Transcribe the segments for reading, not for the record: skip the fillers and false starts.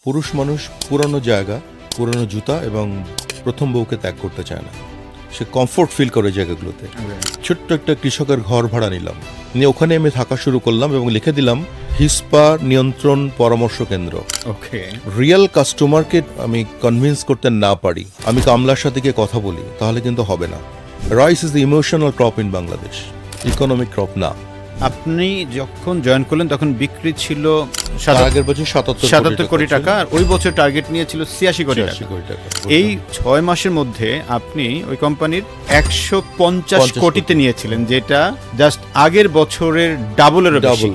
পুরুষ মানুষ পুরনো জায়গা, পুরনো জুতা এবং প্রথম বউকে ত্যাগ করতে চায় না। সে কমফোর্ট ফিল করে জায়গাগুলোতে। ছোট্ট একটা কৃষকের ঘর ভাড়া নিলাম, নিয়ে ওখানে আমি থাকা শুরু করলাম এবং লিখে দিলাম হিসপা নিয়ন্ত্রণ পরামর্শ কেন্দ্র। ওকে, রিয়েল কাস্টমারকে আমি কনভিন্স করতে না পারি, আমি কামলার সাথে গিয়ে কথা বলি, তাহলে কিন্তু হবে না। Rice is the emotional crop in Bangladesh, economic crop না। আপনি যখন জয়েন করলেন তখন বিক্রি ছিল আগের বছর ৭৭ কোটি টাকা, আর ওই বছর টার্গেট নিয়েছিল ৮৬ কোটি টাকা। এই ৬ মাসের মধ্যে আপনি ওই কোম্পানির ১৫০ কোটিতে নিয়েছিলেন, যেটা জাস্ট আগের বছরের ডাবলের বেশি।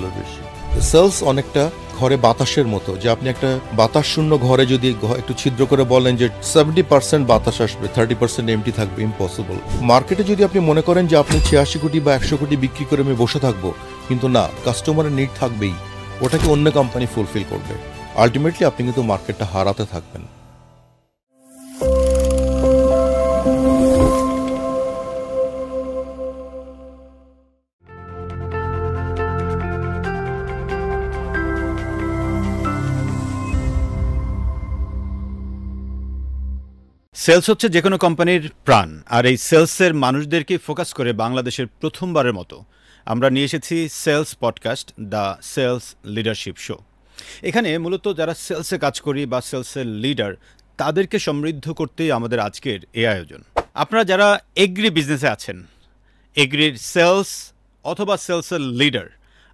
সেলস অনেকটা ঘরে বাতাসের মতো, যে আপনি একটা বাতাস শূন্য ঘরে যদি একটু ছিদ্র করে বলেন যে 70% বাতাস আসবে, 30% এমটি থাকবে, ইম্পসিবল। মার্কেটে যদি আপনি মনে করেন যে আপনি ৮৬ কোটি বা ১০০ কোটি বিক্রি করে আমি বসে থাকবো, কিন্তু না, কাস্টমারের নিড থাকবেই, ওটাকে অন্য কোম্পানি ফুলফিল করবে। আলটিমেটলি আপনি কিন্তু মার্কেটটা হারাতে থাকবেন। সেলস হচ্ছে যে কোনো কোম্পানির প্রাণ, আর এই সেলসের মানুষদেরকে ফোকাস করে বাংলাদেশের প্রথমবারের মতো আমরা নিয়ে এসেছি sales podcast, the sales leadership show. এখানে মূলত যারা সেলসে কাজ করি বা সেলসের লিডার, তাদেরকে সমৃদ্ধ করতেই আমাদের আজকের এই আয়োজন। আপনারা যারা এগ্রি বিজনেসে আছেন, এগ্রির সেলস অথবা সেলসের লিডার,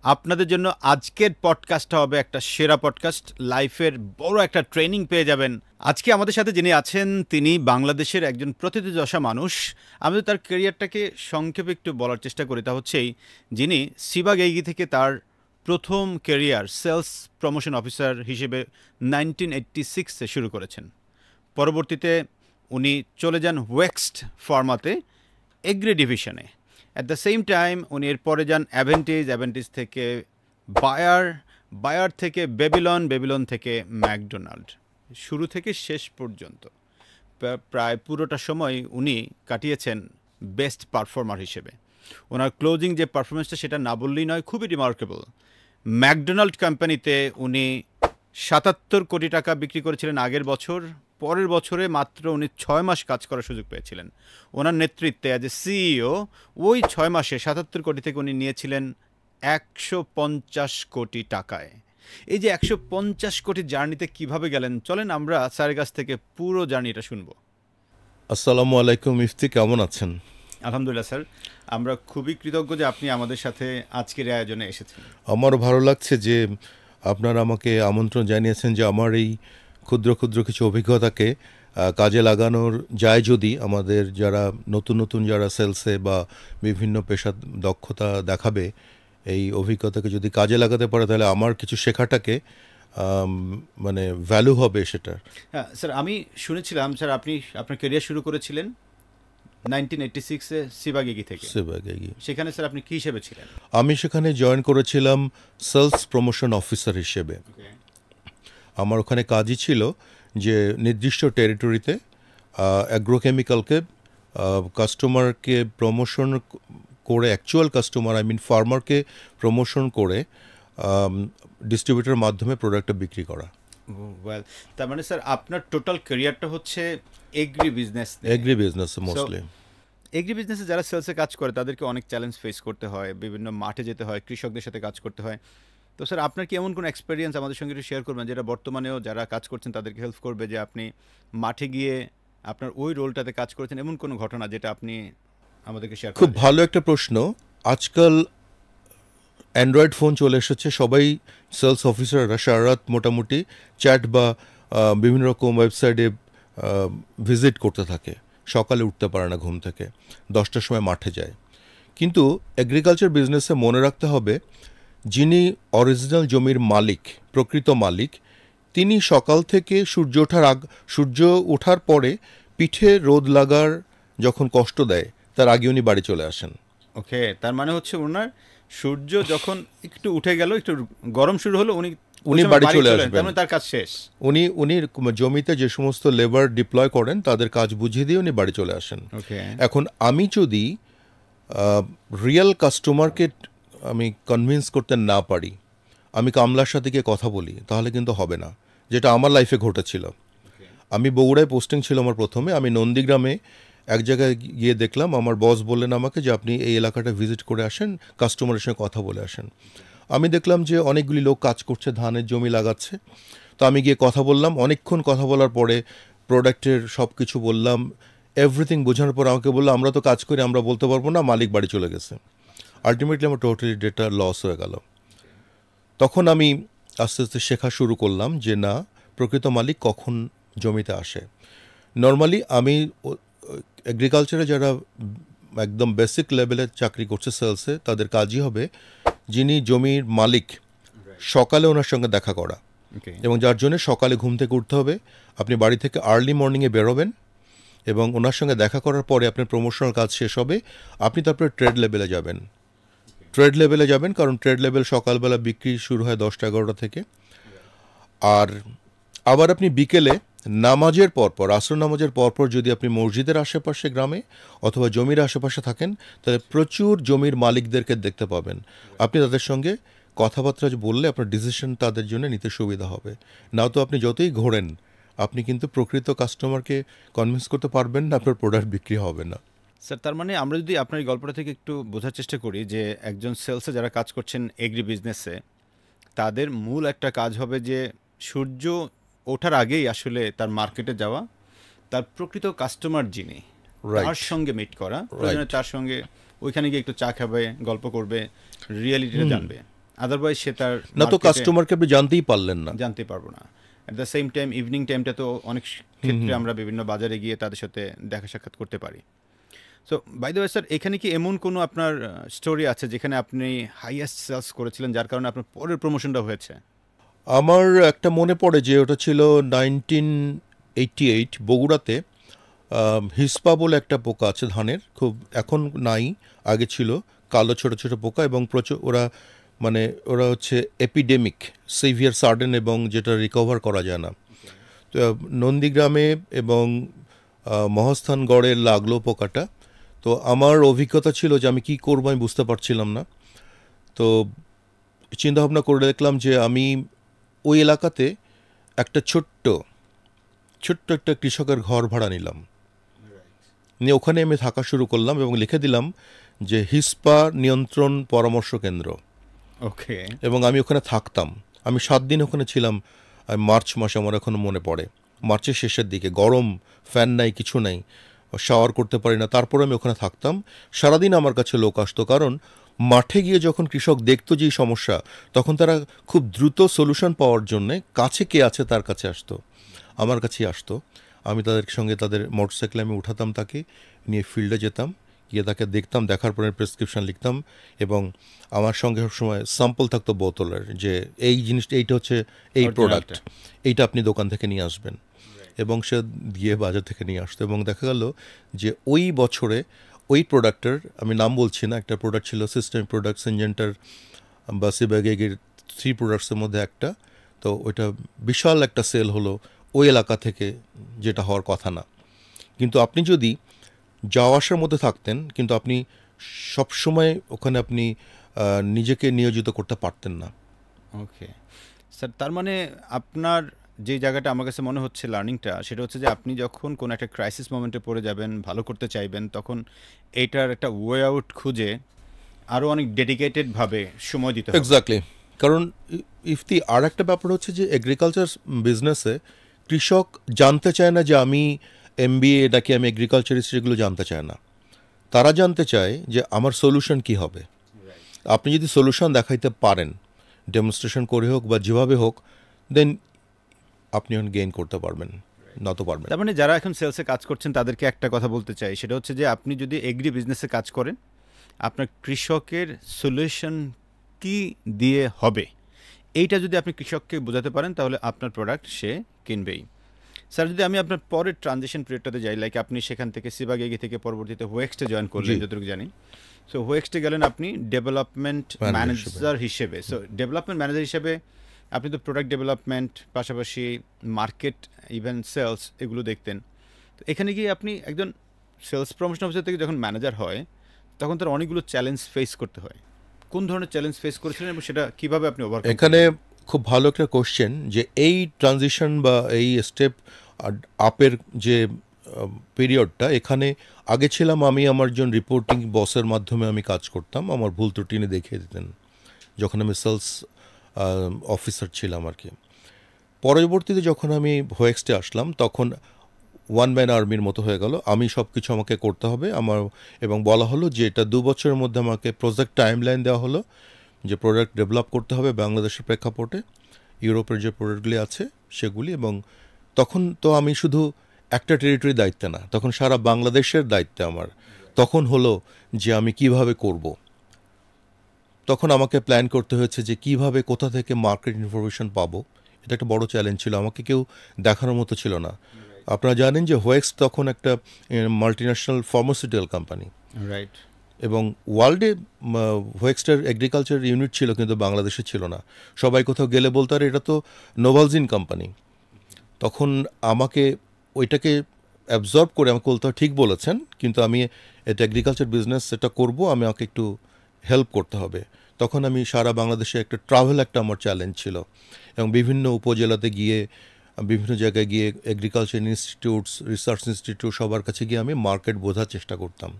আপনাদের জন্য আজকের পডকাস্টটা হবে একটা সেরা পডকাস্ট। লাইফের বড় একটা ট্রেনিং পেয়ে যাবেন। আজকে আমাদের সাথে যিনি আছেন তিনি বাংলাদেশের একজন প্রথিতযশা মানুষ। আমি তার ক্যারিয়ারটাকে সংক্ষেপে একটু বলার চেষ্টা করি, তা হচ্ছেই যিনি সিবাগ এগি থেকে তার প্রথম ক্যারিয়ার সেলস প্রমোশন অফিসার হিসেবে 1986-এ শুরু করেছেন। পরবর্তীতে উনি চলে যান ওয়েক্সড ফার্মাতে এগ্রি ডিভিশনে। অ্যাট দ্য সেম টাইম উনি এরপরে যান অ্যাভেন্টিজ থেকে বায়ার থেকে বেবিলন থেকে ম্যাকডোনাল্ড। শুরু থেকে শেষ পর্যন্ত প্রায় পুরোটা সময় উনি কাটিয়েছেন বেস্ট পারফর্মার হিসেবে। ওনার ক্লোজিং যে পারফরমেন্সটা সেটা না বললেই নয়, খুবই রিমার্কেবল। ম্যাকডোনাল্ড কোম্পানিতে উনি ৭৭ কোটি টাকা বিক্রি করেছিলেন আগের বছর। পরের বছরে মাত্র উনি ৬ মাস কাজ করার সুযোগ পেয়েছিলেন। ওনার নেতৃত্বে অ্যাজ এ সিইও ওই ৬ মাসে ৭৭ কোটি থেকে উনি নিয়েছিলেন ১৫০ কোটি টাকায়। এই যে ১৫০ কোটি জার্নিতে কিভাবে গেলেন, চলেন আমরা স্যারের কাছ থেকে পুরো জার্নিটা শুনবো। আসসালামু আলাইকুম ইফতি, কেমন আছেন? আলহামদুলিল্লাহ স্যার, আমরা খুবই কৃতজ্ঞ যে আপনি আমাদের সাথে আজকের আয়োজনে এসেছেন। আমারও ভালো লাগছে যে আপনারা আমাকে আমন্ত্রণ জানিয়েছেন যে আমার এই ক্ষুদ্র ক্ষুদ্র কিছু অভিজ্ঞতাকে কাজে লাগানোর যায়, যদি আমাদের যারা নতুন যারা সেলসে বা বিভিন্ন পেশার দক্ষতা দেখাবে, এই অভিজ্ঞতাকে যদি কাজে লাগাতে পারে, তাহলে আমার কিছু শেখাটাকে মানে ভ্যালু হবে সেটার। হ্যাঁ স্যার, আমি শুনেছিলাম স্যার আপনি আপনার ক্যারিয়ার শুরু করেছিলেন 1986-এ সিবাগ এগি থেকে। সেখানে স্যার আপনি কী হিসেবে ছিলেন? আমি সেখানে জয়েন করেছিলাম সেলস প্রমোশন অফিসার হিসেবে। আমার ওখানে কাজই ছিল যে নির্দিষ্ট টেরিটরিতে অ্যাগ্রোকেমিক্যালকে কাস্টমারকে প্রমোশন করে, অ্যাকচুয়াল কাস্টমার ফার্মারকে প্রমোশন করে ডিস্ট্রিবিউটরের মাধ্যমে প্রোডাক্টটা বিক্রি করা। ওয়েল, তার মানে স্যার আপনার টোটাল ক্যারিয়ারটা হচ্ছে এগ্রি বিজনেস মোস্টলি। এগ্রি বিজনেসে যারা সেলসে কাজ করে তাদেরকে অনেক চ্যালেঞ্জ ফেস করতে হয়, বিভিন্ন মাঠে যেতে হয়, কৃষকদের সাথে কাজ করতে হয়। তো স্যার আপনার কি এমন কোনো এক্সপেরিয়েন্স আমাদের সঙ্গে একটু শেয়ার করবেন, যেটা বর্তমানেও যারা কাজ করছেন তাদেরকে হেল্প করবে, যে আপনি মাঠে গিয়ে আপনার ওই রোলটাতে কাজ করেছেন, এমন কোনো ঘটনা যেটা আপনি আমাদেরকে শেয়ার করবেন? খুব ভালো একটা প্রশ্ন। আজকাল অ্যান্ড্রয়েড ফোন চলে এসেছে, সবাই সেলস অফিসাররা সারা রাত মোটামুটি চ্যাট বা বিভিন্ন রকম ওয়েবসাইটে ভিজিট করতে থাকে। সকালে উঠতে পারে না ঘুম থেকে, 10টার সময় মাঠে যায়। কিন্তু এগ্রিকালচার বিজনেসে মনে রাখতে হবে, যিনি অরিজিনাল জমির মালিক, প্রকৃত মালিক, তিনি সকাল থেকে সূর্য ওঠার পরে পিঠে রোদ লাগার যখন কষ্ট দেয়, তার আগে উনি বাড়ি চলে আসেন। ওকে, তার মানে হচ্ছে ওনার সূর্য যখন একটু উঠে গেল, একটু গরম শুরু হলো, উনি বাড়ি চলে আসবেন, তার কাজ শেষ। উনি জমিতে যে সমস্ত লেবার ডিপ্লয় করেন তাদের কাজ বুঝিয়ে দিয়ে উনি বাড়ি চলে আসেন। এখন আমি যদি রিয়েল কাস্টমারকে আমি কনভিন্স করতে না পারি, আমি কামলার সাথে গিয়ে কথা বলি, তাহলে কিন্তু হবে না। যেটা আমার লাইফে ঘটেছিল। আমি বগুড়ায় পোস্টিং ছিল আমার প্রথমে, আমি নন্দীগ্রামে এক জায়গায় গিয়ে দেখলাম, আমার বস বললেন আমাকে যে আপনি এই এলাকাটা ভিজিট করে আসেন, কাস্টমারের সঙ্গে কথা বলে আসেন। আমি দেখলাম যে অনেকগুলি লোক কাজ করছে, ধানের জমি লাগাচ্ছে। তো আমি গিয়ে কথা বললাম, অনেকক্ষণ কথা বলার পরে প্রোডাক্টের সব কিছু বললাম, এভরিথিং বোঝানোর পর আমাকে বললো আমরা তো কাজ করি, আমরা বলতে পারবো না, মালিক বাড়ি চলে গেছে। আলটিমেটলি আমার টোটালি ডেটা লস হয়ে গেল। তখন আমি আস্তে আস্তে শেখা শুরু করলাম যে না, প্রকৃত মালিক কখন জমিতে আসে। নর্মালি আমি এগ্রিকালচারে যারা একদম বেসিক লেভেলের চাকরি করছে সেলসে, তাদের কাজই হবে যিনি জমির মালিক সকালে ওনার সঙ্গে দেখা করা, এবং যার জন্য সকালে ঘুম থেকে উঠতে হবে। আপনি বাড়ি থেকে আর্লি মর্নিংয়ে বেরোবেন এবং ওনার সঙ্গে দেখা করার পরে আপনার প্রমোশনাল কাজ শেষ হবে, আপনি তারপরে ট্রেড লেভেলে যাবেন। ট্রেড লেভেলে যাবেন কারণ ট্রেড লেভেল সকালবেলা বিক্রি শুরু হয় 10টা-11টা থেকে। আর আবার আপনি বিকেলে নামাজের পরপর, আসর নামাজের পরপর যদি আপনি মসজিদের আশেপাশে গ্রামে অথবা জমির আশেপাশে থাকেন, তাহলে প্রচুর জমির মালিকদেরকে দেখতে পাবেন। আপনি তাদের সঙ্গে কথাবার্তা বললে আপনার ডিসিশন তাদের জন্য নিতে সুবিধা হবে। না তো আপনি যতই ঘোরেন, আপনি কিন্তু প্রকৃত কাস্টমারকে কনভিন্স করতে পারবেন না, আপনার প্রোডাক্ট বিক্রি হবে না। স্যার, তার মানে আমরা যদি আপনার এই গল্পটা থেকে একটু বোঝার চেষ্টা করি যে একজন সেলসে যারা কাজ করছেন এগ্রি বিজনেসে, তাদের মূল একটা কাজ হবে যে সূর্য ওঠার আগেই আসলে তার মার্কেটে যাওয়া, তার প্রকৃত কাস্টমার যিনি তার সঙ্গে মিট করা, প্রয়োজনে তার সঙ্গে ওইখানে গিয়ে একটু চা খাবে, গল্প করবে, রিয়েলিটিটা জানবে। আদারওয়াইজ সে তার না তো কাস্টমারকে আপনি জানতেই পারলেন না, জানতে পারবো না। At the same time evening টাইমটা তো অনেক ক্ষেত্রে আমরা বিভিন্ন বাজারে গিয়ে তাদের সাথে দেখা সাক্ষাৎ করতে পারি। So by the way sir, এখানে কি এমন কোনো আপনার স্টোরি আছে যেখানে আপনি হাইয়েস্ট সেলস করেছিলেন যার কারণে আপনার পরের প্রমোশনটা হয়েছে? আমার একটা মনে পড়ে যে ওটা ছিল 1988 বগুড়াতে। হিসপা বলে একটা পোকা আছে ধানের, খুব এখন নাই, আগে ছিল, কালো ছোট ছোট পোকা, এবং প্রচুর ওরা হচ্ছে এপিডেমিক, সিভিয়ার সার্ডেন, এবং যেটা রিকভার করা যায় না। তো নন্দীগ্রামে এবং মহাস্থানগড়ে লাগলো পোকাটা। তো আমার অভিজ্ঞতা ছিল যে আমি কী করবো আমি বুঝতে পারছিলাম না। তো চিন্তাভাবনা করে দেখলাম যে আমি ওই এলাকাতে একটা ছোট্ট একটা কৃষকের ঘর ভাড়া নিলাম, নিয়ে ওখানে আমি থাকা শুরু করলাম এবং লিখে দিলাম যে হিসপা নিয়ন্ত্রণ পরামর্শ কেন্দ্র। ওকে। এবং আমি ওখানে থাকতাম। আমি 7 দিন ওখানে ছিলাম। মার্চ মাসে, আমার এখনও মনে পড়ে, মার্চের শেষের দিকে, গরম, ফ্যান নাই, কিছু নাই, শাওয়ার করতে পারি না, তারপরে আমি ওখানে থাকতাম। সারাদিন আমার কাছে লোক আসতো, কারণ মাঠে গিয়ে যখন কৃষক দেখতো যেই সমস্যা, তখন তারা খুব দ্রুত সলিউশন পাওয়ার জন্যে কাছে কে আছে তার কাছে আসতো, আমার কাছেই আসতো। আমি তাদের সঙ্গে, তাদের মোটরসাইকেলে আমি উঠাতাম, তাকে নিয়ে ফিল্ডে যেতাম, গিয়ে তাকে দেখতাম, দেখার পরে প্রেসক্রিপশন লিখতাম, এবং আমার সঙ্গে সবসময় স্যাম্পল থাকতো বোতলের, যে এই জিনিসটা, এইটা হচ্ছে এই প্রোডাক্ট, এইটা আপনি দোকান থেকে নিয়ে আসবেন। এবং সে গিয়ে বাজার থেকে নিয়ে আসতো, এবং দেখা গেল যে ওই বছরে ওই প্রোডাক্টের, আমি নাম বলছি না, একটা প্রোডাক্ট ছিল সিস্টেম প্রোডাক্ট, সিনজেন্টার বা সিবাগেগের 3 প্রোডাক্টসের মধ্যে একটা। তো ওইটা বিশাল একটা সেল হলো ওই এলাকা থেকে, যেটা হওয়ার কথা না। কিন্তু আপনি যদি যাওয়া আসার মধ্যে থাকতেন, কিন্তু আপনি সবসময় ওখানে আপনি নিজেকে নিয়োজিত করতে পারতেন না। ওকে স্যার, তার মানে আপনার যে জায়গাটা আমার কাছে মনে হচ্ছে লার্নিংটা, সেটা হচ্ছে যে আপনি যখন কোনো একটা ক্রাইসিস মোমেন্টে পড়ে যাবেন, ভালো করতে চাইবেন, তখন এইটার একটা ওয়ে আউট খুঁজে আরও অনেক ডেডিকেটেডভাবে সময় দিতে হবে। এক্স্যাক্টলি। কারণ ইফতি আর একটা ব্যাপার হচ্ছে যে এগ্রিকালচার বিজনেসে কৃষক জানতে চায় না যে আমি MBA নাকি আমি এগ্রিকালচারিস্ট, সেগুলো জানতে চায় না। তারা জানতে চায় যে আমার সলিউশন কি হবে। আপনি যদি সলিউশন দেখাইতে পারেন, ডেমনস্ট্রেশন করে হোক বা যেভাবে হোক, দেন আপনি গেইন করতে পারবেন, না তো পারবেন। তার মানে যারা এখন সেলসে কাজ করছেন তাদেরকে একটা কথা বলতে চাই, সেটা হচ্ছে যে আপনি যদি এগ্রি বিজনেসে কাজ করেন, আপনার কৃষকের সলিউশন কি দিয়ে হবে, এইটা যদি আপনি কৃষককে বোঝাতে পারেন, তাহলে আপনার প্রোডাক্ট সে কিনবেই। স্যার, যদি আমি আপনার পরের ট্রানজিশন পিরিয়ডটাতে যাই, লাইক আপনি সেখান থেকে সিবাগেগি থেকে পরবর্তীতে হোয়েক্সটে জয়েন করলেন যতটুকু জানি। সো হোয়েক্সটে গেলেন আপনি ডেভেলপমেন্ট ম্যানেজার হিসেবে। সো ডেভেলপমেন্ট ম্যানেজার হিসেবে আপনি তো প্রোডাক্ট ডেভেলপমেন্ট, পাশাপাশি মার্কেট, ইভেন সেলস, এগুলো দেখতেন। তো এখানে গিয়ে আপনি একজন সেলস প্রমোশন অফিসার থেকে যখন ম্যানেজার হয়, তখন তার অনেকগুলো চ্যালেঞ্জ ফেস করতে হয়। কোন ধরনের চ্যালেঞ্জ ফেস করেছিলেন এবং সেটা কীভাবে আপনি ওভারকাম? এখানে খুব ভালো একটা কোশ্চেন, যে এই ট্রানজিশন বা এই স্টেপ আপের যে পিরিয়ডটা, এখানে আগে ছিলাম আমি আমার জন রিপোর্টিং বসের মাধ্যমে আমি কাজ করতাম, আমার ভুল ত্রুটি নিয়ে দেখিয়ে দিতেন যখন আমি সেলস অফিসার ছিলাম আর কি। পরবর্তীতে যখন আমি হোয়েক্সটে আসলাম তখন ওয়ান ম্যান আর্মির মতো হয়ে গেল, আমি সব কিছু আমাকে করতে হবে আমার, এবং বলা হলো যে এটা 2 বছরের মধ্যে আমাকে প্রজেক্ট টাইমলাইন দেওয়া হলো, যে প্রোডাক্ট ডেভেলপ করতে হবে বাংলাদেশের প্রেক্ষাপটে, ইউরোপের যে প্রোডাক্টগুলি আছে সেগুলি। এবং তখন তো আমি শুধু একটা টেরিটরির দায়িত্বে না, তখন সারা বাংলাদেশের দায়িত্বে আমার। তখন হলো যে আমি কিভাবে করব, তখন আমাকে প্ল্যান করতে হয়েছে যে কিভাবে কোথা থেকে মার্কেট ইনফরমেশন পাবো। এটা একটা বড় চ্যালেঞ্জ ছিল, আমাকে কেউ দেখানোর মতো ছিল না। আপনারা জানেন যে হোয়েক্স তখন একটা মাল্টিন্যাশনাল ফার্মাসিউটিক্যাল কোম্পানি, রাইট। এবং ওয়ার্ল্ডে হোয়েক্সটার এগ্রিকালচার ইউনিট ছিল কিন্তু বাংলাদেশে ছিল না। সবাই কোথাও গেলে বলতো আর এটা তো নোভালজিন কোম্পানি। তখন আমাকে ওইটাকে অ্যাবজর্ব করে আমাকে বলতে ঠিক বলেছেন, কিন্তু আমি এটা এগ্রিকালচার বিজনেস এটা করব, আমাকে একটু হেল্প করতে হবে। তখন আমি সারা বাংলাদেশে একটা ট্রাভেল একটা আমার চ্যালেঞ্জ ছিল, এবং বিভিন্ন উপজেলাতে গিয়ে বিভিন্ন জায়গায় গিয়ে এগ্রিকালচার ইনস্টিটিউটস, রিসার্চ ইনস্টিটিউট সবার কাছে গিয়ে আমি মার্কেট বোঝার চেষ্টা করতাম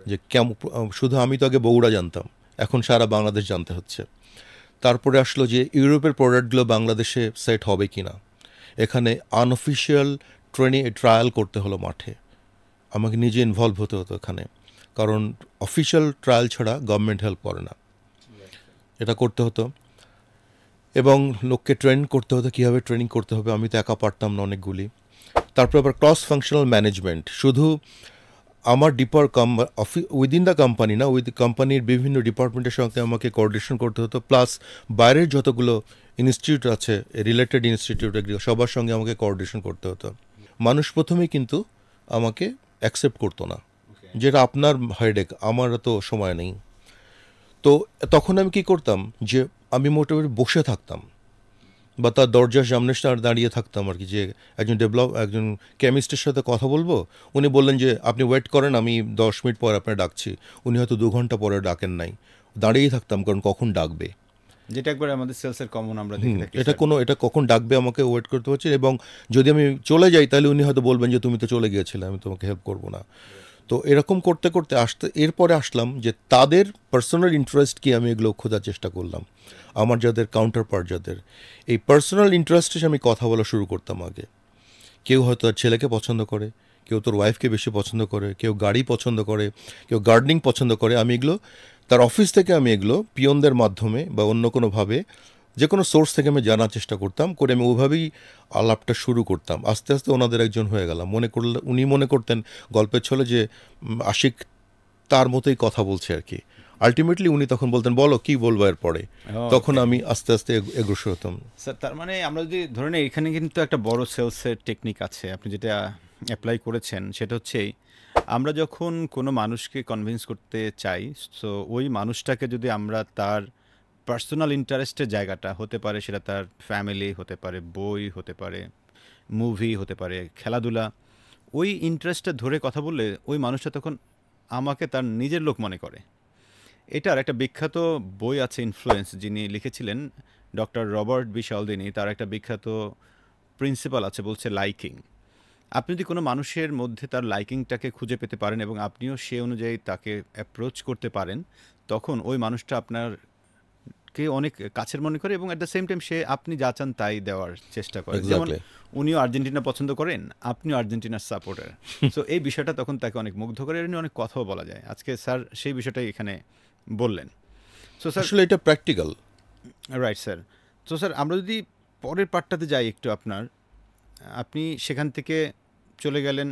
যে কেমন। শুধু আমি তো আগে বগুড়া জানতাম, এখন সারা বাংলাদেশ জানতে হচ্ছে। তারপরে আসলো যে ইউরোপের প্রোডাক্টগুলো বাংলাদেশে সেট হবে কি না। এখানে আনঅফিশিয়াল ট্রায়াল করতে হলো মাঠে, আমাকে নিজে ইনভলভ হতে হতো এখানে, কারণ অফিশিয়াল ট্রায়াল ছাড়া গভর্নমেন্ট হেল্প করে না। এটা করতে হতো, এবং লোককে ট্রেন করতে হতো, কীভাবে ট্রেনিং করতে হবে, আমি তো একা পারতাম না অনেকগুলি। তারপর আবার ক্রস ফাংশনাল ম্যানেজমেন্ট, শুধু আমার উইদিন দ্য কোম্পানি না, উইথ কোম্পানির বিভিন্ন ডিপার্টমেন্টের সঙ্গে আমাকে কোঅর্ডিনেশন করতে হতো, প্লাস বাইরের যতগুলো ইনস্টিটিউট আছে, রিলেটেড ইনস্টিটিউট, সবার সঙ্গে আমাকে কোঅর্ডিনেশন করতে হতো। মানুষ প্রথমেই কিন্তু আমাকে অ্যাকসেপ্ট করতো না, যেটা আপনার হেডেক, আমার তো সময় নেই। তো তখন আমি কি করতাম, যে আমি মোটামুটি বসে থাকতাম বা তার দরজার সামনে দাঁড়িয়ে থাকতাম আর কি, যে একজন কেমিস্টের সাথে কথা বলবো, উনি বললেন যে আপনি ওয়েট করেন, আমি 10 মিনিট পর আপনার ডাকছি। উনি হয়তো 2 ঘন্টা পরে ডাকেন নাই, দাঁড়িয়েই থাকতাম, কারণ কখন ডাকবে, যেটা একবার আমাদের সেলসের কমন আমরা দেখে থাকি। এটা কখন ডাকবে আমাকে ওয়েট করতে হচ্ছে। এবং যদি আমি চলে যাই তাহলে উনি হয়তো বলবেন যে তুমি তো চলে গিয়েছিলে, আমি তোমাকে হেল্প করবো না। তো এরকম করতে করতে এরপরে আসলাম যে তাদের পার্সোনাল ইন্টারেস্ট কি, আমি এগুলো খোঁজার চেষ্টা করলাম। আমার যাদের কাউন্টার পার্ট, যাদের এই পার্সোনাল ইন্টারেস্টে আমি কথা বলা শুরু করতাম আগে। কেউ হয়তো তার ছেলেকে পছন্দ করে, কেউ তোর ওয়াইফকে বেশি পছন্দ করে, কেউ গাড়ি পছন্দ করে, কেউ গার্ডেনিং পছন্দ করে। আমি এগুলো তার অফিস থেকে আমি এগুলো পিয়নদের মাধ্যমে বা অন্য কোনোভাবে যে কোনো সোর্স থেকে আমি জানার চেষ্টা করতাম, করে আমি ওইভাবেই আলাপটা শুরু করতাম। আস্তে আস্তে ওনাদের একজন হয়ে গেলাম। উনি মনে করতেন গল্পের ছলে যে আশিক তার মতোই কথা বলছে আর কি। আলটিমেটলি উনি তখন বলতেন বলো কি বলবো এরপরে, তখন আমি আস্তে আস্তে এগ্রসর হতাম। স্যার, তার মানে আমরা যদি ধরে নিই এখানে কিন্তু একটা বড় সেলসের টেকনিক আছে, আপনি যেটা অ্যাপ্লাই করেছেন সেটা হচ্ছে আমরা যখন কোনো মানুষকে কনভিন্স করতে চাই, সো ওই মানুষটাকে যদি আমরা তার পার্সোনাল ইন্টারেস্টের জায়গাটা হতে পারে, সেটা তার ফ্যামিলি হতে পারে, বই হতে পারে, মুভি হতে পারে, খেলাধুলা, ওই ইন্টারেস্টটা ধরে কথা বললে ওই মানুষটা তখন আমাকে তার নিজের লোক মনে করে। এটার একটা বিখ্যাত বই আছে ইনফ্লুয়েন্স, যিনি লিখেছিলেন ডক্টর রবার্ট বি শালদিনি। তার একটা বিখ্যাত প্রিন্সিপাল আছে, বলছে লাইকিং। আপনি যদি কোনো মানুষের মধ্যে তার লাইকিংটাকে খুঁজে পেতে পারেন এবং আপনিও সে অনুযায়ী তাকে অ্যাপ্রোচ করতে পারেন, তখন ওই মানুষটা আপনারকে অনেক কাছের মনে করে এবং অ্যাট দ্য সেম টাইম সে আপনি যা চান তাই দেওয়ার চেষ্টা করে। যেমন উনিও আর্জেন্টিনা পছন্দ করেন, আপনিও আর্জেন্টিনার সাপোর্টার। সো এই বিষয়টা তখন তাকে অনেক মুগ্ধ করে, এর নিয়ে অনেক কথাও বলা যায়। আজকে স্যার সেই বিষয়টাই এখানে বললেন। সো স্যার আসলে এটা practical. Right sir. So sir আমরা যদি পরের পার্টটাতে যাই একটু, আপনি সেখান থেকে চলে গেলেন,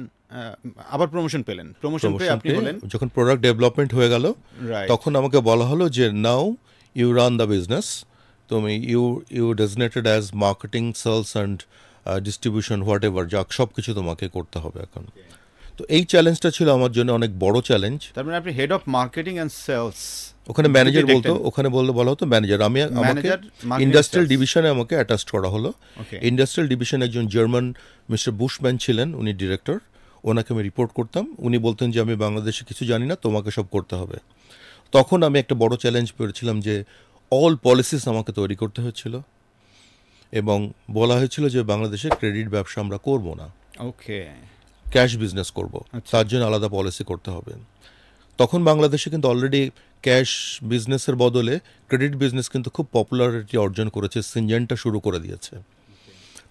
আবার প্রমোশন পেলেন। প্রমোশন পেয়ে আপনি হলেন, যখন প্রোডাক্ট ডেভেলপমেন্ট হয়ে গেল তখন আমাকে বলা হলো যে now you run the business, তুমি you designated as marketing, sales and distribution, whatever, যা সব কিছু তোমাকে করতে হবে এখন। তো এই চ্যালেঞ্জটা ছিল আমার জন্য অনেক বড় চ্যালেঞ্জ। তার মানে আপনি head of marketing and sales, ওখানে ম্যানেজার বলতো, ওখানে বলা হতো ম্যানেজার। আমাকে ইন্ডাস্ট্রিয়াল ডিভিশনে আমাকে অ্যাটাচ করা হলো। ইন্ডাস্ট্রিয়াল ডিভিশনে একজন জার্মান মিস্টার বুশম্যান ছিলেন, উনি ডিরেক্টর, ওনাকে আমি রিপোর্ট করতাম। উনি বলতেন যে আমি বাংলাদেশে কিছু জানি না, তোমাকে সব করতে হবে। তখন আমি একটা বড় চ্যালেঞ্জ পেয়েছিলাম যে অল পলিসিস আমাকে তৈরি করতে হয়েছিল এবং বলা হয়েছিল যে বাংলাদেশে ক্রেডিট ব্যবসা আমরা করব না, ওকে, ক্যাশ বিজনেস করব, তার জন্য আলাদা পলিসি করতে হবে। তখন বাংলাদেশে কিন্তু অলরেডি ক্যাশ বিজনেসের বদলে ক্রেডিট বিজনেস কিন্তু খুব পপুলারিটি অর্জন করেছে, সিনজেন্টা শুরু করে দিয়েছে।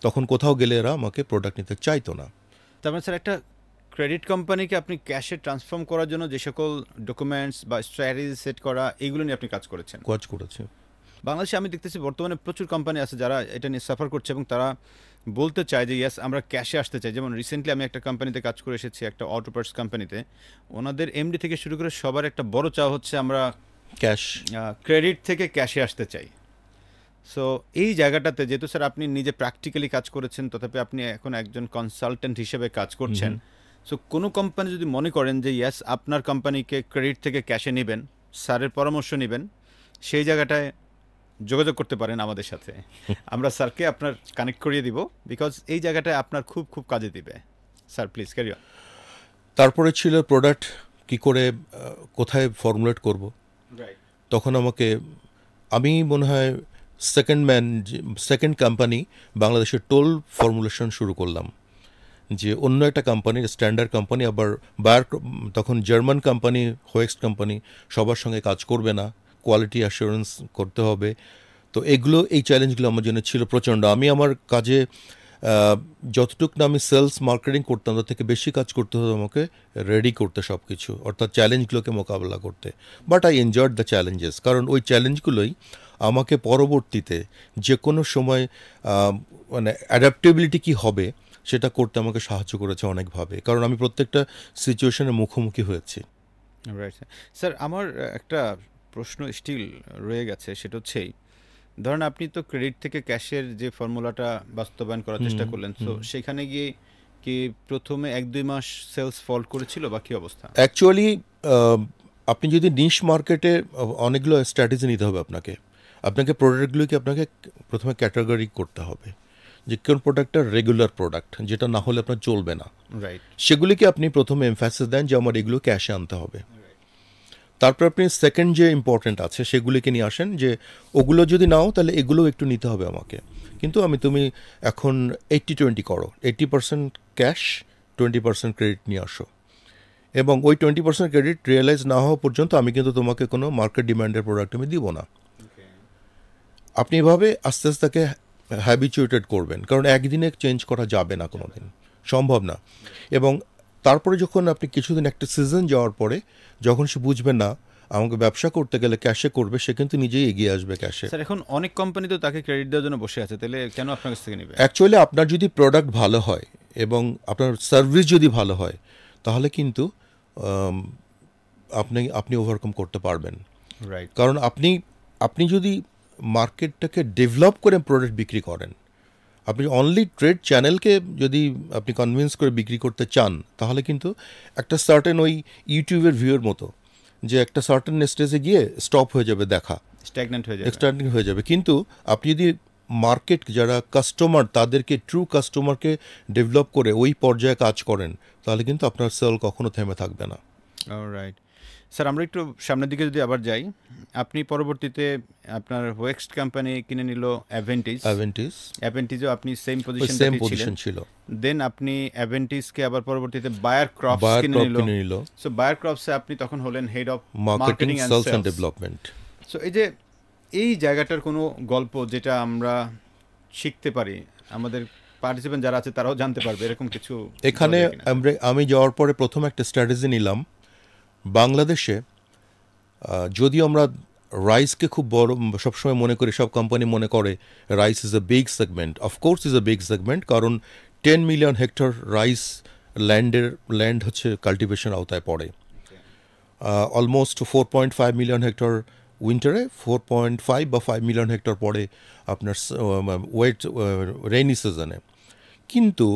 তখন কোথাও গেলে এরা আমাকে প্রোডাক্ট নিতে চাইতো না। তার মানে স্যার একটা ক্রেডিট কোম্পানিকে আপনি ক্যাশে ট্রান্সফর্ম করার জন্য যে সকল ডকুমেন্টস বা স্ট্র্যাটেজি সেট করা এইগুলো নিয়ে আপনি কাজ করেছেন। কাজ করেছে। বাংলাদেশে আমি দেখতেছি বর্তমানে প্রচুর কোম্পানি আছে যারা এটা নিয়ে সাফার করছে এবং তারা বলতে চায় যে ইয়েস আমরা ক্যাশে আসতে চাই। যেমন রিসেন্টলি আমি একটা কোম্পানিতে কাজ করে এসেছি, একটা অটো পার্টস কোম্পানিতে। ওনাদের এমডি থেকে শুরু করে সবার একটা বড় চাওয়া হচ্ছে আমরা ক্যাশ ক্রেডিট থেকে ক্যাশে আসতে চাই। সো এই জায়গাটাতে যেহেতু স্যার আপনি নিজে প্র্যাকটিক্যালি কাজ করেছেন, তথাপি আপনি এখন একজন কনসালটেন্ট হিসেবে কাজ করছেন। সো কোনো কোম্পানি যদি মনে করেন যে ইয়েস আপনার কোম্পানিকে ক্রেডিট থেকে ক্যাশে নেবেন, স্যারের পরামর্শ নেবেন, সেই জায়গাটায় যোগাযোগ করতে পারেন আমাদের সাথে। আমরা স্যারকে আপনার কানেক্ট করিয়ে দিব, বিকজ এই জায়গাটায় আপনার খুব খুব কাজে দিবে। Sir please carry on. তারপরে ছিল প্রোডাক্ট কি করে কোথায় ফর্মুলেট করব। তখন আমি মনে হয় সেকেন্ড কোম্পানি বাংলাদেশের টোল ফর্মুলেশন শুরু করলাম, যে অন্য একটা কোম্পানির স্ট্যান্ডার্ড কোম্পানি আবার বায়ার, তখন জার্মান কোম্পানি হোয়েক্স কোম্পানি সবার সঙ্গে কাজ করবে না, কোয়ালিটি অ্যাসুরেন্স করতে হবে। তো এই চ্যালেঞ্জগুলো আমার জন্য ছিল প্রচণ্ড। আমি আমার কাজে যতটুকু না আমি সেলস মার্কেটিং করতাম তার থেকে বেশি কাজ করতে হতো আমাকে রেডি করতে সব কিছু, অর্থাৎ চ্যালেঞ্জগুলোকে মোকাবেলা করতে। But I enjoyed the challenges, কারণ ওই চ্যালেঞ্জগুলোই আমাকে পরবর্তীতে যে কোনো সময় মানে অ্যাডাপ্টেবিলিটি কী হবে সেটা করতে আমাকে সাহায্য করেছে অনেকভাবে, কারণ আমি প্রত্যেকটা সিচুয়েশনের মুখোমুখি হয়েছি। রাইট স্যার, আমার একটা প্রশ্ন স্টিল রয়ে গেছে, সেটা হচ্ছেই ধরেন আপনি তো ক্রেডিট থেকে ক্যাশের যে ফর্মুলাটা বাস্তবায়ন করার চেষ্টা করলেন, তো সেখানে গিয়ে কি প্রথমে 1-2 মাস সেলস ফল করেছিল বা কী অবস্থা? অ্যাকচুয়ালি আপনি যদি নিশ মার্কেটে অনেকগুলো স্ট্র্যাটেজি নিতে হবে আপনাকে প্রোডাক্টগুলোকে আপনাকে প্রথমে ক্যাটাগরি করতে হবে, যে কোন প্রোডাক্টটা রেগুলার প্রোডাক্ট, যেটা না হলে আপনার চলবে না। রাইট, সেগুলিকে আপনি প্রথমে এমফ্যাসিস দেন যে আমার এগুলো ক্যাশে আনতে হবে। তারপর আপনি সেকেন্ড যে ইম্পর্ট্যান্ট আছে সেগুলিকে নিয়ে আসেন, যে ওগুলো যদি নাও তাহলে এগুলো একটু নিতে হবে আমাকে, কিন্তু তুমি এখন 80-20 করো, 80% ক্যাশ, 20% ক্রেডিট নিয়ে আসো, এবং ওই 20% ক্রেডিট রিয়েলাইজ না হওয়া পর্যন্ত আমি কিন্তু তোমাকে কোনো মার্কেট ডিমান্ডের প্রোডাক্ট আমি দিব না। আপনি এভাবে আস্তে আস্তে তাকে হ্যাবিচুয়েটেড করবেন, কারণ একদিনে চেঞ্জ করা যাবে না, কোনো দিন সম্ভব না। এবং তারপরে যখন আপনি কিছুদিন একটা সিজন যাওয়ার পরে যখন সে বুঝবে না আমাকে ব্যবসা করতে গেলে ক্যাশে করবে, সে কিন্তু নিজেই এগিয়ে আসবে ক্যাশে। স্যার এখন অনেক কোম্পানি তো তাকে ক্রেডিট দেওয়ার জন্য বসে আছে, তাহলে কেন আপনার কাছ থেকে নেবে? অ্যাকচুয়ালি আপনার যদি প্রোডাক্ট ভালো হয় এবং আপনার সার্ভিস যদি ভালো হয় তাহলে কিন্তু আপনি ওভারকাম করতে পারবেন। রাইট, কারণ আপনি যদি মার্কেটটাকে ডেভেলপ করে প্রোডাক্ট বিক্রি করেন, আপনি অনলি ট্রেড চ্যানেলকে যদি আপনি কনভিন্স করে বিক্রি করতে চান, তাহলে কিন্তু একটা সার্টেন ওই ইউটিউবের ভিউয়ের মতো, যে একটা সার্টেন স্টেজে গিয়ে স্টপ হয়ে যাবে দেখা, স্ট্যাগনেন্ট হয়ে যাবে। কিন্তু আপনি যদি মার্কেট যারা কাস্টমার তাদেরকে ট্রু কাস্টমারকে ডেভেলপ করে ওই পর্যায়ে কাজ করেন, তাহলে কিন্তু আপনার সেল কখনো থেমে থাকবে না। রাইট স্যার, আমরা একটু সামনের দিকে যদি আবার যাই, আপনি পরবর্তীতে আপনার ওয়েক্স কোম্পানি কিনে নিল অ্যাভেন্টিজও আপনি সেম পজিশন ছিল। দেন আপনি অ্যাভেন্টিসকে আবার পরবর্তীতে বায়ার ক্রপস কিনে নিল। সো বায়ার ক্রপসে আপনি তখন হলেন head of marketing and sales and development. So এই জায়গাটার কোনো গল্প যেটা আমরা শিখতে পারি, আমাদের পার্টিসিপেন্ট যারা আছে তারাও জানতে পারবে, এরকম কিছু? এখানে আমি যাওয়ার পরে প্রথম একটা স্ট্র্যাটেজি নিলাম। বাংলাদেশে যদিও আমরা রাইসকে খুব বড় সবসময় মনে করি, সব কোম্পানি মনে করে rice is a big segment, of course is a big segment, কারণ 10 মিলিয়ন হেক্টর রাইস ল্যান্ড হচ্ছে কাল্টিভেশন আওতায় পড়ে। অলমোস্ট 4.5 মিলিয়ন হেক্টর উইন্টারে, 4.5 বা 5 মিলিয়ন হেক্টর পড়ে আপনার রেইনি সিজনে। কিন্তু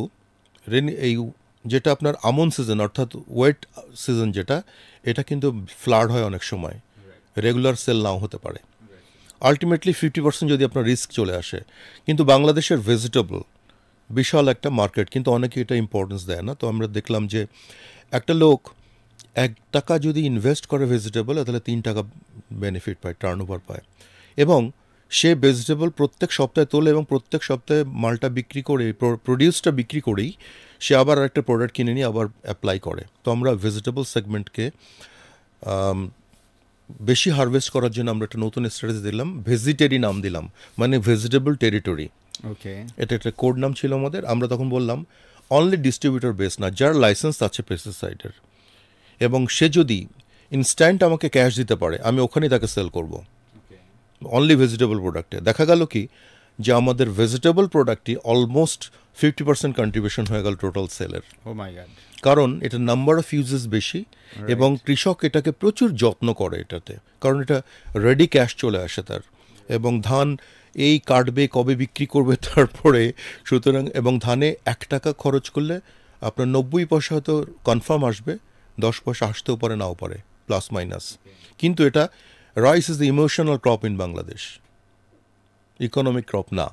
যেটা আপনার আমন সিজন অর্থাৎ ওয়েট সিজন এটা কিন্তু ফ্লাড হয় অনেক সময়, রেগুলার সেল নাও হতে পারে। আলটিমেটলি 50% যদি আপনার রিস্ক চলে আসে। কিন্তু বাংলাদেশের ভেজিটেবল বিশাল একটা মার্কেট, কিন্তু অনেকে এটা ইম্পর্টেন্স দেয় না। তো আমরা দেখলাম যে একটা লোক 1 টাকা যদি ইনভেস্ট করে ভেজিটেবল, তাহলে 3 টাকা বেনিফিট পায়, টার্ন ওভার পায়। এবং সে ভেজিটেবল প্রত্যেক সপ্তাহে তোলে এবং প্রত্যেক সপ্তাহে মালটা বিক্রি করে প্রডিউসটা বিক্রি করেই সে আবার একটা প্রোডাক্ট কিনে নিয়ে আবার অ্যাপ্লাই করে। তো আমরা ভেজিটেবল সেগমেন্টকে বেশি হারভেস্ট করার জন্য আমরা একটা নতুন স্ট্র্যাটেজি দিলাম, ভেজিটেরি নাম দিলাম, মানে ভেজিটেবল টেরিটরি। ওকে, এটা একটা কোড নাম ছিল আমাদের। আমরা তখন বললাম অনলি ডিস্ট্রিবিউটর বেস না, যার লাইসেন্স আছে পেস্টিসাইডের, এবং সে যদি ইনস্ট্যান্ট আমাকে ক্যাশ দিতে পারে আমি ওখানেই তাকে সেল করব, অনলি ভেজিটেবল প্রোডাক্টে। দেখা গেল কি যে আমাদের ভেজিটেবল প্রোডাক্টটি অলমোস্ট 50% কন্ট্রিবিউশন হয়ে গেল টোটাল সেলের। ও মাই গড। কারণ এটা নাম্বার অফ ইউজেস বেশি এবং কৃষক এটাকে প্রচুর যত্ন করে এটাতে, কারণ এটা রেডি ক্যাশ চলে আসে তার, এবং ধান এই কাটবে কবে বিক্রি করবে তারপরে, সুতরাং এবং ধানে 1 টাকা খরচ করলে আপনার 90 পয়সা হয়তো কনফার্ম আসবে, 10 পয়সা আসতেও পারে নাও পারে, প্লাস মাইনাস। কিন্তু এটা rice is the emotional crop in Bangladesh, economic crop না।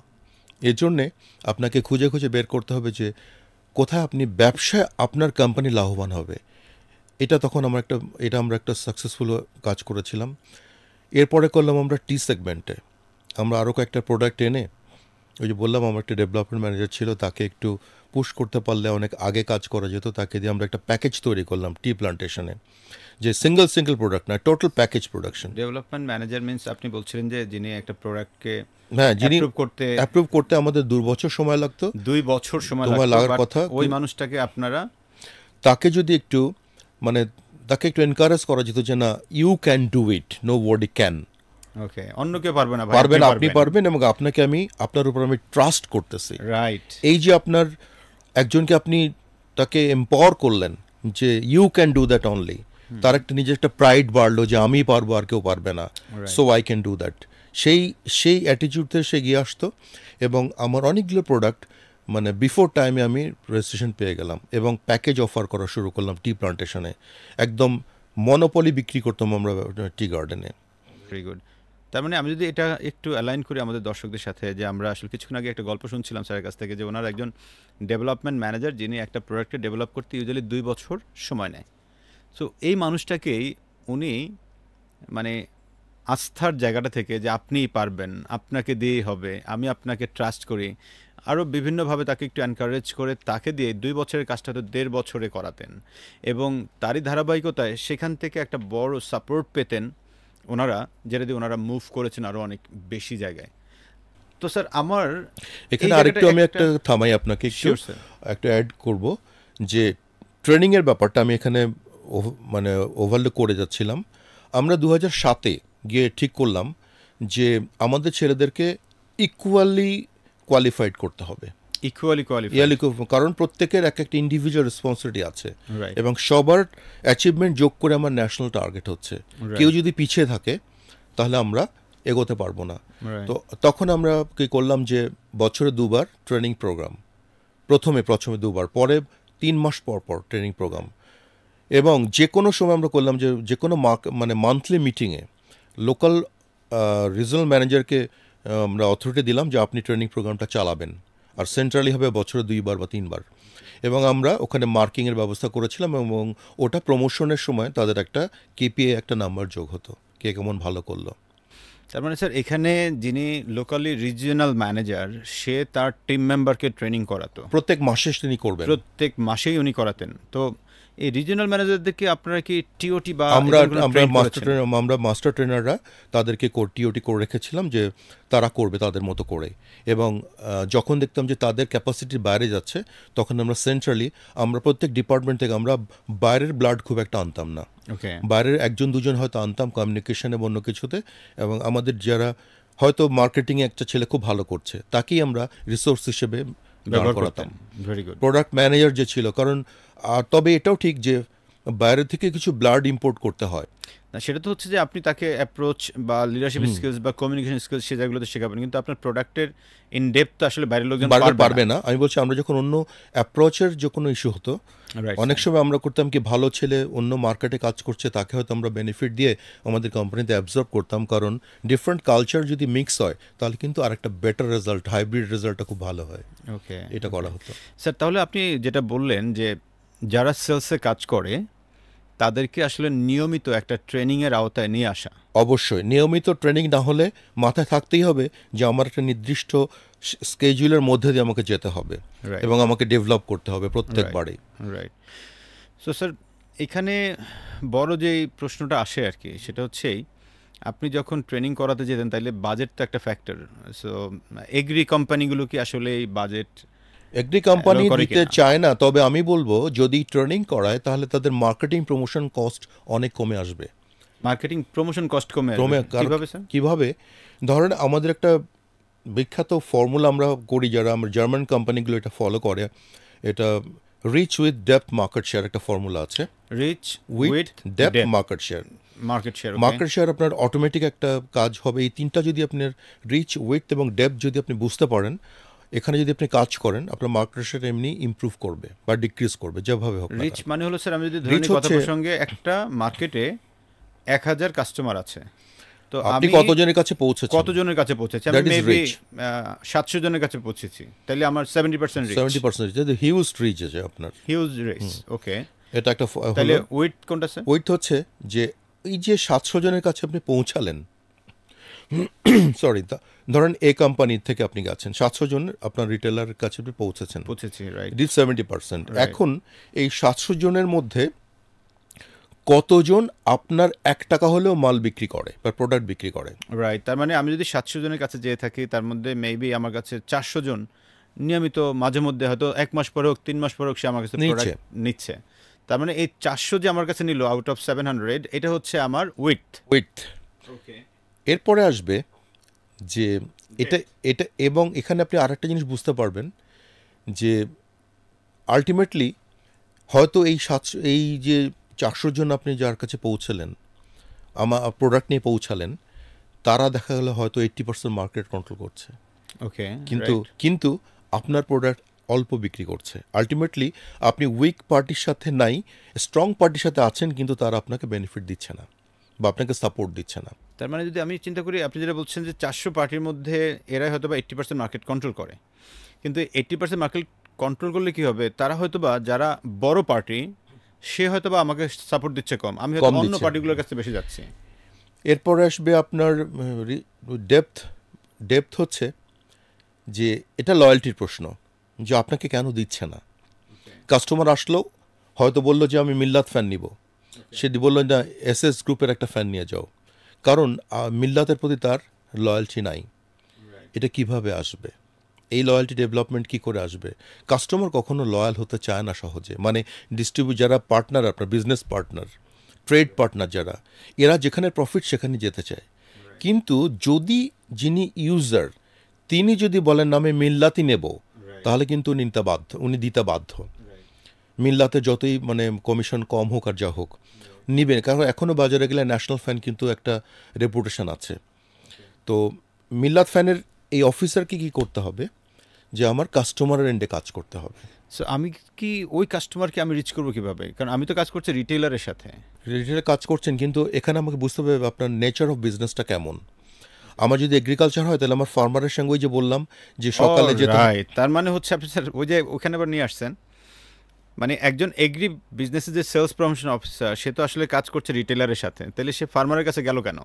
এর জন্যে আপনাকে খুঁজে খুঁজে বের করতে হবে যে কোথায় আপনি ব্যবসায় আপনার কোম্পানি লাভবান হবে। তখন আমরা একটা সাকসেসফুল কাজ করেছিলাম। এরপরে করলাম আমরা টি সেগমেন্টে, আমরা আরও কয়েকটা প্রোডাক্ট এনে, ওই যে বললাম আমার একটা ডেভেলপমেন্ট ম্যানেজার ছিল, তাকে একটু পুশ করতে পারলে অনেক আগে কাজ করা যেত, তাকে দিয়ে আমরা একটা প্যাকেজ তৈরি করলাম টি প্লান্টেশনে, যে সিঙ্গেল প্রোডাক্ট না, total package production. Development manager means আপনি বলছিলেন যে যিনি একটা প্রোডাক্টকে হ্যাঁ, যিনি অ্যাপ্রুভ করতে আমাদের 2 বছর সময় লাগতো, 2 বছর সময় লাগার কথা। ওই মানুষটাকে আপনারা তাকে যদি একটু তাকে একটু এনকারেজ করা যেত যে না, you can do it, nobody can. Okay, অন্য কেউ পারবে না, আপনি পারবেন, এবং আপনার উপর আমি ট্রাস্ট করতেছি। রাইট। এই যে আপনার একজনকে আপনি তাকে এম্পাওয়ার করলেন যে you can do that only, তার একটা নিজের একটা প্রাইড বাড়লো যে আমি পারবো আর কেউ পারবে না, so I can do that. সেই অ্যাটিটিউড থেকে সে গিয়ে আসতো, এবং আমার অনেকগুলো প্রোডাক্ট বিফোর টাইমে আমি রেজিস্ট্রেশন পেয়ে গেলাম এবং প্যাকেজ অফার করা শুরু করলাম টি প্লান্টেশনে। একদম মনোপলি বিক্রি করতাম আমরা টি গার্ডেনে। Very good. তার মানে আমি যদি এটা একটু অ্যালাইন করি আমাদের দর্শকদের সাথে, যে আমরা আসলে কিছুক্ষণ আগে একটা গল্প শুনছিলাম স্যারের কাছ থেকে, যে ওনার একজন ডেভেলপমেন্ট ম্যানেজার যিনি একটা প্রোডাক্টকে ডেভেলপ করতে ইউজুয়ালি 2 বছর সময় নেয়। সো এই মানুষটাকেই উনি আস্থার জায়গাটা থেকে যে আপনিই পারবেন, আপনাকে দিয়েই হবে, আমি আপনাকে ট্রাস্ট করি, আরও বিভিন্নভাবে তাকে একটু এনকারেজ করে তাকে দিয়ে 2 বছরের কাজটা তো 1.5 বছরে করাতেন, এবং তারই ধারাবাহিকতায় সেখান থেকে একটা বড় সাপোর্ট পেতেন ওনারা, যেটা দিয়ে ওনারা মুভ করেছেন আরও অনেক বেশি জায়গায়। তো স্যার আমার এখানে আরেকটু আমি একটা থামাই, আপনাকে একটু অ্যাড করব যে ট্রেনিংয়ের ব্যাপারটা আমি এখানে ওভারলুক করে যাচ্ছিলাম। আমরা 2007-এ গিয়ে ঠিক করলাম যে আমাদের ছেলেদেরকে ইকুয়ালি কোয়ালিফাইড করতে হবে, কারণ প্রত্যেকের একটা ইন্ডিভিজুয়াল রেসপন্সিবিলিটি আছে, এবং সবার অ্যাচিভমেন্ট যোগ করে আমার ন্যাশনাল টার্গেট হচ্ছে। কেউ যদি পিছিয়ে থাকে তাহলে আমরা এগোতে পারবো না। তো তখন আমরা কি করলাম যে বছরে 2 বার ট্রেনিং প্রোগ্রাম, প্রথমে 2 বার, পরে 3 মাস পর পর ট্রেনিং প্রোগ্রাম, এবং যে কোনো সময় আমরা করলাম যে কোনো মান্থলি মিটিংয়ে লোকাল রিজনাল ম্যানেজারকে আমরা অথরিটি দিলাম যে আপনি ট্রেনিং প্রোগ্রামটা চালাবেন, আর সেন্ট্রালি হবে বছরে 2 বার বা 3 বার, এবং আমরা ওখানে মার্কিংয়ের ব্যবস্থা করেছিলাম, এবং ওটা প্রমোশনের সময় তাদের একটা কেপিআই একটা নাম্বার যোগ হতো, কে কেমন ভালো করলো। তার মানে স্যার এখানে যিনি লোকালি রিজিওনাল ম্যানেজার, সে তার টিম মেম্বারকে ট্রেনিং করাতো, প্রত্যেক মাসে তিনি করবেন, প্রত্যেক মাসেই উনি করাতেন। তো এই রিজিওনাল ম্যানেজারদেরকে আপনারা কি টিওটি বা আমরা মাস্টার ট্রেনাররা তাদেরকে টিওটি করে রেখেছিলাম যে তারা করবে তাদের মতো করে, এবং যখন দেখতাম যে তাদের ক্যাপাসিটির বাইরে যাচ্ছে তখন আমরা সেন্ট্রালি আমরা প্রত্যেক ডিপার্টমেন্ট থেকে আমরা বাইরের ব্লাড খুব একটা আনতাম না, বাইরের 1-2 হয়তো আনতাম কমিউনিকেশনে বা অন্য কিছুতে, এবং আমাদের যারা হয়তো মার্কেটিংয়ে একটা ছেলে খুব ভালো করছে তাকেই আমরা রিসোর্স হিসেবে ব্যবহার করতাম, প্রোডাক্ট ম্যানেজার যে ছিল। কারণ তবে এটাও ঠিক যে বাইরে থেকে কিছু ব্লাড ইম্পোর্ট করতে হয় না, সেটা তো হচ্ছে যে আপনি তাকে অ্যাপ্রোচ বা লিডারশিপ স্কিলস বা কমিউনিকেশন স্কিলস সে জায়গাগুলোতে শেখাবেন, কিন্তু আপনার প্রোডাক্টের ইন ডেপথ আসলে বাইরের লোকজন পারবে না। আমি বলছি আমরা যখন অন্য অ্যাপ্রোচের যে কোনো ইস্যু হতো, অনেক সময় আমরা করতাম কি, ভালো ছেলে অন্য মার্কেটে কাজ করছে তাকে হয়তো আমরা বেনিফিট দিয়ে আমাদের কোম্পানিতে অ্যাবজর্ব করতাম, কারণ ডিফারেন্ট কালচার যদি মিক্স হয় তাহলে কিন্তু আরেকটা বেটার রেজাল্ট, হাইব্রিড রেজাল্টটা খুব ভালো হয়। ওকে, এটা করা হতো। স্যার তাহলে আপনি যেটা বললেন যে যারা সেলসে কাজ করে তাদেরকে আসলে নিয়মিত একটা ট্রেনিংয়ের আওতায় নিয়ে আসা। অবশ্যই নিয়মিত ট্রেনিং না হলে মাথায় থাকতেই হবে যে আমার একটা নির্দিষ্ট স্কেজুলের মধ্যে দিয়ে আমাকে যেতে হবে রাইট, এবং আমাকে ডেভেলপ করতে হবে প্রত্যেকবারই। রাইট। সো স্যার, এখানে বড় যেই প্রশ্নটা আসে আর কি, সেটা হচ্ছেই আপনি যখন ট্রেনিং করাতে যেতেন তাইলে বাজেট তো একটা ফ্যাক্টর। সো এগ্রি কোম্পানিগুলো কি আসলে এই বাজেট এগ্রি কোম্পানি করে দিতে কিনা? চায় না, তবে আমি বলবো যদি ট্রেনিং করায় তাহলে তাদের মার্কেটিং প্রমোশন কস্ট অনেক কমে আসবে। মার্কেটিং প্রমোশন কস্ট কমে আসবে ক্রমে কিভাবে স্যার? কিভাবে? ধরেন আমাদের একটা বিখ্যাত ফর্মুলা আমরা করি, যারা আমার জার্মান কোম্পানিগুলো এটা ফলো করে, এটা reach with depth market share একটা ফর্মুলা আছে। Reach with with depth depth market share, market share. Market share আপনার অটোমেটিক একটা কাজ হবে। এই তিনটা যদি আপনার রিচ, উইথ এবং ডেপথ যদি আপনি বুঝতে পারেন, এখানে যদি আপনি কাজ করেন, আপনার মার্কেট শেয়ার এমনি ইমপ্রুভ করবে বা ডিক্রিজ করবে, যেভাবে হোক না রিচ কেন। মানে হলো স্যার, আমি যদি ধরে রিচ নিই কথা হচ্ছে প্রসঙ্গে একটা মার্কেটে 1000 কাস্টমার আছে, তো আপনি আমি কতজনের কাছে পৌঁছেছেন, কতজনের কাছে পৌঁছেছি? আমি That is মেবি rich. 700 জনের কাছে পৌঁছেছি, তাহলে আমার 70% রিচ। 70% হিউজ রিচ আছে আপনার। হিউজ রিচ, ওকে। এটা একটা তাহলে হলো। উইথ কোনটা স্যার? উইথ হচ্ছে যে এই যে 700 জনের কাছে আপনি পৌঁছালেন, সরি, ধরেন এ কোম্পানি থেকে আপনি গেছেন 700 জন আপনার রিটেলারের কাছে আপনি পৌঁছেছেন, পৌঁছেছি, রাইট। It is 70%। Right. এখন এই 700 জনের মধ্যে কতজন আপনার 1 টাকা হলেও মাল বিক্রি করে বা প্রোডাক্ট বিক্রি করে? রাইট, তার মানে আমি যদি 700 জনের কাছে যেয়ে থাকি, তার মধ্যে মেবি আমার কাছে 400 জন নিয়মিত মাঝে মধ্যে হয়তো 1 মাস পরে হোক 3 মাস পরে হোক সে আমার কাছে নিচ্ছে। প্রোডাক্ট নিচ্ছে। তার মানে এই 400 যে আমার কাছে নিল আউট অফ 700, এটা হচ্ছে আমার উইথ। উইথ। ওকে, এরপরে আসবে যে এটা এটা এবং এখানে আপনি আরেকটা জিনিস বুঝতে পারবেন যে আলটিমেটলি হয়তো এই যে 400 জন আপনি যার কাছে পৌঁছলেন, আমার প্রোডাক্ট নিয়ে পৌঁছালেন, তারা দেখা গেল হয়তো 80% মার্কেট কন্ট্রোল করছে, ওকে, কিন্তু আপনার প্রোডাক্ট অল্প বিক্রি করছে। আলটিমেটলি আপনি উইক পার্টির সাথে নাই, স্ট্রং পার্টির সাথে আছেন, কিন্তু তারা আপনাকে বেনিফিট দিচ্ছে না বা আপনাকে সাপোর্ট দিচ্ছে না। তার মানে যদি আমি চিন্তা করি, আপনি যেটা বলছেন যে 400 পার্টির মধ্যে এরাই হয়তো বা 80% মার্কেট কন্ট্রোল করে, কিন্তু 80% মার্কেট কন্ট্রোল করলে কি হবে, তারা হয়তো বা যারা বড় পার্টি সে হয়তো বা আমাকে সাপোর্ট দিচ্ছে কম, আমি হয়তো কম অন্য দিচ্ছে। পার্টিগুলোর কাছে বেশি যাচ্ছি। এরপরে আসবে আপনার ডেপথ। ডেপথ হচ্ছে যে এটা লয়্যালটির প্রশ্ন, যে আপনাকে কেন দিচ্ছে না। কাস্টমার আসলো, হয়তো বললো যে আমি মিল্লাত ফ্যান নিব, সে বললো না এসএস গ্রুপের একটা ফ্যান নিয়ে যাও, কারণ মিল্লাতের প্রতি তার লয়্যালটি নাই। এটা কিভাবে আসবে? এই লয়্যালটি ডেভেলপমেন্ট কি করে আসবে? কাস্টমার কখনো লয়াল হতে চায় না সহজে, মানে যারা পার্টনার, আপনার বিজনেস পার্টনার, ট্রেড পার্টনার যারা, এরা যেখানে প্রফিট সেখানে যেতে চায়। কিন্তু যদি যিনি ইউজার তিনি যদি বলেন না আমি মিল্লাতই নেব, তাহলে কিন্তু উনি দিতে বাধ্য। মিল্লাতে যতই মানে কমিশন কম হোক আর যা হোক নিবেন, কারণ এখনও বাজারে গেলে ন্যাশনাল ফ্যান কিন্তু একটা রেপুটেশন আছে। তো মিল্লাত ফ্যানের এই অফিসারকে কি করতে হবে, যে আমার কাস্টমারের এন্ডে কাজ করতে হবে। সো আমি কি ওই কাস্টমারকে আমি রিচ করবো কিভাবে? কারণ আমি তো কাজ করছি রিটেইলারের সাথে। রিটেলে কাজ করছেন, কিন্তু এখানে আমাকে বুঝতে হবে আপনার নেচার অফ বিজনেসটা কেমন। আমার যদি এগ্রিকালচার হয় তাহলে আমার ফার্মারের সঙ্গে ওই যে বললাম যে সকালে যেতে হয়। রাইট, তার মানে হচ্ছে আপনি স্যার ওই যে ওখানে আবার নিয়ে আসছেন, মানে একজন এগ্রি বিজনেসের যে সেলস প্রমোশন অফিসার সে তো আসলে কাজ করছে রিটেইলারের সাথে, তাহলে সে ফার্মারের কাছে গেল কেন?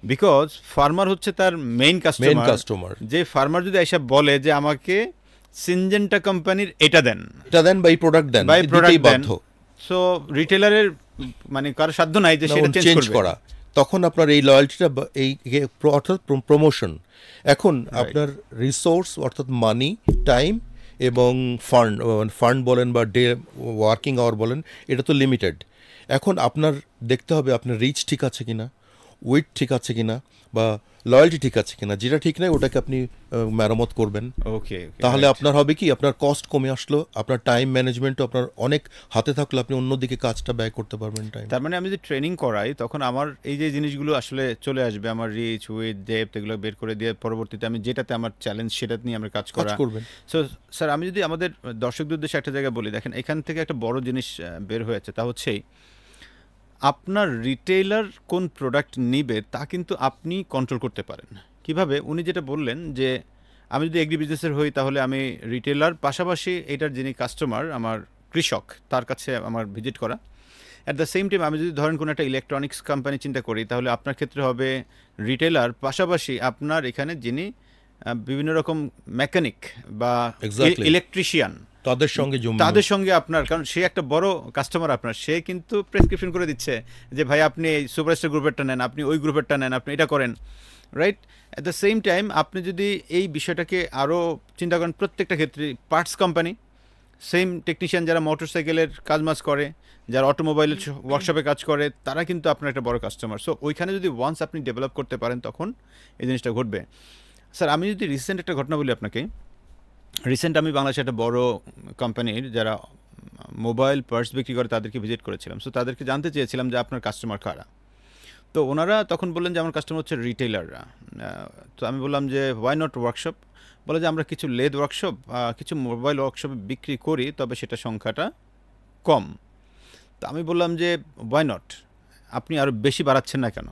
বিকজ ফার্মার হচ্ছে তার মেইন মেইন কাস্টমার। কাস্টমার। যে ফার্মার যদি এসে বলে যে আমাকে সিনজেন্টা কোম্পানির এটা দেন, এটা দেন বা এই প্রোডাক্ট দেন, বা এই দিতেই প্রোডাক্ট দেন, বাধ্য। সো রিটেইলারের মানে কারো সাধ্য নাই যে সেটা চেঞ্জ চেঞ্জ করবে। করা। তখন আপনার এই লয়্যালটিটা এই অর্থাৎ প্রমোশন, এখন আপনার রিসোর্স অর্থাৎ মানি, টাইম এবং ফান্ড বলেন বা ডে ওয়ার্কিং আওয়ার বলেন, এটা তো লিমিটেড। এখন আপনার দেখতে হবে আপনার রিচ ঠিক আছে কিনা, উইথ ঠিক আছে কিনা, বা লয়্যালটি ঠিক আছে কিনা। যেটা ঠিক নাই ওটাকে আপনি মেরামত করবেন। ওকে, তাহলে আপনার হবে কি, আপনার কস্ট কমে আসলো, আপনার টাইম ম্যানেজমেন্টও আপনার অনেক হাতে থাকলে আপনি অন্যদিকে কাজটা ব্যয় করতে পারবেন টাইম। তার মানে আমি যদি ট্রেনিং করাই তখন আমার এই যে জিনিসগুলো আসলে চলে আসবে, আমার রিচ, উইথ, ডেপথ এগুলো বের করে দিয়ে পরবর্তীতে আমি যেটাতে আমার চ্যালেঞ্জ সেটা নিয়ে আমরা কাজ করা করবেন। সো স্যার, আমি যদি আমাদের দর্শকদের উদ্দেশ্যে একটা জায়গায় বলি, দেখেন এখান থেকে একটা বড় জিনিস বের হয়েছে, তা হচ্ছেই আপনার রিটেইলার কোন প্রোডাক্ট নিবে তা কিন্তু আপনি কন্ট্রোল করতে পারেন। কিভাবে? উনি যেটা বললেন যে আমি যদি এগ্রি বিজনেসের হই তাহলে আমি রিটেইলার পাশাপাশি এটার যিনি কাস্টমার আমার কৃষক তার কাছে আমার ভিজিট করা, অ্যাট দ্য সেম টাইম আমি যদি ধরেন কোনো একটা ইলেকট্রনিক্স কোম্পানি চিন্তা করি, তাহলে আপনার ক্ষেত্রে হবে রিটেলার, পাশাপাশি আপনার এখানে যিনি বিভিন্ন রকম মেকানিক বা Exactly. ইলেকট্রিশিয়ান, তাদের সঙ্গে তাদের সঙ্গে আপনার, কারণ সে একটা বড় কাস্টমার আপনার, সে কিন্তু প্রেসক্রিপশন করে দিচ্ছে যে ভাই আপনি এই সুপারস্টার গ্রুপেরটা নেন, আপনি ওই গ্রুপেরটা নেন, আপনি এটা করেন, right? At the same time আপনি যদি এই বিষয়টাকে আরও চিন্তা করেন, প্রত্যেকটা ক্ষেত্রে পার্টস কোম্পানি, সেম টেকনিশিয়ান যারা মোটরসাইকেলের কাজ করে, যারা অটোমোবাইলের ওয়ার্কশপে কাজ করে, তারা কিন্তু আপনার একটা বড় কাস্টমার। সো ওইখানে যদি ওয়ান্স আপনি ডেভেলপ করতে পারেন, তখন এই জিনিসটা ঘটবে। স্যার আমি যদি রিসেন্ট একটা ঘটনা বলি আপনাকে, রিসেন্ট আমি বাংলাদেশে একটা বড় কোম্পানির যারা মোবাইল পার্টস বিক্রি করে তাদেরকে ভিজিট করেছিলাম। সো তাদেরকে জানতে চেয়েছিলাম যে আপনার কাস্টমার কারা। তো ওনারা তখন বললেন যে আমার কাস্টমার হচ্ছে রিটেলাররা। তো আমি বললাম যে ওয়াই নট ওয়ার্কশপ? বলে যে আমরা কিছু লেদ ওয়ার্কশপ, কিছু মোবাইল ওয়ার্কশপে বিক্রি করি, তবে সেটা সংখ্যাটা কম। তো আমি বললাম যে ওয়াই নট, আপনি আরও বেশি বাড়াচ্ছেন না কেন?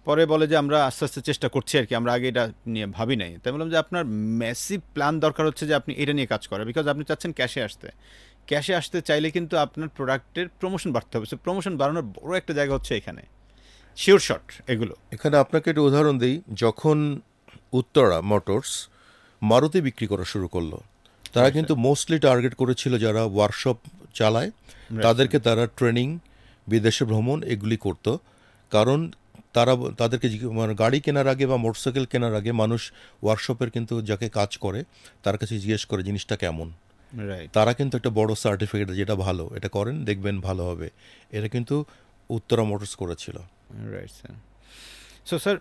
পরে বলে যে আমরা আস্তে আস্তে চেষ্টা করছি আর কি, আমরা আগে এটা নিয়ে ভাবি নাই। তাই বললাম যে আপনার ম্যাসিভ প্ল্যান দরকার হচ্ছে যে আপনি এটা নিয়ে কাজ করেন, বিকজ আপনি চাচ্ছেন ক্যাশে আসতে চাইলে কিন্তু আপনার প্রোডাক্টের প্রমোশন বাড়তে হবে। সো প্রমোশন বাড়ানোর বড় একটা জায়গা হচ্ছে এখানে শিওর শট এগুলো। এখানে আপনাকে একটা উদাহরণ দিই, যখন উত্তরা মোটরস মারুতি বিক্রি করা শুরু করলো, তারা কিন্তু মোস্টলি টার্গেট করেছিল যারা ওয়ার্কশপ চালায়, তাদেরকে তারা ট্রেনিং, বিদেশে ভ্রমণ এগুলি করতো। কারণ তাদেরকে মানে গাড়ি কেনার আগে বা মোটরসাইকেল কেনার আগে মানুষ ওয়ার্কশপের কিন্তু যাকে কাজ করে তার কাছে জিজ্ঞেস করে জিনিসটা কেমন। তারা কিন্তু একটা বড় সার্টিফিকেট, যেটা ভালো এটা করেন দেখবেন ভালো হবে, এটা কিন্তু উত্তরা মোটরস করেছিল। Right sir. সো স্যার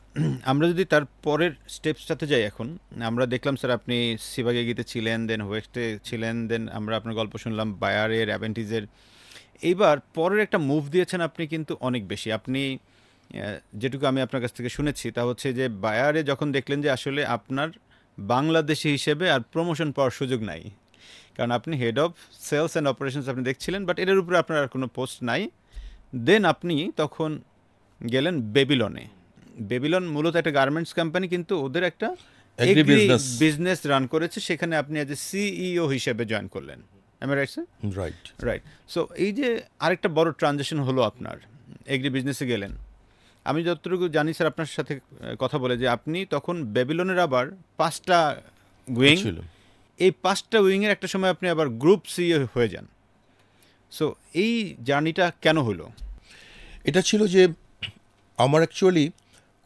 আমরা যদি তার পরের স্টেপসটাতে যাই, এখন আমরা দেখলাম স্যার আপনি সিবাগে গিতে ছিলেন, দেন ওয়েস্টে ছিলেন, দেন আমরা আপনার গল্প শুনলাম বায়ারের, অ্যাভেন্টিজের। এইবার পরের একটা মুভ দিয়েছেন আপনি কিন্তু অনেক বেশি। আপনি যেটুকু আমি আপনার কাছ থেকে শুনেছি তা হচ্ছে যে বায়ারে যখন দেখলেন যে আসলে আপনার বাংলাদেশি হিসেবে আর প্রমোশন পাওয়ার সুযোগ নাই, কারণ আপনি head of sales and operations আপনি দেখছিলেন, বাট এটার উপরে আপনার আর কোনো পোস্ট নাই। দেন আপনি তখন গেলেন বেবিলনে। বেবিলন মূলত একটা গার্মেন্টস কোম্পানি, কিন্তু ওদের একটা বিজনেস রান করেছে, সেখানে আপনি অ্যাজ এ সিইও হিসেবে জয়েন করলেন। আমি রাইট স্যার? রাইট। সো এই যে আরেকটা বড় ট্রানজেকশন হলো, আপনার এগ্রি বিজনেসে গেলেন। আমি যতটুকু জানি স্যার আপনার সাথে কথা বলে, যে আপনি তখন বেবিলনের আবার 5টা উইং, এই 5টা উইংয়ের একটা সময় আপনি আবার গ্রুপ সিইও হয়ে যান। সো এই জার্নিটা কেন হলো? এটা ছিল যে আমার অ্যাকচুয়ালি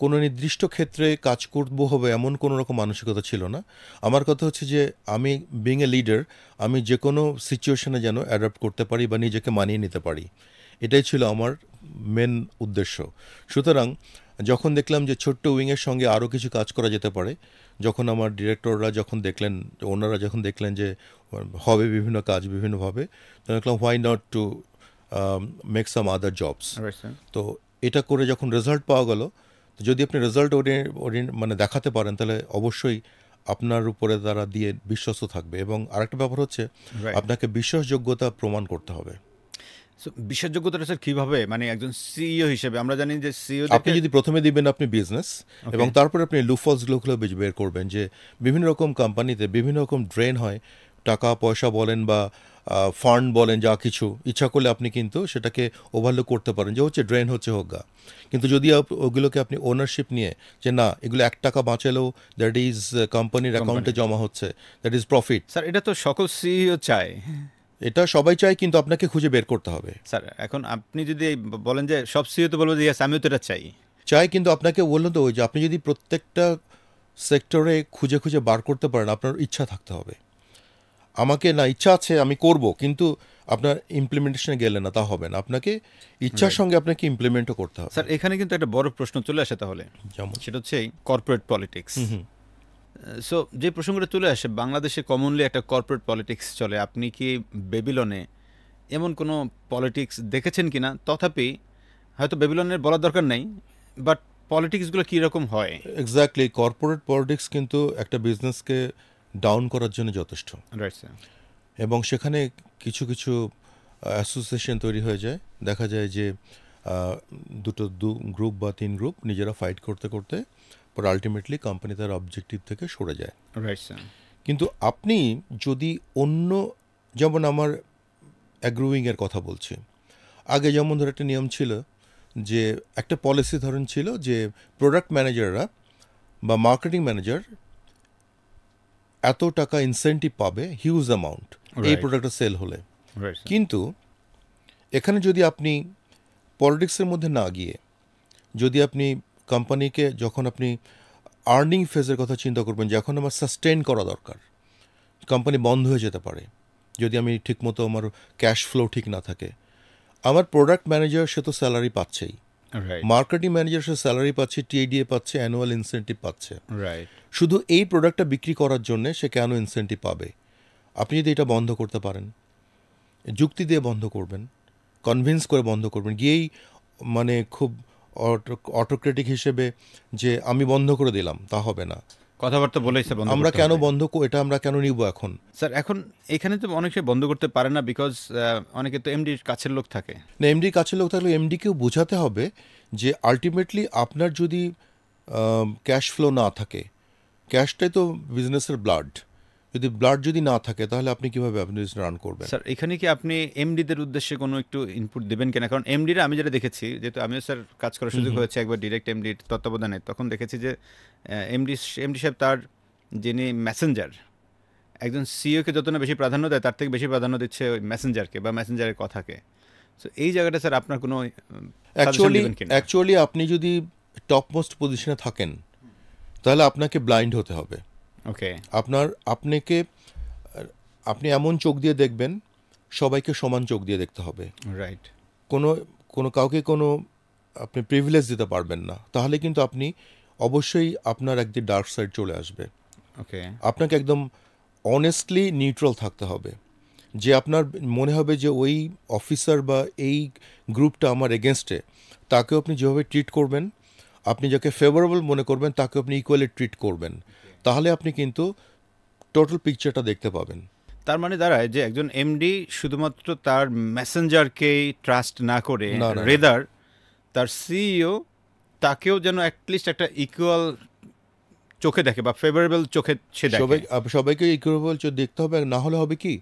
কোনো নির্দিষ্ট ক্ষেত্রে কাজ করবো হবে এমন কোনো রকম মানসিকতা ছিল না। আমার কথা হচ্ছে যে আমি বিং এ লিডার, আমি যে কোনো সিচুয়েশনে যেন অ্যাডাপ্ট করতে পারি বা নিজেকে মানিয়ে নিতে পারি, এটাই ছিল আমার মেন উদ্দেশ্য। সুতরাং যখন দেখলাম যে ছোট্ট উইংয়ের সঙ্গে আরও কিছু কাজ করা যেতে পারে, যখন আমার ডিরেক্টররা যখন দেখলেন, ওনারা যখন দেখলেন যে হবে বিভিন্ন কাজ বিভিন্নভাবে, তখন দেখলাম why not to make some other jobs. তো এটা করে যখন রেজাল্ট পাওয়া গেল, তো যদি আপনি রেজাল্ট মানে দেখাতে পারেন, তাহলে অবশ্যই আপনার উপরে তারা দিয়ে বিশ্বস্ত থাকবে। এবং আরেকটা ব্যাপার হচ্ছে আপনাকে বিশ্বাসযোগ্যতা প্রমাণ করতে হবে। বিশ্বাসযোগ্যতাটা স্যার কীভাবে, মানে একজন সিইও হিসেবে আমরা জানি যে সিইও আপনি যদি প্রথমে দিবেন আপনি বিজনেস, এবং তারপরে আপনি লুফলসগুলো বের করবেন, যে বিভিন্ন রকম কোম্পানিতে বিভিন্ন রকম ড্রেন হয়, টাকা পয়সা বলেন বা ফান্ড বলেন, যা কিছু ইচ্ছা করলে আপনি কিন্তু সেটাকে ওভারলুক করতে পারেন, যে হচ্ছে ড্রেন হচ্ছে হোগা। কিন্তু যদি ওগুলোকে আপনি ওনারশিপ নিয়ে, যে না এগুলো 1 টাকা বাঁচালেও দ্যাট ইজ কোম্পানির অ্যাকাউন্টে জমা হচ্ছে, দ্যাট ইজ প্রফিট। স্যার এটা তো সকল সিইও চায়, এটা সবাই চায়, কিন্তু আপনাকে খুঁজে বের করতে হবে। স্যার এখন আপনি যদি বলেন যে সব সিইও তো বলবো যে আমিও তো এটা চাই, কিন্তু আপনাকে বললেন তো ওই যে আপনি যদি প্রত্যেকটা সেক্টরে খুঁজে খুঁজে বার করতে পারেন, আপনার ইচ্ছা থাকতে হবে। আমাকে না ইচ্ছা আছে আমি করব, কিন্তু আপনার ইমপ্লিমেন্টেশনে গেলে না, তা হবে না। আপনাকে ইচ্ছার সঙ্গে আপনাকে ইমপ্লিমেন্টও করতে হবে। স্যার এখানে কিন্তু একটা বড় প্রশ্ন চলে আসে তাহলে, যেমন সেটা হচ্ছে কর্পোরেট পলিটিক্স। সো যে প্রসঙ্গটা চলে আসে, বাংলাদেশে কমনলি একটা কর্পোরেট পলিটিক্স চলে। আপনি কি বেবিলনে এমন কোনো পলিটিক্স দেখেছেন কিনা? তথাপি হয়তো বেবিলনের বলার দরকার নেই, বাট পলিটিক্সগুলো কীরকম হয়? এক্স্যাক্টলি, কর্পোরেট পলিটিক্স কিন্তু একটা বিজনেসকে ডাউন করার জন্য যথেষ্ট। Right sir. এবং সেখানে কিছু কিছু অ্যাসোসিয়েশন তৈরি হয়ে যায়, দেখা যায় যে দু গ্রুপ বা 3 গ্রুপ নিজেরা ফাইট করতে করতে পর আলটিমেটলি কোম্পানি তার অবজেক্টিভ থেকে সরে যায়। Right sir. কিন্তু আপনি যদি অন্য, যেমন আমার অ্যাগ্রোয়িংয়ের কথা বলছি, আগে যেমন ধর একটা নিয়ম ছিল যে একটা পলিসি ধরন ছিল যে প্রোডাক্ট ম্যানেজাররা বা মার্কেটিং ম্যানেজার এত টাকা ইনসেন্টিভ পাবে হিউজ অ্যামাউন্ট এই Right. প্রোডাক্টটা সেল হলে। Right, sir. কিন্তু এখানে যদি আপনি পলিটিক্সের মধ্যে না গিয়ে যদি আপনি কোম্পানিকে যখন আপনি আর্নিং ফেজের কথা চিন্তা করবেন যে এখন আমার সাস্টেন করা দরকার, কোম্পানি বন্ধ হয়ে যেতে পারে যদি আমি ঠিকমতো আমার ক্যাশ ফ্লো ঠিক না থাকে। আমার প্রোডাক্ট ম্যানেজার সে তো স্যালারি পাচ্ছেই, Right. মার্কেটিং ম্যানেজার সে স্যালারি পাচ্ছে, টিএডিএ পাচ্ছে, অ্যানুয়াল ইনসেন্টিভ পাচ্ছে। Right. শুধু এই প্রোডাক্টটা বিক্রি করার জন্য সে কেন ইনসেন্টিভ পাবে? আপনি যদি এটা বন্ধ করতে পারেন, যুক্তি দিয়ে বন্ধ করবেন, কনভিন্স করে বন্ধ করবেন, গিয়েই মানে খুব অটোক্রেটিক হিসেবে যে আমি বন্ধ করে দিলাম, তা হবে না। কথাবার্তা বলেই স্যার বন্ধ আমরা করতে কেন হবে। বন্ধ এটা আমরা কেন নিব এখন? স্যার এখন এখানে তো অনেকে বন্ধ করতে পারে না, বিকজ অনেকে তো এমডির কাছের লোক থাকে। না, এমডির কাছে লোক থাকলে এমডিকেও বোঝাতে হবে যে আলটিমেটলি আপনার যদি ক্যাশ ফ্লো না থাকে, ক্যাশটাই তো বিজনেসের ব্লাড, যদি ব্লাড যদি না থাকে তাহলে আপনি কীভাবে আপনি রান করবেন? স্যার এখানে কি আপনি এমডিদের উদ্দেশ্যে কোনো একটু ইনপুট দেবেন কিনা? কারণ এমডিরা আমি যেটা দেখেছি, যেহেতু আমিও স্যার কাজ করার সুযোগ হয়েছে একবার ডিরেক্ট এমডির তত্ত্বাবধানে, তখন দেখেছি যে এমডি সাহেব তার যিনি মেসেঞ্জার, একজন সিইওকে যত না বেশি প্রাধান্য দেয় তার থেকে বেশি প্রাধান্য দিচ্ছে ওই মেসেঞ্জারকে বা মেসেঞ্জারের কথাকে। তো এই জায়গাটা স্যার আপনার কোনো সাজেশন দিবেন কিনা? অ্যাকচুয়ালি আপনি যদি টপ মোস্ট পজিশনে থাকেন তাহলে আপনাকে ব্লাইন্ড হতে হবে। ওকে। আপনাকে আপনি এমন চোখ দিয়ে দেখবেন, সবাইকে সমান চোখ দিয়ে দেখতে হবে। রাইট। কোনো কোনো কাউকে কোনো আপনি প্রিভিলেজ দিতে পারবেন না, তাহলে কিন্তু আপনি অবশ্যই আপনার একদিন ডার্ক সাইড চলে আসবে। ওকে। আপনাকে একদম অনেস্টলি নিউট্রাল থাকতে হবে, যে আপনার মনে হবে যে ওই অফিসার বা এই গ্রুপটা আমার এগেনস্টে, তাকেও আপনি যেভাবে ট্রিট করবেন, আপনি যাকে ফেভারেবল মনে করবেন তাকে আপনি ইকুয়ালি ট্রিট করবেন, তাহলে আপনি কিন্তু টোটাল পিকচারটা দেখতে পাবেন। তার মানে দাঁড়ায় যে একজন এমডি শুধুমাত্র তার মেসেঞ্জারকেই ট্রাস্ট না করে না, না, না। রেদার তার সিইও তাকেও যেন অ্যাটলিস্ট একটা ইকুয়াল চোখে দেখে বা ফেভারেবল চোখে সে দেখে। সবাইকে ইকুয়াল দেখতে হবে। না হলে হবে কি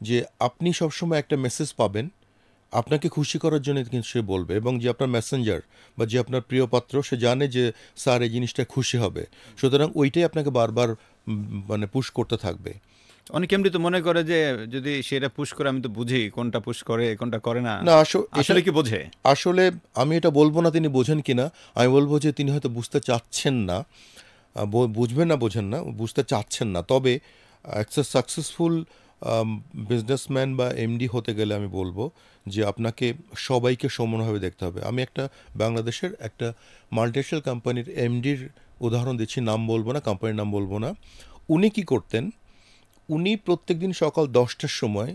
যে আপনি সবসময় একটা মেসেজ পাবেন, আপনাকে খুশি করার জন্য কিন্তু সে বলবে, এবং যে আপনার মেসেঞ্জার বা যে আপনার প্রিয় পাত্র সে জানে যে স্যার এই জিনিসটা খুশি হবে, সুতরাং ওইটাই আপনাকে বারবার মানে পুশ করতে থাকবে। অনেক এমডি তো মনে করে যে যদি সেটা পুশ করে আমি তো বুঝি কোনটা পুশ করে কোনটা করে না। না, আসলে কি বোঝে? আসলে আমি এটা বলবো না তিনি বোঝেন কিনা, আমি বলবো যে তিনি হয়তো বুঝতে চাচ্ছেন না, বুঝবেন না, বোঝেন না, বুঝতে চাচ্ছেন না। তবে একটা সাকসেসফুল বিজনেসম্যান বা এমডি হতে গেলে আমি বলবো যে আপনাকে সবাইকে সমানভাবে দেখতে হবে। আমি একটা বাংলাদেশের একটা মাল্টিনেশনাল কোম্পানির এমডির উদাহরণ দিচ্ছি, নাম বলবো না, কোম্পানির নাম বলবো না। উনি কি করতেন, উনি প্রত্যেকদিন সকাল 10টার সময়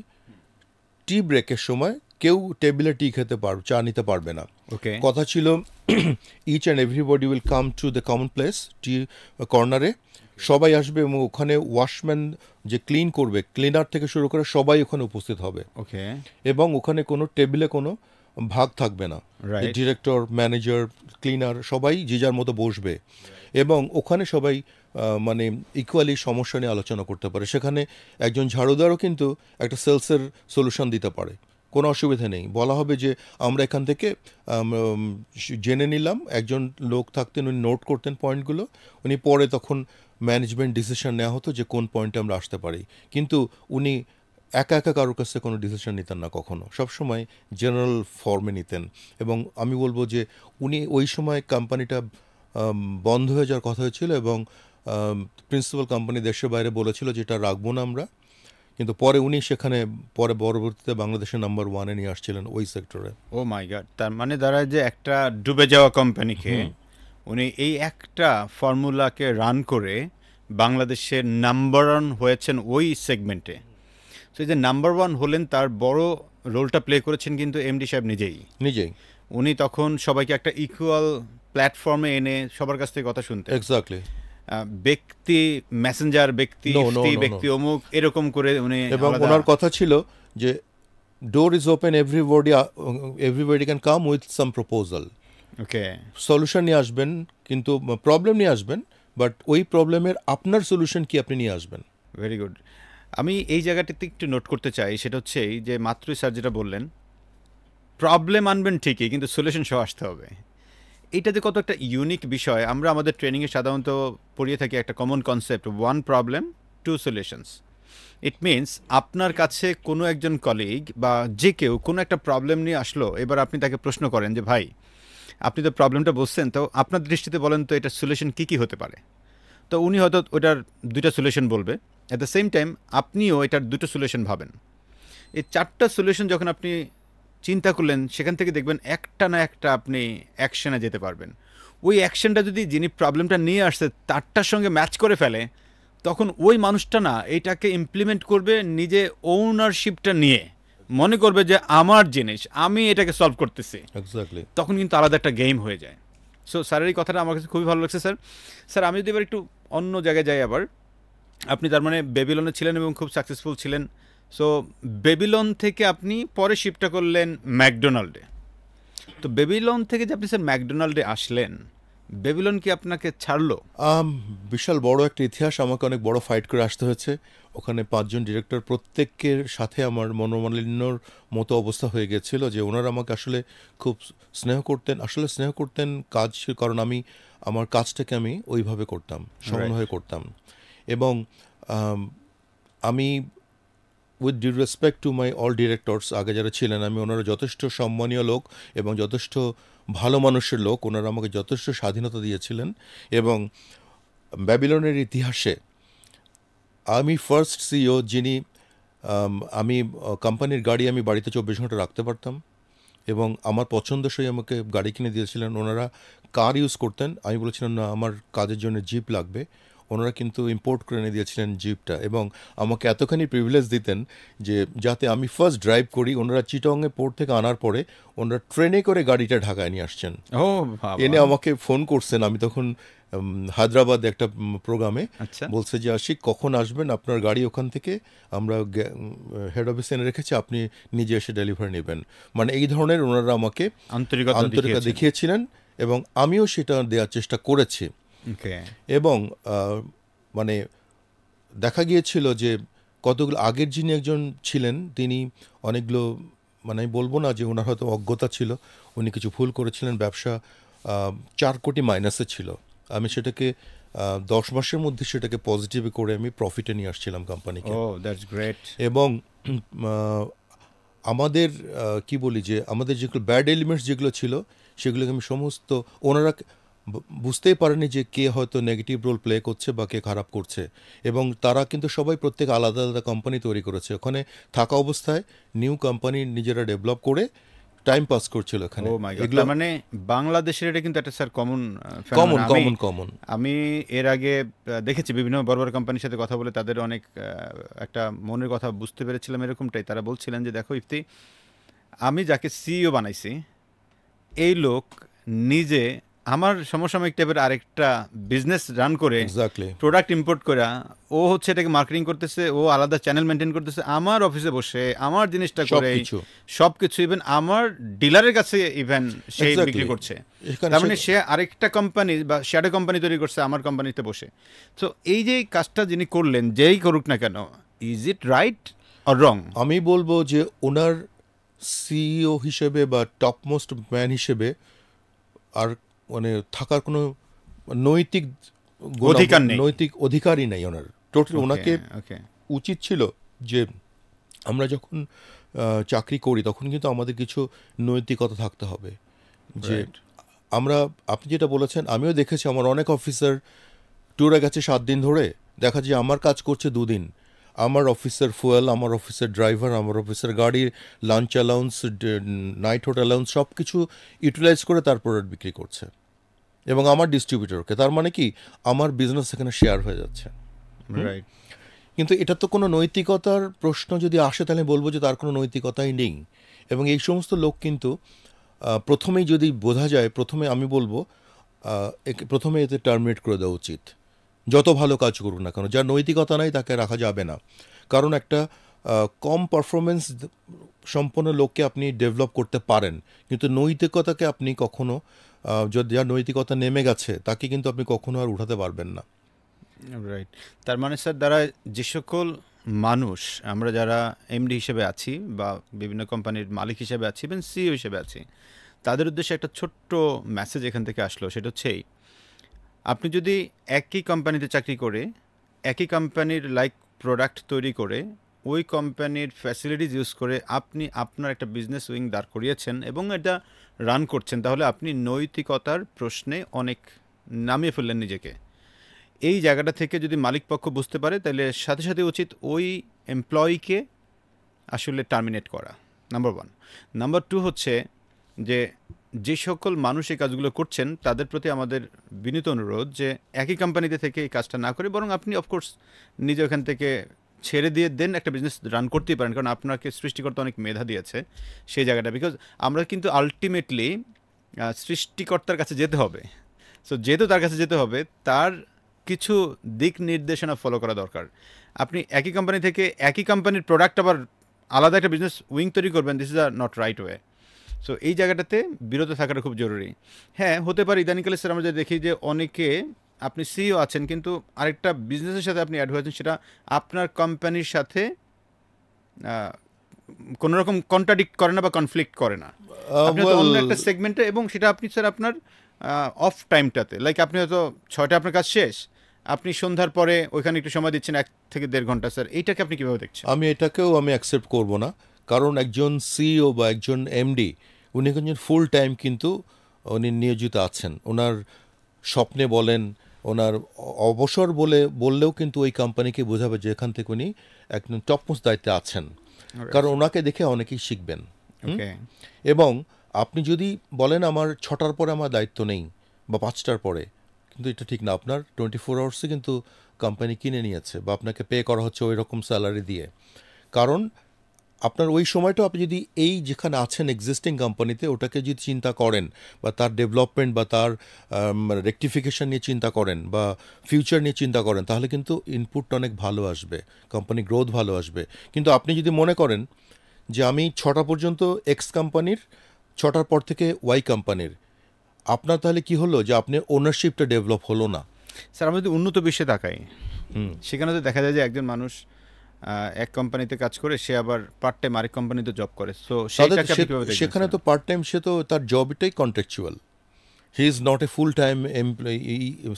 টি ব্রেকের সময় কেউ টেবিলে টি খেতে চা নিতে পারবে না। ওকে। কথা ছিল each and everybody will come to the common place, tea কর্নারে সবাই আসবে এবং ওখানে ওয়াশম্যান যে ক্লিন করবে, ক্লিনার থেকে শুরু করে সবাই ওখানে উপস্থিত হবে। ওকে। এবং ওখানে কোনো টেবিলে কোনো ভাগ থাকবে না, রাইট। ডিরেক্টর, ম্যানেজার, ক্লিনার সবাই যে যার মতো বসবে, এবং ওখানে সবাই মানে ইকুয়ালি সমস্যা নিয়ে আলোচনা করতে পারে। সেখানে একজন ঝাড়ুদারও কিন্তু একটা সেলসের সলিউশন দিতে পারে, কোনো অসুবিধা নেই। বলা হবে যে আমরা এখান থেকে জেনে নিলাম, একজন লোক থাকতেন উনি নোট করতেন পয়েন্টগুলো, উনি পরে তখন ম্যানেজমেন্ট ডিসিশন নেওয়া হতো যে কোন পয়েন্টে আমরা আসতে পারি। কিন্তু উনি একা একা কারোর কাছে কোনো ডিসিশন নিতেন না কখনো, সবসময় জেনারেল ফর্মে নিতেন। এবং আমি বলবো যে উনি ওই সময় কোম্পানিটা বন্ধ হয়ে যাওয়ার কথা হয়েছিল, এবং প্রিন্সিপাল কোম্পানি দেশের বাইরে বলেছিল যে এটা রাখবো না আমরা, কিন্তু পরে উনি সেখানে পরবর্তীতে বাংলাদেশের নাম্বার 1-এ নিয়ে আসছিলেন ওই সেক্টরে। ও মাই গড, তার মানে দাঁড়ায় যে একটা ডুবে যাওয়া কোম্পানিকে উনি এই একটা ফর্মুলাকে রান করে বাংলাদেশের নাম্বার 1 হয়েছেন ওই সেগমেন্টে। তো এই যে নাম্বার 1 হলেন, তার বড় রোলটা প্লে করেছেন কিন্তু এমডি সাহেব নিজেই। উনি তখন সবাইকে একটা ইকুয়াল প্ল্যাটফর্মে এনে সবার কাছ থেকে কথা শুনতে, এক্স্যাক্টলি, ব্যক্তি মেসেঞ্জার, ব্যক্তি ব্যক্তি অমুক এরকম করে উনি। এবং ওনার কথা ছিল যে door is open, everybody can come with some proposal. Okay. Solution নিয়ে আসবেন, কিন্তু প্রবলেম নিয়ে আসবেন, বাট ওই প্রবলেমের আপনার সলিউশন কি আপনি নিয়ে আসবেন। Very good. আমি এই জায়গাটিতে একটু নোট করতে চাই, সেটা হচ্ছে এই যে মাত্রই স্যার যেটা বললেন, প্রবলেম আনবেন ঠিকই, কিন্তু সলিউশন সহ আসতে হবে। এটা যে কত একটা ইউনিক বিষয়, আমরা আমাদের ট্রেনিংয়ে সাধারণত পড়িয়ে থাকি একটা common concept, one problem two solutions. It means আপনার কাছে কোনো একজন কলিগ বা যে কেউ কোনো একটা প্রবলেম নিয়ে আসলো, এবার আপনি তাকে প্রশ্ন করেন যে ভাই আপনি তো প্রবলেমটা বলছেন, তো আপনার দৃষ্টিতে বলেন তো এটার সলিউশন কী কী হতে পারে। তো উনি হয়তো ওটার দুইটা সলিউশন বলবে, অ্যাট দ্য সেম টাইম আপনিও এটার দুটো সলিউশন ভাবেন। এই চারটা সলিউশন যখন আপনি চিন্তা করলেন, সেখান থেকে দেখবেন একটা না একটা আপনি অ্যাকশনে যেতে পারবেন। ওই অ্যাকশনটা যদি যিনি প্রবলেমটা নিয়ে আসছে তারটার সঙ্গে ম্যাচ করে ফেলে, তখন ওই মানুষটা না এটাকে ইমপ্লিমেন্ট করবে নিজে, ওনারশিপটা নিয়ে মনে করবে যে আমার জিনিস, আমি এটাকে সলভ করতেছি। এক্স্যাক্টলি। তখন কিন্তু আলাদা একটা গেম হয়ে যায়। সো স্যারের এই কথাটা আমার কাছে খুবই ভালো লাগছে স্যার। স্যার আমি যদি এবার একটু অন্য জায়গায় যাই আবার, আপনি তার মানে বেবিলনে ছিলেন এবং খুব সাকসেসফুল ছিলেন। সো বেবিলন থেকে আপনি পরে শিফটটা করলেন ম্যাকডোনাল্ডে। তো বেবিলন থেকে যে আপনি স্যার ম্যাকডোনাল্ডে আসলেন, বেবিলন কি আপনাকে ছাড়লো? বিশাল বড় একটা ইতিহাস, আমাকে অনেক বড় ফাইট করে আসতে হয়েছে। ওখানে 5জন ডিরেক্টর, প্রত্যেকের সাথে আমার মনোমালিন্যর মতো অবস্থা হয়ে গেছিল, যে ওনারা আমাকে আসলে খুব স্নেহ করতেন, আসলে স্নেহ করতেন কাজ, কারণ আমি আমার কাজটাকে আমি ওইভাবে করতাম, সমন্বয়ে করতাম। এবং আম, আমি with due respect to my all directors, আগে যারা ছিলেন, আমি ওনারা যথেষ্ট সম্মানীয় লোক এবং যথেষ্ট ভালো মানুষের লোক, ওনারা আমাকে যথেষ্ট স্বাধীনতা দিয়েছিলেন। এবং ব্যাবিলনের ইতিহাসে আমি ফার্স্ট সিইও যিনি, আমি কোম্পানির গাড়ি আমি বাড়িতে 24 ঘন্টা রাখতে পারতাম, এবং আমার পছন্দসই আমাকে গাড়ি কিনে দিয়েছিলেন। ওনারা কার ইউজ করতেন, আমি বলেছিলাম না আমার কাজের জন্য জিপ লাগবে, ওনারা কিন্তু ইম্পোর্ট করে এনে দিয়েছিলেন জিপটা, এবং আমাকে এতখানি প্রিভিলেজ দিতেন যে যাতে আমি ফার্স্ট ড্রাইভ করি। ওনারা চিটংয়ে পোর্ট থেকে আনার পরে ওনারা ট্রেনে করে গাড়িটা ঢাকায় নিয়ে আসছেন, ও এনে আমাকে ফোন করছেন। আমি তখন হায়দ্রাবাদে একটা প্রোগ্রামে, আচ্ছা, বলছে যে আশিক কখন আসবেন, আপনার গাড়ি ওখান থেকে আমরা হেড অফিসে এনে রেখেছি, আপনি নিজে এসে ডেলিভারি নেবেন। মানে এই ধরনের ওনারা আমাকে আন্তরিকতা দেখিয়েছিলেন, এবং আমিও সেটা দেওয়ার চেষ্টা করেছি। এবং মানে দেখা গিয়েছিল যে কতগুলো আগের যিনি একজন ছিলেন, তিনি অনেকগুলো, মানে আমি বলবো না যে ওনার হয়তো অজ্ঞতা ছিল, উনি কিছু ভুল করেছিলেন, ব্যবসা 4 কোটি মাইনাসে ছিল। আমি সেটাকে 10 মাসের মধ্যে সেটাকে পজিটিভে করে আমি প্রফিটে নিয়ে আসছিলাম কোম্পানিকে। That's great. এবং আমাদের কি বলি যে আমাদের যেগুলো ব্যাড এলিমেন্টস যেগুলো ছিল, সেগুলোকে আমি সমস্ত, ওনারা বুঝতেই পারেনি যে কে হয়তো নেগেটিভ রোল প্লে করছে বা কে খারাপ করছে। এবং তারা কিন্তু সবাই প্রত্যেক আলাদা আলাদা কোম্পানি তৈরি করেছে, ওখানে থাকা অবস্থায় নিউ কোম্পানি নিজেরা ডেভেলপ করে টাইম পাস করছিল এখানে। এগুলো মানে বাংলাদেশের এটা কিন্তু একটা স্যার কমন। আমি এর আগে দেখেছি বিভিন্ন বড় বড় কোম্পানির সাথে কথা বলে, তাদের অনেক একটা মনের কথা বুঝতে পেরেছিলাম এরকমটাই। তারা বলছিলেন যে দেখো ইফতি, আমি যাকে সিইও বানাইছি এই লোক নিজে আমার সমসাময়িক টাইপের আরেকটা বিজনেস রান করে, প্রোডাক্ট ইম্পোর্ট করে, ও হচ্ছে এটাকে মার্কেটিং করতেছে, ও আলাদা চ্যানেল মেনটেন করতেছে, আমার অফিসে বসে আমার জিনিসটা করে সবকিছু, ইভেন আমার ডিলারের কাছে ইভেন সে বিক্রি করছে। তার মানে সে আরেকটা কোম্পানি বা শ্যাডো কোম্পানি তৈরি করছে আমার কোম্পানিতে বসে। তো এই যে কাজটা যিনি করলেন, যেই করুক না কেন, is it right or wrong? আমি বলবো যে ওনার সিইও হিসেবে বা টপমোস্ট ম্যান হিসেবে আর মানে থাকার কোনো নৈতিক অধিকারই নাই ওনার। টোটাল ওনাকে উচিত ছিল যে আমরা যখন চাকরি করি তখন কিন্তু আমাদের কিছু নৈতিকতা থাকতে হবে, যে আমরা, আপনি যেটা বলেছেন আমিও দেখেছি, আমার অনেক অফিসার ট্যুরে গেছে 7 দিন ধরে, দেখা যায় আমার কাজ করছে 2 দিন, আমার অফিসের ফুয়েল, আমার অফিসের ড্রাইভার, আমার অফিসের গাড়ির lunch allowance, night hotel allowance সব কিছু ইউটিলাইজ করে তারপর বিক্রি করছে, এবং আমার ডিস্ট্রিবিউটরকে। তার মানে কি আমার বিজনেস এখানে শেয়ার হয়ে যাচ্ছে। কিন্তু এটা তো কোনো নৈতিকতার প্রশ্ন যদি আসে তাহলে বলবো যে তার কোনো নৈতিকতাই নেই। এবং এই সমস্ত লোক কিন্তু প্রথমেই যদি বোঝা যায়, প্রথমে আমি বলবো প্রথমে এতে টার্মিনেট করে দেওয়া উচিত, যত ভালো কাজ করুক না কেন। যার নৈতিকতা নাই তাকে রাখা যাবে না, কারণ একটা কম পারফরমেন্স সম্পন্ন লোককে আপনি ডেভেলপ করতে পারেন, কিন্তু নৈতিকতাকে আপনি কখনো, যদি যার নৈতিকতা নেমে গেছে তাকে কিন্তু আপনি কখনো আর উঠাতে পারবেন না। রাইট। তার মানে স্যার দ্বারা যে সকল মানুষ, আমরা যারা এমডি হিসেবে আছি বা বিভিন্ন কোম্পানির মালিক হিসেবে আছি, ইভেন সিইও হিসেবে আছি, তাদের উদ্দেশ্যে একটা ছোট্ট মেসেজ এখান থেকে আসলো। সেটা হচ্ছে এই, আপনি যদি একই কোম্পানিতে চাকরি করে একই কোম্পানির লাইক প্রোডাক্ট তৈরি করে ওই কোম্পানির ফ্যাসিলিটিস ইউজ করে আপনি আপনার একটা বিজনেস উইং দাঁড় করিয়েছেন এবং এটা রান করছেন, তাহলে আপনি নৈতিকতার প্রশ্নে অনেক নামিয়ে ফেললেন নিজেকে। এই জায়গাটা থেকে যদি মালিক পক্ষ বুঝতে পারে, তাহলে সাথে সাথে উচিত ওই এমপ্লয়িকে আসলে টার্মিনেট করা, নাম্বার ওয়ান। নাম্বার টু হচ্ছে যে সকল মানুষ এই কাজগুলো করছেন তাদের প্রতি আমাদের বিনীত অনুরোধ যে একই কোম্পানিতে থেকে এই কাজটা না করে বরং আপনি অফকোর্স নিজে ওখান থেকে ছেড়ে দিয়ে দেন, একটা বিজনেস রান করতেই পারেন, কারণ আপনাকে সৃষ্টিকর্তা অনেক মেধা দিয়েছে সেই জায়গাটা। বিকজ আমরা কিন্তু আলটিমেটলি সৃষ্টিকর্তার কাছে যেতে হবে। সো যেহেতু তার কাছে যেতে হবে, তার কিছু দিক নির্দেশনা ফলো করা দরকার। আপনি একই কোম্পানি থেকে একই কোম্পানির প্রোডাক্ট আবার আলাদা একটা বিজনেস উইং তৈরি করবেন, this is a not right way. So এই জায়গাটাতে বিরত থাকাটা খুব জরুরি। হ্যাঁ, হতে পারে ইদানিংকালে স্যার আমরা দেখি যে অনেকে, আপনি সিইও আছেন কিন্তু আরেকটা বিজনেসের সাথে আপনি অ্যাড হয়েছেন, সেটা আপনার কোম্পানির সাথে কোনো রকম কন্ট্রাডিক্ট করে না বা কনফ্লিক্ট করে না, আপনি হয়তো অন্য একটা সেগমেন্টে, এবং সেটা আপনি স্যার আপনার অফ টাইমটাতে, লাইক আপনি হয়তো 6টায় আপনার কাজ শেষ, আপনি সন্ধ্যার পরে ওইখানে একটু সময় দিচ্ছেন 1 থেকে 1.5 ঘন্টা। স্যার এইটাকে আপনি কীভাবে দেখছেন? এটাকেও আমি অ্যাকসেপ্ট করব না, কারণ একজন সিইও বা একজন এমডি উনি একজন ফুল টাইম কিন্তু উনি নিয়োজিত আছেন। ওনার স্বপ্নে বলেন, ওনার অবসর বললেও কিন্তু ওই কোম্পানিকে বোঝাবে যে এখান থেকে উনি একদম টপমোস্ট দায়িত্বে আছেন, কারণ ওনাকে দেখে অনেকেই শিখবেন। এবং আপনি যদি বলেন আমার 6টার পরে আমার দায়িত্ব নেই বা 5টার পরে, কিন্তু এটা ঠিক না। আপনার 24 আওয়ার্সে কিন্তু কোম্পানি কিনে নিয়েছে বা আপনাকে পে করা হচ্ছে ওই রকম স্যালারি দিয়ে। কারণ আপনার ওই সময়টা আপনি যদি এই যেখানে আছেন এক্সিস্টিং কোম্পানিতে ওটাকে যদি চিন্তা করেন বা তার ডেভেলপমেন্ট বা তার রেকটিফিকেশন নিয়ে চিন্তা করেন বা ফিউচার নিয়ে চিন্তা করেন, তাহলে কিন্তু ইনপুটটা অনেক ভালো আসবে, কোম্পানি গ্রোথ ভালো আসবে। কিন্তু আপনি যদি মনে করেন যে আমি 6টা পর্যন্ত এক্স কোম্পানির, 6টার পর থেকে ওয়াই কোম্পানির, আপনার তাহলে কি হলো যে আপনার ওনারশিপটা ডেভেলপ হলো না। স্যার আমরা যদি উন্নত বিশ্বে তাকাই, সেখানে তো দেখা যায় যে একজন মানুষ এক কোম্পানিতে কাজ করে সে আবার পার্ট টাইম আরেক কোম্পানিতে জব করে। সো সেখানে তো পার্ট টাইম, সে তো তার জবটাই contractual, he is not a full time employee,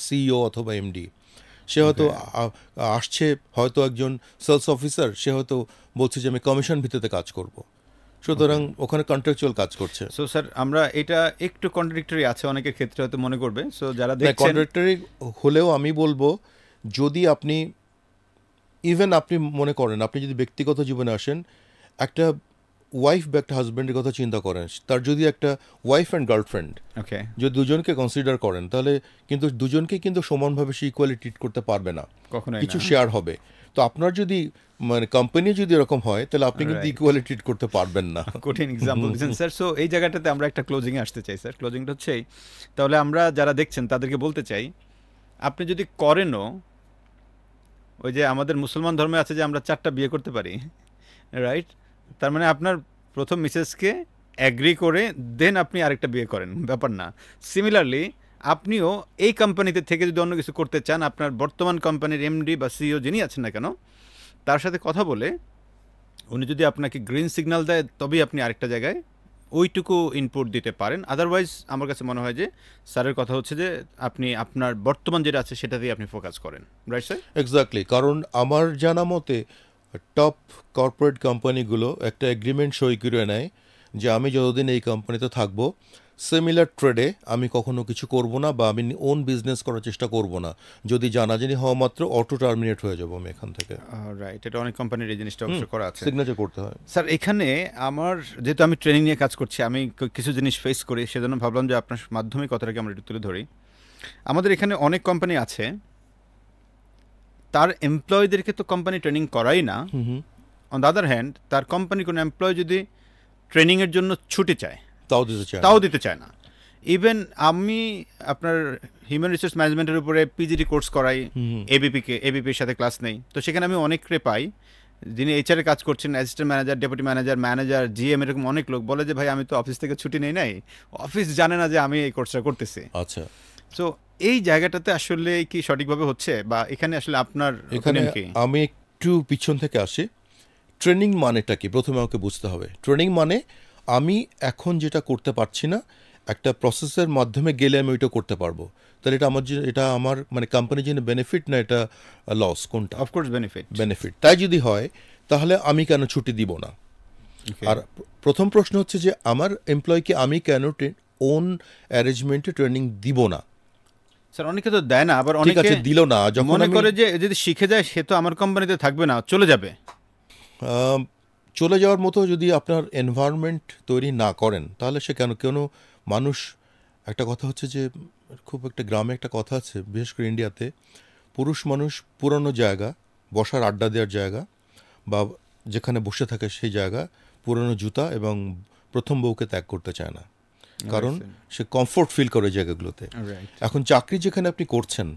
CEO অথবা এমডি। সে হয়তো আসছে, হয়তো একজন সেলস অফিসার, সে হয়তো বলছে যে আমি কমিশন ভিত্তিতে কাজ করব, সুতরাং ওখানে কন্ট্রাকচুয়াল কাজ করছে। সো স্যার আমরা এটা একটু কন্ট্রাডিক্টরি আছে অনেকের ক্ষেত্রে, হয়তো মনে করবে। সো যারা দেখছেন, কন্ট্রাডিক্টরি হলেও আমি বলবো, যদি আপনি ইভেন আপনি মনে করেন, আপনি যদি ব্যক্তিগত জীবনে আসেন, একটা ওয়াইফ বা একটা হাজব্যান্ডের কথা চিন্তা করেন, তার যদি একটা ওয়াইফ অ্যান্ড গার্লফ্রেন্ড যদি দুজনকে কনসিডার করেন, তাহলে কিন্তু দুজনকে কিন্তু সমানভাবে সে ইকুয়ালি ট্রিট করতে পারবে না, কিছু শেয়ার হবে। তো আপনার যদি মানে কোম্পানি যদি এরকম হয়, তাহলে আপনি কিন্তু ইকুয়ালি ট্রিট করতে পারবেন না। কঠিন এক্সাম্পল দিচ্ছেন স্যার। সো এই জায়গাটাতে আমরা একটা ক্লোজিংয়ে আসতে চাই স্যার। ক্লোজিংটা হচ্ছে, তাহলে আমরা যারা দেখছেন তাদেরকে বলতে চাই, আপনি যদি করেনও, ওই যে আমাদের মুসলমান ধর্মে আছে যে আমরা 4টা বিয়ে করতে পারি, রাইট? তার মানে আপনার প্রথম মিসেসকে অ্যাগ্রি করে দেন আপনি আরেকটা বিয়ে করেন, ব্যাপার না। সিমিলারলি আপনিও এই কোম্পানিতে থেকে যদি অন্য কিছু করতে চান, আপনার বর্তমান কোম্পানির এমডি বা সিইও যিনি আছেন না কেন, তার সাথে কথা বলে উনি যদি আপনাকে গ্রিন সিগন্যাল দেয়, তবেই আপনি আরেকটা জায়গায় ওইটুকু ইনপুট দিতে পারেন। আদারওয়াইজ আমার কাছে মনে হয় যে স্যারের কথা হচ্ছে যে আপনি আপনার বর্তমান যেটা আছে সেটাতেই আপনি ফোকাস করেন, রাইট স্যার? এক্স্যাক্টলি, কারণ আমার জানা মতে টপ কর্পোরেট কোম্পানিগুলো একটা এগ্রিমেন্ট সই করে নেয় যে আমি যতদিন এই কোম্পানিতে থাকবো, সিমিলার ট্রেডে আমি কখনো কিছু করব না বা আমি ওন বিজনেস করার চেষ্টা করব না। যদি জানাজানি হওয়া মাত্র অটো টার্মিনেট হয়ে যাবো আমি এখান থেকে। রাইট, এটা অনেক কোম্পানির এই জিনিসটা অবশ্য করা আছে, সিগনেচার করতে হয়। স্যার এখানে আমার, যেহেতু আমি ট্রেনিং নিয়ে কাজ করছি, আমি কিছু জিনিস ফেস করি, সেজন্য ভাবলাম যে আপনার মাধ্যমে কথাটাকে আমরা একটু তুলে ধরি। আমাদের এখানে অনেক কোম্পানি আছে, তার এমপ্লয়ীদেরকে তো কোম্পানি ট্রেনিং করাই না। অন দ্য আদার হ্যান্ড, তার কোম্পানি কোনো এমপ্লয়ি যদি ট্রেনিংয়ের জন্য ছুটি চায়, তাও দিতে চায় না। ইভেন আমি আপনার হিউম্যান রিসোর্স ম্যানেজমেন্টের উপরে পিজিডি কোর্স করাই, এবিপির সাথে ক্লাস নেই, তো সেখানে আমি অনেকরে পাই যিনি এইচআরে কাজ করছেন, assistant manager, deputy manager, GM, এরকম অনেক লোক বলে যে ভাই আমি তো অফিস থেকে ছুটি নেই নাই, অফিস জানে না যে আমি এই কোর্সটা করতেছি। আচ্ছা, সো এই জায়গাটাতে আসলে কি সঠিকভাবে হচ্ছে, বা এখানে আসলে আপনার এখানে আমি একটু পিছন থেকে আসি। ট্রেনিং মানেটা কি প্রথমে আমাকে বুঝতে হবে। ট্রেনিং মানে আমি এখন যেটা করতে পারছি না, একটা প্রসেসের মাধ্যমে গেলে আমি ওইটা করতে পারবো। তাহলে এটা আমার মানে কোম্পানির জন্য বেনিফিট না এটা লস, কোনটা? Of course benefit. বেনিফিট। তাই যদি হয় তাহলে আমি কেন ছুটি দিব না? আর প্রথম প্রশ্ন হচ্ছে যে আমার এমপ্লয়কে আমি কেন ওন অ্যারেঞ্জমেন্টে ট্রেনিং দিব না? স্যার অনেকে তো দেয় না, আবার ঠিক অনেকে আছে, দিল না, যখন মনে আমি করে যে যদি শিখে যায় সে তো আমার কোম্পানিতে থাকবে না, চলে যাবে। চলে যাওয়ার মতো যদি আপনার এনভায়রনমেন্ট তৈরি না করেন তাহলে সে কেন মানুষ, একটা কথা হচ্ছে যে খুব একটা গ্রামে একটা কথা আছে, বিশেষ করে ইন্ডিয়াতে, পুরুষ মানুষ পুরনো জায়গা, বসার আড্ডা দেওয়ার জায়গা বা যেখানে বসে থাকে সেই জায়গা, পুরনো জুতা এবং প্রথম বউকে ত্যাগ করতে চায় না, কারণ সে কমফোর্ট ফিল করে জায়গাগুলোতে। এখন চাকরি যেখানে আপনি করছেন,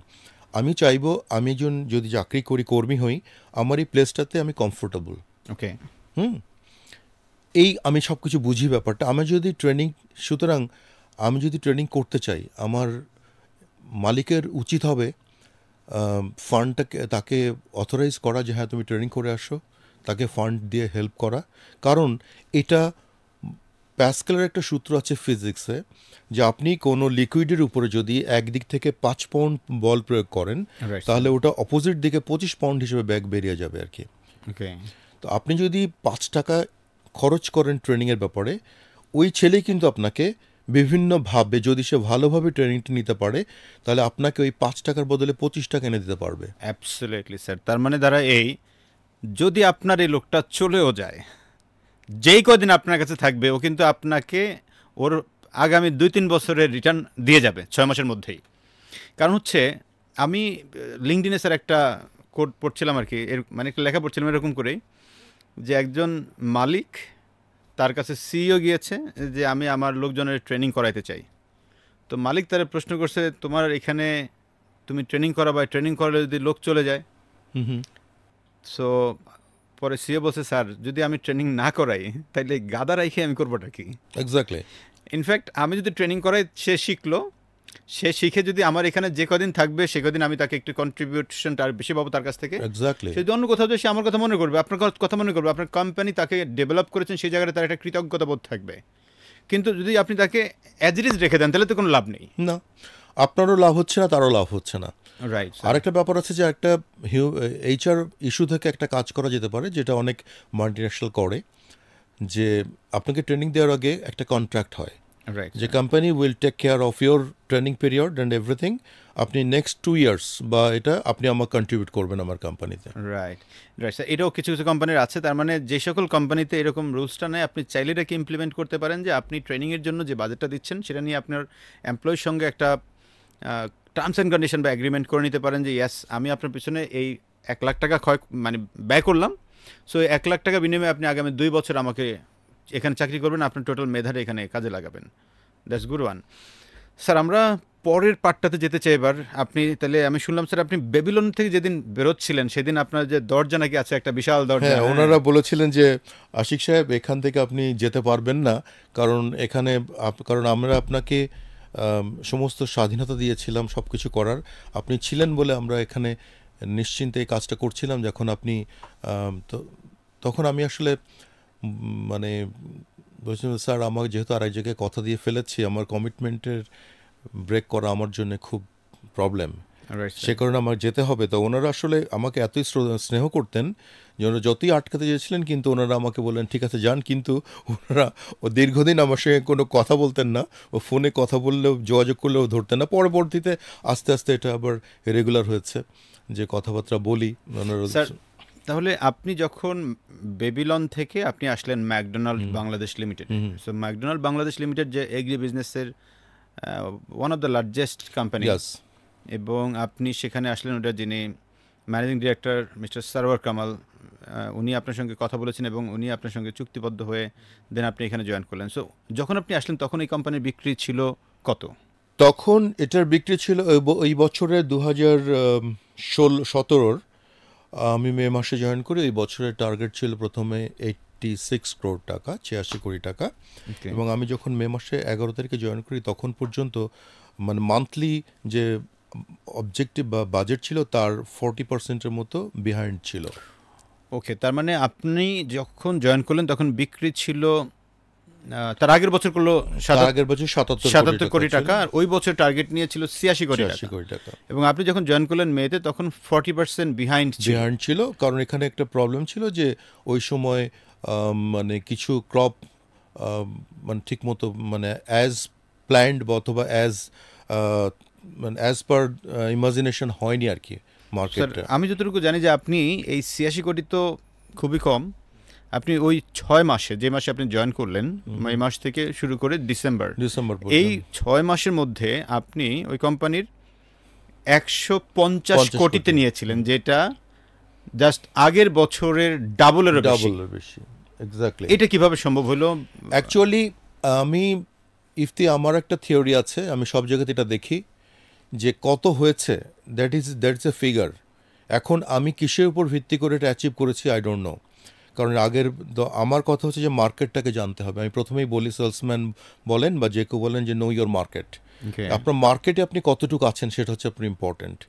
আমি চাইবো আমি যদি চাকরি করি, কর্মী হই, আমার এই প্লেসটাতে আমি কমফোর্টেবল। ওকে, এই আমি সব কিছু বুঝি ব্যাপারটা। সুতরাং আমি যদি ট্রেনিং করতে চাই, আমার মালিকের উচিত হবে ফান্ডটাকে তাকে অথরাইজ করা যে হ্যাঁ তুমি ট্রেনিং করে আসো, তাকে ফান্ড দিয়ে হেল্প করা। কারণ এটা প্যাসকেলের একটা সূত্র আছে ফিজিক্সে, যে আপনি কোনো লিকুইডের উপরে যদি একদিক থেকে 5 পাউন্ড বল প্রয়োগ করেন তাহলে ওটা অপোজিট দিকে 25 পাউন্ড হিসেবে ব্যাগ বেরিয়ে যাবে আর কি। তো আপনি যদি 5 টাকা খরচ করেন ট্রেনিংয়ের ব্যাপারে, ওই ছেলেই কিন্তু আপনাকে বিভিন্নভাবে, যদি সে ভালোভাবে ট্রেনিংটি নিতে পারে, তাহলে আপনাকে ওই 5 টাকার বদলে 25 টাকা এনে দিতে পারবে। Absolutely sir. তার মানে দ্বারা এই, যদি আপনার এই লোকটা চলেও যায়, যেই কদিন আপনার কাছে থাকবে ও কিন্তু আপনাকে ওর আগামী 2-3 বছরের রিটার্ন দিয়ে যাবে 6 মাসের মধ্যেই। কারণ হচ্ছে আমি লিঙ্কডিনে স্যার একটা কোড পড়ছিলাম আর কি, মানে একটা লেখা পড়ছিলাম এরকম করেই, যে একজন মালিক, তার কাছে সিইও গিয়েছে যে আমি আমার লোকজনের ট্রেনিং করাইতে চাই। তো মালিক তারা প্রশ্ন করছে, তোমার এখানে তুমি ট্রেনিং করাবা, ট্রেনিং করলে যদি লোক চলে যায়। সো পরে সিইও বলছে, স্যার যদি আমি ট্রেনিং না করাই তাহলে গাদা রাইখে আমি করবোটা কি? এক্স্যাক্টলি। ইনফ্যাক্ট আমি যদি ট্রেনিং করাই, সে শিখলো, সে শিখে যদি আমার এখানে যে কদিন থাকবে সে কদিন আমি তাকে একটু কন্ট্রিবিউশনটা আর বেশি পাবো তার কাছ থেকে। এক্স্যাক্টলি। সে অন্য কোথাও যে সে আমার কথা মনে করবে, আপনার কথা মনে করবে, আপনার কোম্পানি তাকে ডেভেলপ করেছেন সেই জায়গায় তার একটা কৃতজ্ঞতা বোধ থাকবে। কিন্তু যদি আপনি তাকে অ্যাজ ইট ইজ রেখে দেন তাহলে তো কোনো লাভ নেই। না, আপনারও লাভ হচ্ছে না, তারও লাভ হচ্ছে না। রাইট। আরেকটা ব্যাপার আছে যে একটা এইচআর ইস্যু থেকে একটা কাজ করা যেতে পারে, যেটা অনেক মাল্টিন্যাশনাল করে, যে আপনাকে ট্রেনিং দেওয়ার আগে একটা কন্ট্রাক্ট হয়, যে company will take care of your training period and everything. আপনি নেক্সট 2 ইয়ার্স বা এটা আপনি আমার কন্ট্রিবিউট করবেন আমার কোম্পানিতে। রাইট স্যার, এটাও কিছু কিছু কোম্পানির আছে। তার মানে যে সকল কোম্পানিতে এরকম রুলসটা নেই, আপনি চাইলে এটাকে ইমপ্লিমেন্ট করতে পারেন, যে আপনি ট্রেনিংয়ের জন্য যে বাজেটটা দিচ্ছেন সেটা নিয়ে আপনার এমপ্লয়ির সঙ্গে একটা টার্মস অ্যান্ড কন্ডিশন বা এগ্রিমেন্ট করে নিতে পারেন, যে ইয়াস আমি আপনার পিছনে এই 1 লাখ টাকা মানে ব্যয় করলাম, সো 1 লাখ টাকা বিনিময়ে আপনি আগামী 2 বছর আমাকে এখানে চাকরি করবেন, আপনার টোটাল মেধারে এখানে কাজে লাগাবেন। That's good one. স্যার আমরা পরের পার্টটাতে যেতে চাই এবার। আপনি তাহলে, আমি শুনলাম স্যার আপনি বেবিলন থেকে যেদিন বেরোচ্ছিলেন সেদিন আপনার যে দরজা নাকি আছে, একটা বিশাল দরজা। হ্যাঁ, ওনারা বলেছিলেন যে আশিক সাহেব এখান থেকে আপনি যেতে পারবেন না, কারণ আমরা আপনাকে সমস্ত স্বাধীনতা দিয়েছিলাম সব কিছু করার, আপনি ছিলেন বলে আমরা এখানে নিশ্চিন্তে এই কাজটা করছিলাম। যখন আপনি তখন আমি আসলে মানে বলছিলাম, স্যার আমার যেহেতু আরেক জায়গায় কথা দিয়ে ফেলেছি, আমার কমিটমেন্টের ব্রেক করা আমার জন্য খুব প্রবলেম, সে কারণে আমার যেতে হবে। তো ওনারা আসলে আমাকে এতই স্নেহ করতেন যে ওনারা যতই আটকাতে চেয়েছিলেন, কিন্তু ওনারা আমাকে বললেন ঠিক আছে যান। কিন্তু ওনারা দীর্ঘদিন আমার সঙ্গে কোনো কথা বলতেন না, ও ফোনে কথা বললেও, যোগাযোগ করলেও ধরতেন না। পরবর্তীতে আস্তে আস্তে এটা আবার রেগুলার হয়েছে যে কথাবার্তা বলি। স্যার তাহলে আপনি যখন বেবিলন থেকে আপনি আসলেন McDonald Bangladesh limited, so McDonald Bangladesh limited যে এগ্রি বিজনেসের one of the largest company, এবং আপনি সেখানে আসলেন, ওটা যিনি managing director mister Sarwar Kamal, উনি আপনার সঙ্গে কথা বলেছেন এবং উনি আপনার সঙ্গে চুক্তিবদ্ধ হয়ে দেন আপনি এখানে জয়েন করলেন। সো যখন আপনি আসলেন তখন এই কোম্পানির বিক্রি ছিল কত? তখন এটার বিক্রি ছিল এই বছরের 2017 আমি মে মাসে জয়েন করি। এই বছরের টার্গেট ছিল প্রথমে 86 crore টাকা, 86 কোটি টাকা। এবং আমি যখন মে মাসে 11 তারিখে জয়েন করি তখন পর্যন্ত মানে মান্থলি যে অবজেক্টিভ বা বাজেট ছিল তার 40%-এর মতো বিহাইন্ড ছিল। ওকে, তার মানে আপনি যখন জয়েন করলেন তখন বিক্রি ছিল তার আগের বছর করলো তার আগের বছর ৭৭ কোটি টাকা, আর ওই বছর টার্গেট নিয়েছিল ৮৬ কোটি ৮৬ কোটি টাকা। এবং আপনি যখন জয়েন করলেন মেতে তখন 40% বিহাইন্ড ছিল, কারণ এখানে একটা প্রবলেম ছিল যে ওই সময় মানে কিছু ক্রপ মানে ঠিক মতো মানে অ্যাজ প্ল্যান্ড বা অথবা মানে অ্যাজ পার ইমাজিনেশন হয়নি আর কি মার্কেটটা। আমি যতটুকু জানি যে আপনি এই ৮৬ কোটি তো খুবই কম, আপনি ওই ৬ মাসে, যে মাসে আপনি জয়েন করলেন এই মাস থেকে শুরু করে ডিসেম্বর, এই ৬ মাসের মধ্যে আপনি ওই কোম্পানির ১৫০ কোটিতে নিয়েছিলেন, যেটা জাস্ট আগের বছরের ডাবলের বেশি। এক্স্যাক্টলি। এটা কিভাবে সম্ভব হলো? অ্যাকচুয়ালি আমি ইফতি আমার একটা থিওরি আছে, আমি সব জায়গাতে এটা দেখি যে কত হয়েছে দ্যাটস এ ফিগার। এখন আমি কিসের উপর ভিত্তি করে এটা অ্যাচিভ করেছি আই ডোন্ট নো, কারণ আমার কথা হচ্ছে যে মার্কেটটাকে জানতে হবে। আমি প্রথমেই বলি, সেলসম্যান বলেন বা যে কেউ বলেন যে নো ইয়োর মার্কেট, আপনার মার্কেটে আপনি কতটুকু আছেন সেটা হচ্ছে আপনার ইম্পর্টেন্ট।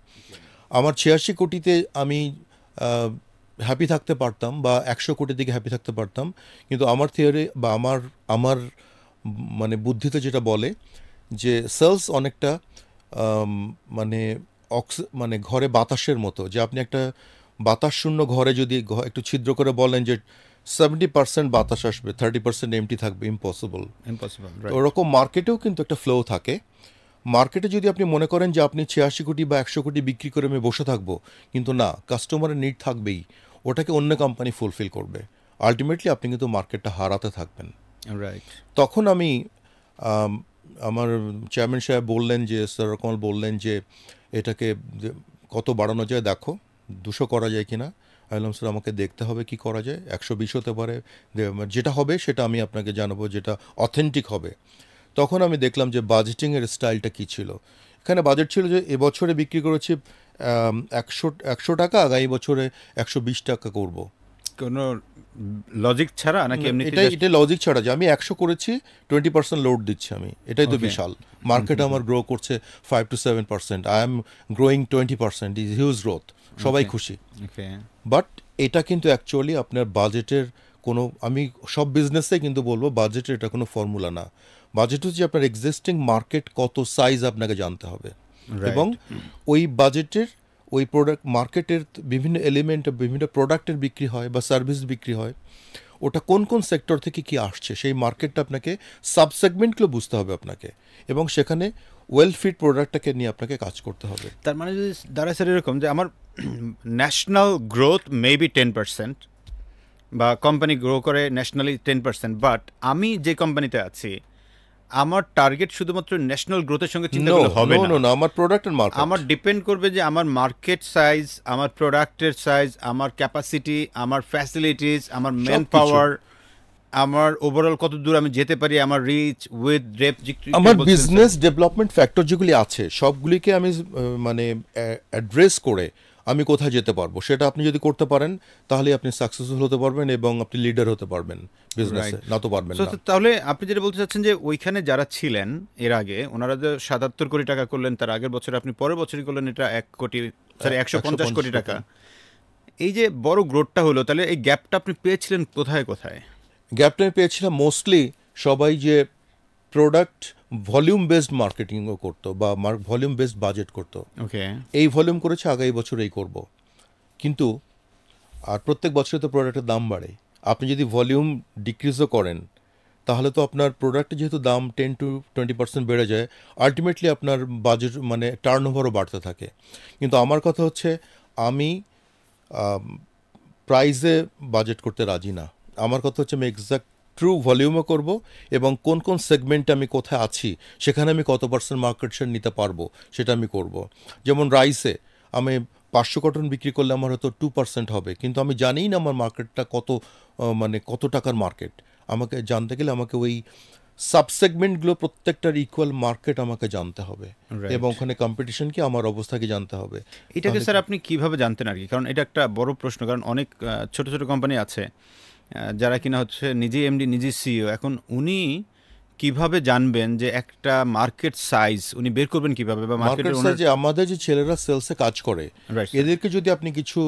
আমার ৮৬ কোটিতে আমি হ্যাপি থাকতে পারতাম বা ১০০ কোটির দিকে হ্যাপি থাকতে পারতাম, কিন্তু আমার থিওরি বা আমার মানে বুদ্ধিতে যেটা বলে যে সেলস অনেকটা মানে মানে ঘরে বাতাসের মতো, যে আপনি একটা বাতাস শূন্য ঘরে যদি একটু ছিদ্র করে বলেন যে 70% বাতাস আসবে, 30% এমটি থাকবে, ইম্পসিবল। ওরকম মার্কেটেও কিন্তু একটা ফ্লো থাকে। মার্কেটে যদি আপনি মনে করেন যে আপনি ৮৬ কোটি বা ১০০ কোটি বিক্রি করে আমি বসে থাকবো, কিন্তু না, কাস্টমারের নিড থাকবেই, ওটাকে অন্য কোম্পানি ফুলফিল করবে, আলটিমেটলি আপনি কিন্তু মার্কেটটা হারাতে থাকবেন। রাইট। তখন আমি আমার চেয়ারম্যান সাহেব বললেন যে, স্যার কমল বললেন যে এটাকে কত বাড়ানো যায় দেখো, ২০০ করা যায় কিনা। আমি বললাম স্যার আমাকে দেখতে হবে কি করা যায়, ১২০ হতে পারে, যেটা হবে সেটা আমি আপনাকে জানাবো, যেটা অথেন্টিক হবে। তখন আমি দেখলাম যে বাজেটিংয়ের স্টাইলটা কী ছিল। এখানে বাজেট ছিল যে এবছরে বিক্রি করেছি ১০০ টাকা, আগামী বছরে ১২০ টাকা করব। কোনো লজিক ছাড়া নাকি এমনি? এটা লজিক ছাড়া, যে আমি ১০০ করেছি, 20% লোড দিচ্ছি আমি, এটাই তো বিশাল। মার্কেট আমার গ্রো করছে 5 to 7%, I am growing 20%, is huge growth, সবাই খুশি। বাট এটা কিন্তু অ্যাকচুয়ালি আপনার বাজেটের কোনো, আমি সব বিজনেসে কিন্তু বলবো বাজেটের এটা কোনো ফর্মুলা না। বাজেট হচ্ছে আপনার এক্সিস্টিং মার্কেট কত সাইজ আপনাকে জানতে হবে, এবং ওই বাজেটের ওই প্রোডাক্ট মার্কেটের বিভিন্ন এলিমেন্ট, বিভিন্ন প্রোডাক্টের বিক্রি হয় বা সার্ভিস বিক্রি হয়, ওটা কোন কোন সেক্টর থেকে কি আসছে, সেই মার্কেটটা আপনাকে সাবসেগমেন্টগুলো বুঝতে হবে আপনাকে, এবং সেখানে ওয়েল ফিট প্রোডাক্টটাকে নিয়ে আপনাকে কাজ করতে হবে। তার মানে যদি দাঁড়ায় স্যার এরকম যে আমার ন্যাশনাল গ্রোথ মেবি 10%, বা কোম্পানি গ্রো করে ন্যাশনালি 10%, বাট আমি যে কোম্পানিতে আছি আমার টার্গেট শুধুমাত্র ন্যাশনাল গ্রোথের সঙ্গে চিন্তা করলে হবে না। আমার প্রোডাক্টের মার্কেট, আমার ডিপেন্ড করবে যে আমার মার্কেট সাইজ, আমার প্রোডাক্টের সাইজ, আমার ক্যাপাসিটি, আমার ফ্যাসিলিটিস, আমার ম্যান পাওয়ার, আমার ওভারঅল কত দূর আমি যেতে পারি, আমার রিচ উইথ ডেপথ, আমার বিজনেস ডেভেলপমেন্ট ফ্যাক্টর যেগুলি আছে সবগুলিকে আমি মানে অ্যাড্রেস করে আমি কোথায় যেতে পারবো, সেটা আপনি যদি করতে পারেন তাহলে আপনি সাকসেসফুল হতে পারবেন এবং আপনি লিডার হতে পারবেন বিজনেসে, না তো পারবেন না। তাহলে আপনি যেটা বলতে চাচ্ছেন যে ওইখানে যারা ছিলেন এর আগে, ওনারা যে ৭৭ কোটি টাকা করলেন, তার আগের বছর আপনি পরের বছরই করলেন এটা ১৫০ কোটি টাকা, এই যে বড় গ্রোথটা হলো, তাহলে এই গ্যাপটা আপনি পেয়েছিলেন কোথায় কোথায়? গ্যাপটা আমি পেয়েছিলাম মোস্টলি সবাই যে প্রোডাক্ট ভলিউম বেসড মার্কেটিংও করতো বা ভলিউম বেসড বাজেট করতো, এই ভলিউম করেছে, আগামী বছর এই করব, কিন্তু আর প্রত্যেক বছরে তো প্রোডাক্টের দাম বাড়ে। আপনি যদি ভলিউম ডিক্রিজও করেন তাহলে তো আপনার প্রোডাক্টের যেহেতু দাম 10 to 20% বেড়ে যায়, আলটিমেটলি আপনার বাজেট মানে টার্নওভারও বাড়তে থাকে। কিন্তু আমার কথা হচ্ছে আমি প্রাইসে বাজেট করতে রাজি না। আমার কথা হচ্ছে আমি এক্সাক্ট ট্রু ভলিউমও করব, এবং কোন কোন সেগমেন্টে আমি কোথায় আছি সেখানে আমি কত পার্সেন্ট মার্কেট শেয়ার নিতে পারবো সেটা আমি করব। যেমন রাইসে আমি 500 কটন বিক্রি করলে আমার হয়তো 2% হবে, কিন্তু আমি জানিই না আমার মার্কেটটা কত, মানে কত টাকার মার্কেট। আমাকে জানতে গেলে আমাকে ওই সাবসেগমেন্টগুলো প্রত্যেকটার ইকুয়াল মার্কেট আমাকে জানতে হবে, এবং ওখানে কম্পিটিশন কি, আমার অবস্থাকে জানতে হবে। এটাকে স্যার আপনি কিভাবে জানতেন আর কি? কারণ এটা একটা বড় প্রশ্ন, কারণ অনেক ছোট ছোট কোম্পানি আছে যারা কিনা হচ্ছে নিজেই এমডি, নিজেই সিইও, এখন উনি কিভাবে জানবেন যে একটা মার্কেট সাইজ উনি বের করবেন কিভাবে, বা মার্কেট মার্কেটের সাইজে আমাদের যে ছেলেরা সেলসে কাজ করে রাইট এদেরকে যদি আপনি কিছু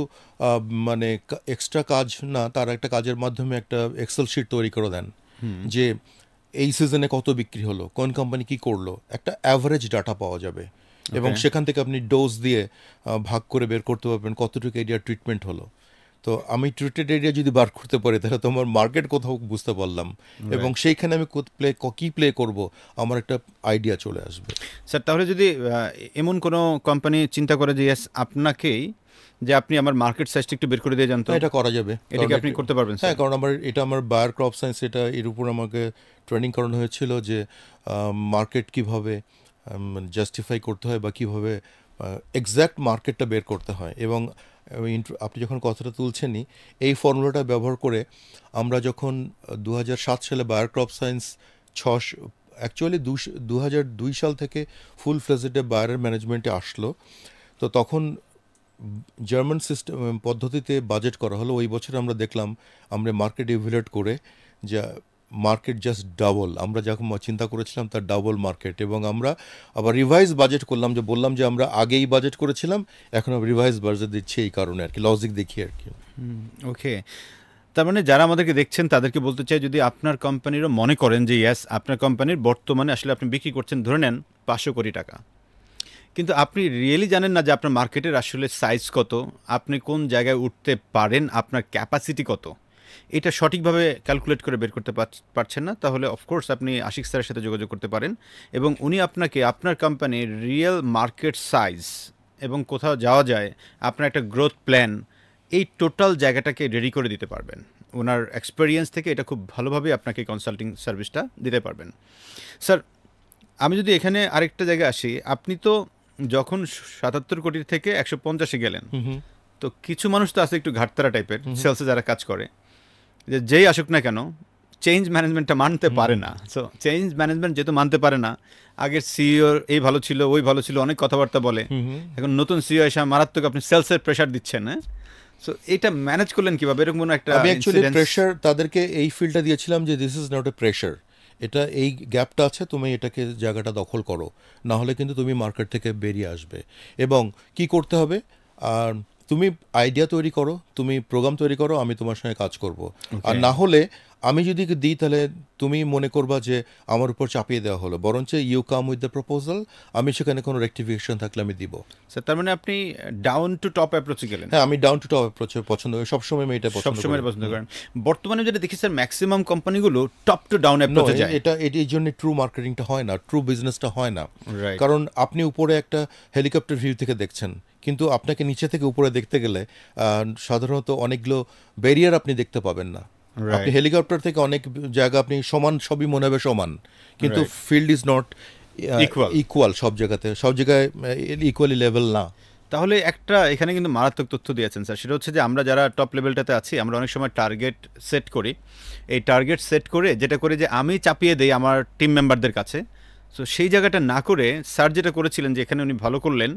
মানে এক্সট্রা কাজ না, তার একটা কাজের মাধ্যমে একটা এক্সেল শিট তৈরি করে দেন যে এই সিজনে কত বিক্রি হলো, কোন কোম্পানি কি করলো, একটা অ্যাভারেজ ডাটা পাওয়া যাবে এবং সেখান থেকে আপনি ডোজ দিয়ে ভাগ করে বের করতে পারবেন কতটুকু এরিয়া ট্রিটমেন্ট হলো। তো আমি ট্রিটেড এরিয়া যদি বার করতে পারি তাহলে তোমার মার্কেট কোথাও বুঝতে পারলাম এবং সেইখানে আমি কি প্লে করব আমার একটা আইডিয়া চলে আসবে। স্যার তাহলে যদি এমন কোনো কোম্পানি চিন্তা করে যে ইয়েস আপনাকেই, যে আপনি আমার মার্কেট সাইজটা একটু বের করে দিয়ে জানতো, এটা করা যাবে, এটা কি আপনি করতে পারবেন? হ্যাঁ, কারণ এটা আমার বায়ার ক্রপ সায়েন্স, এটা এর উপর আমাকে ট্রেনিং করানো হয়েছিল যে মার্কেট কিভাবে জাস্টিফাই করতে হয় বা কিভাবে এক্স্যাক্ট মার্কেটটা বের করতে হয়। এবং আপনি যখন কথাটা তুলছেনই, এই ফর্মুলাটা ব্যবহার করে আমরা যখন 2007 সালে বায়ার ক্রপ সায়েন্স অ্যাকচুয়ালি 2002 সাল থেকে ফুল ফ্লেজেডে বায়ারের ম্যানেজমেন্টে আসলো, তো তখন জার্মান সিস্টেম পদ্ধতিতে বাজেট করা হলো। ওই বছর আমরা দেখলাম আমরা মার্কেট ইভ্যালুয়েট করে যা মার্কেট জাস্ট ডাবল, আমরা যখন চিন্তা করেছিলাম তার ডাবল মার্কেট। এবং আমরা আবার রিভাইজ বাজেট করলাম, যে বললাম যে আমরা আগেই বাজেট করেছিলাম, এখন রিভাইজ বাজেট দিচ্ছি, এই কারণে আর কি, লজিক দেখি আর কি। ওকে, তার মানে যারা আমাদেরকে দেখছেন তাদেরকে বলতে চাই, যদি আপনার কোম্পানিরও মনে করেন যে ইয়েস আপনার কোম্পানির বর্তমানে আসলে আপনি বিক্রি করছেন ধরে নেন 500 কোটি টাকা, কিন্তু আপনি রিয়েলি জানেন না যে আপনার মার্কেটের আসলে সাইজ কত, আপনি কোন জায়গায় উঠতে পারেন, আপনার ক্যাপাসিটি কত, এটা সঠিকভাবে ক্যালকুলেট করে বের করতে পারছেন না, তাহলে অফকোর্স আপনি আশিক স্যারের সাথে যোগাযোগ করতে পারেন এবং উনি আপনাকে আপনার কোম্পানির রিয়েল মার্কেট সাইজ এবং কোথাও যাওয়া যায়, আপনার একটা গ্রোথ প্ল্যান, এই টোটাল জায়গাটাকে রেডি করে দিতে পারবেন। ওনার এক্সপেরিয়েন্স থেকে এটা খুব ভালোভাবে আপনাকে কনসাল্টিং সার্ভিসটা দিতে পারবেন। স্যার আমি যদি এখানে আরেকটা জায়গায় আসি, আপনি তো যখন 77 কোটি থেকে 150-এ গেলেন, তো কিছু মানুষ তো আছে একটু ঘাটতারা টাইপের সেলসে যারা কাজ করে, যে যেই আসুক না কেন চেঞ্জ ম্যানেজমেন্টটা মানতে পারে না। সো চেঞ্জ ম্যানেজমেন্ট যেহেতু মানতে পারে না, আগের সিইও এই ভালো ছিল ওই ভালো ছিল অনেক কথাবার্তা বলে, এখন নতুন সিইও এসে মারাত্মক আপনি সেলসের প্রেশার দিচ্ছেন, হ্যাঁ, সো এটা ম্যানেজ করলেন কিভাবে? এরকম কোনো একটা আমি অ্যাকচুয়ালি প্রেশার তাদেরকে এই ফিল্ডটা দিয়েছিলাম যে this is not A pressure, এটা এই গ্যাপটা আছে, তুমি এটাকে জায়গাটা দখল করো, না হলে কিন্তু তুমি মার্কেট থেকে বেরিয়ে আসবে। এবং কি করতে হবে, আর তুমি আইডিয়া তৈরি করো, তুমি প্রোগ্রাম তৈরি করো, আমি তোমার সঙ্গে কাজ করব। আর না হলে আমি যদি দিই তাহলে তুমি মনে করবা যে আমার উপর চাপিয়ে দেওয়া হলো, বরঞ্চ you come with the proposal, আমি সেখানে কোনো রেক্টিফিকেশন থাকলে আমি দিব। স্যার তার মানে আপনি ডাউন টু টপ অ্যাপ্রোচে গেলেন? হ্যাঁ, আমি ডাউন টু টপ অ্যাপ্রোচ পছন্দ করি, সবসময় আমি এটা সবসময় পছন্দ করেন। বর্তমানে যেটা দেখি স্যার ম্যাক্সিমাম কোম্পানিগুলো টপ টু ডাউন অ্যাপ্রোচে যায়। এটা এই জন্য ট্রু মার্কেটিংটা হয় না, ট্রু বিজনেসটা হয় না। কারণ আপনি উপরে একটা হেলিকপ্টার ভিউ থেকে দেখছেন, কিন্তু আপনাকে নিচে থেকে উপরে দেখতে গেলে সাধারণত অনেকগুলো ব্যারিয়ার আপনি দেখতে পাবেন না। আপনি হেলিকপ্টার থেকে অনেক জায়গা আপনি সমান, সবই মনে হবে সমান, কিন্তু ফিল্ড ইজ নট ইকুয়াল, সব জায়গায় ইকুয়ালি লেভেল না। তাহলে একটা এখানে কিন্তু মারাত্মক তথ্য দিয়েছেন স্যার, সেটা হচ্ছে যে আমরা যারা টপ লেভেলটাতে আছি আমরা অনেক সময় টার্গেট সেট করি, এই টার্গেট সেট করে যেটা করে যে আমি চাপিয়ে দেই আমার টিম মেম্বারদের কাছে। সো সেই জায়গাটা না করে স্যার যেটা করেছিলেন, যে এখানে উনি ভালো করলেন,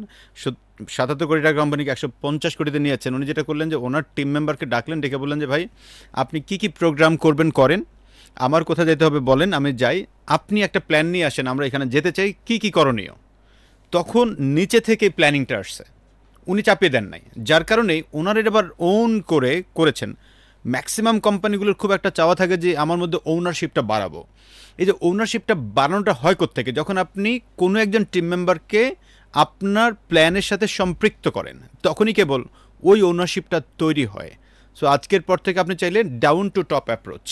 77 কোটি টাকা কোম্পানিকে 150 কোটিতে নিয়ে যাচ্ছেন, উনি যেটা করলেন যে ওনার টিম মেম্বারকে ডাকলেন, ডেকে বললেন যে ভাই আপনি কি কি প্রোগ্রাম করবেন করেন, আমার কোথায় যেতে হবে বলেন, আমি যাই, আপনি একটা প্ল্যান নিয়ে আসেন, আমরা এখানে যেতে চাই, কি কি করণীয়। তখন নিচে থেকে প্ল্যানিংটা আসছে, উনি চাপিয়ে দেন নাই, যার কারণে ওনারা এবার ওন করেছেন। ম্যাক্সিমাম কোম্পানিগুলোর খুব একটা চাওয়া থাকে যে আমার মধ্যে ওনারশিপটা বাড়াবো। এই যে ওনারশিপটা বাড়ানোটা হয় কোত্থেকে? যখন আপনি কোনো একজন টিম মেম্বারকে আপনার প্ল্যানের সাথে সম্পৃক্ত করেন, তখনই কেবল ওই ওনারশিপটা তৈরি হয়। সো আজকের পর থেকে আপনি চাইলে ডাউন টু টপ অ্যাপ্রোচ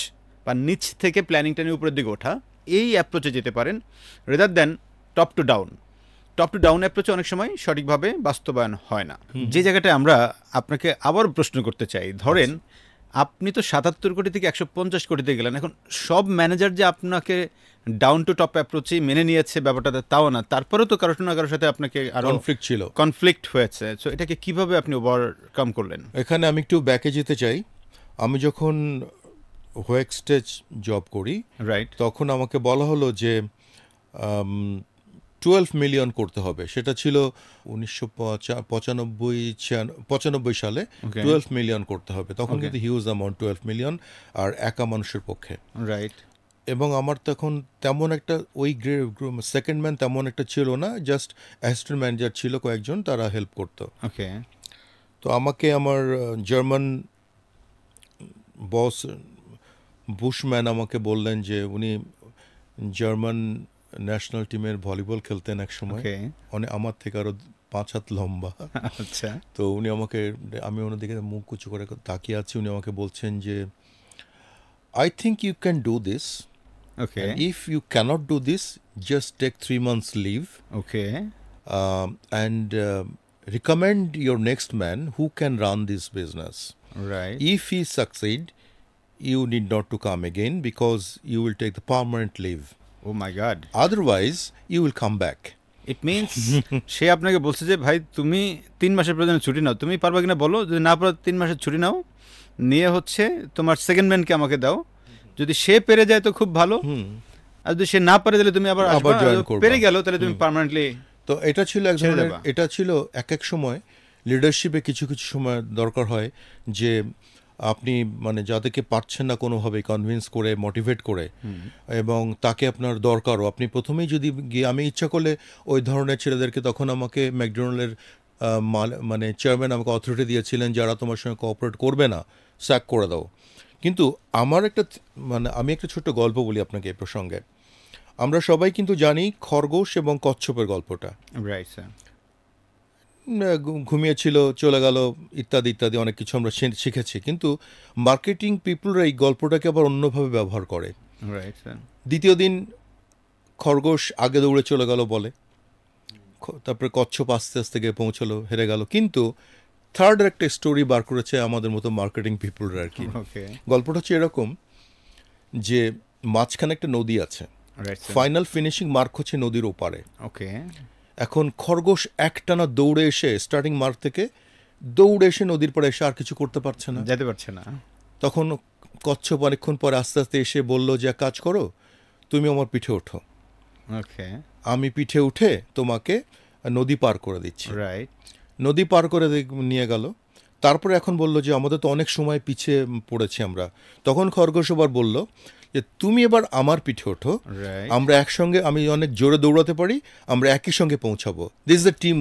বা নিচ থেকে প্ল্যানিংটা নিয়ে উপরের দিকে ওঠা, এই অ্যাপ্রোচে যেতে পারেন rather than top to down. Top to down অ্যাপ্রোচে অনেক সময় সঠিকভাবে বাস্তবায়ন হয় না। যে জায়গাটায় আমরা আপনাকে আবার প্রশ্ন করতে চাই, ধরেন আপনি তো 77 কোটি থেকে 150 কোটিতে গেলেন, এখন সব ম্যানেজার যে আপনাকে ডাউন টু টপ অ্যাপ্রোচেই মেনে নিয়েছে ব্যাপারটাতে তাও না, তারপরেও তো কারোর না কারোর সাথে আপনাকে আরো কনফ্লিক্ট হয়েছে। সো এটাকে কিভাবে আপনি ওভারকাম করলেন? এখানে আমি একটু ব্যাকে যেতে চাই। আমি যখন হোয়েক স্টেজ জব করি, রাইট, তখন আমাকে বলা হলো যে 12 মিলিয়ন করতে হবে। সেটা ছিল 1995 সালে 12 মিলিয়ন করতে হবে। তখন কিন্তু হিউজ অ্যামাউন্ট, 12 মিলিয়ন আর একা মানুষের পক্ষে, রাইট। এবং আমার তখন তেমন একটা ওই সেকেন্ড ম্যান তেমন একটা ছিল না, জাস্ট অ্যাসিস্ট্যান্ট ম্যানেজার ছিল কয়েকজন, তারা হেল্প করতো। ওকে, তো আমাকে আমার জার্মান বস বুশম্যান আমাকে বললেন যে উনি জার্মান ন্যাশনাল টিমের ভলিবল খেলতেন এক সময়, ওকে, অনেক আমার থেকে আরো 5 হাত লম্বা। আচ্ছা, তো উনি আমাকে, আমি ওনাদিকে মুখ উঁচু করে তাকিয়ে আছি, উনি আমাকে বলছেন যে I think you can do this, okay, and if you cannot do this, just take 3 months leave, okay, and recommend your next man who can run this business. Right, If he succeed, you need not to come again because you will take the permanent leave. Oh my god. Otherwise, you will come back. It means সে আপনাকে বলছে যে ভাই তুমি 3 মাসের প্রয়োজনে ছুটি নাও, তুমি পারবা কিনা বলো, যদি না পারো 3 মাসের ছুটি নাও, নিয়ে হচ্ছে তোমার সেকেন্ড ম্যানকে আমাকে দাও, যদি সে পেরে যায় তো খুব ভালো, আর যদি সে না পারে তাহলে তুমি আবার আবার আসবা, join করবা। পেরে গেল তাহলে তুমি পার্মানেন্টলি। তো এটা ছিল এক ছেড়ে ধরনের, দেবা। এটা ছিল এক এক সময় লিডারশিপে কিছু কিছু সময় দরকার হয় যে আপনি মানে যাদেরকে পারছেন না কোনোভাবে কনভিন্স করে, মোটিভেট করে, এবং তাকে আপনার দরকারও, আপনি প্রথমেই যদি গিয়ে, আমি ইচ্ছা করলে ওই ধরনের ছেলেদেরকে, তখন আমাকে ম্যাকডোনাল্ডের মানে চেয়ারম্যান আমাকে অথরিটি দিয়েছিলেন, যারা তোমার সঙ্গে কোঅপারেট করবে না স্যাক করে দাও। কিন্তু আমার একটা মানে আমি একটা ছোট্ট গল্প বলি আপনাকে এ প্রসঙ্গে। আমরা সবাই কিন্তু জানি খরগোশ এবং কচ্ছপের গল্পটা। Right sir. ঘুমিয়েছিল, চলে গেল, ইত্যাদি ইত্যাদি অনেক কিছু আমরা শিখেছি। কিন্তু মার্কেটিং পিপলরা এই গল্পটাকে আবার অন্যভাবে ব্যবহার করে। Right sir. দ্বিতীয় দিন খরগোশ আগে দৌড়ে চলে গেল বলে, তারপরে কচ্ছপ আস্তে আস্তে গিয়ে পৌঁছলো, হেরে গেল। কিন্তু থার্ড একটা স্টোরি বার করেছে আমাদের মতো মার্কেটিং পিপলরা আর কি। ওকে, গল্পটা হচ্ছে এরকম যে মাঝখানে একটা নদী আছে, right sir. Final finishing mark হচ্ছে নদীর ওপারে। ওকে, এখন খরগোশ একটানা দৌড়ে এসে, স্টার্টিং মার্ক থেকে দৌড়ে এসে নদীর পাড়ে এসে আর কিছু করতে পারছে না। যেতে পারছে না। তখন কচ্ছপ অনেকক্ষণ পরে আস্তে আস্তে এসে বলল যে, এক কাজ করো, তুমি আমার পিঠে ওঠো, ওকে, আমি পিঠে উঠে তোমাকে নদী পার করে দিচ্ছি। রাইট, নদী পার করে নিয়ে গেল। তারপরে এখন বলল যে আমাদের তো অনেক সময় পিছিয়ে পড়েছি আমরা। তখন খরগোশ আবার বলল যে তুমি এবার আমার পিঠে ওঠো, রাইট, আমরা একসঙ্গে, আমি অনেক জোরে দৌড়াতে পারি, আমরা একই সঙ্গে পৌঁছাবো। This is the team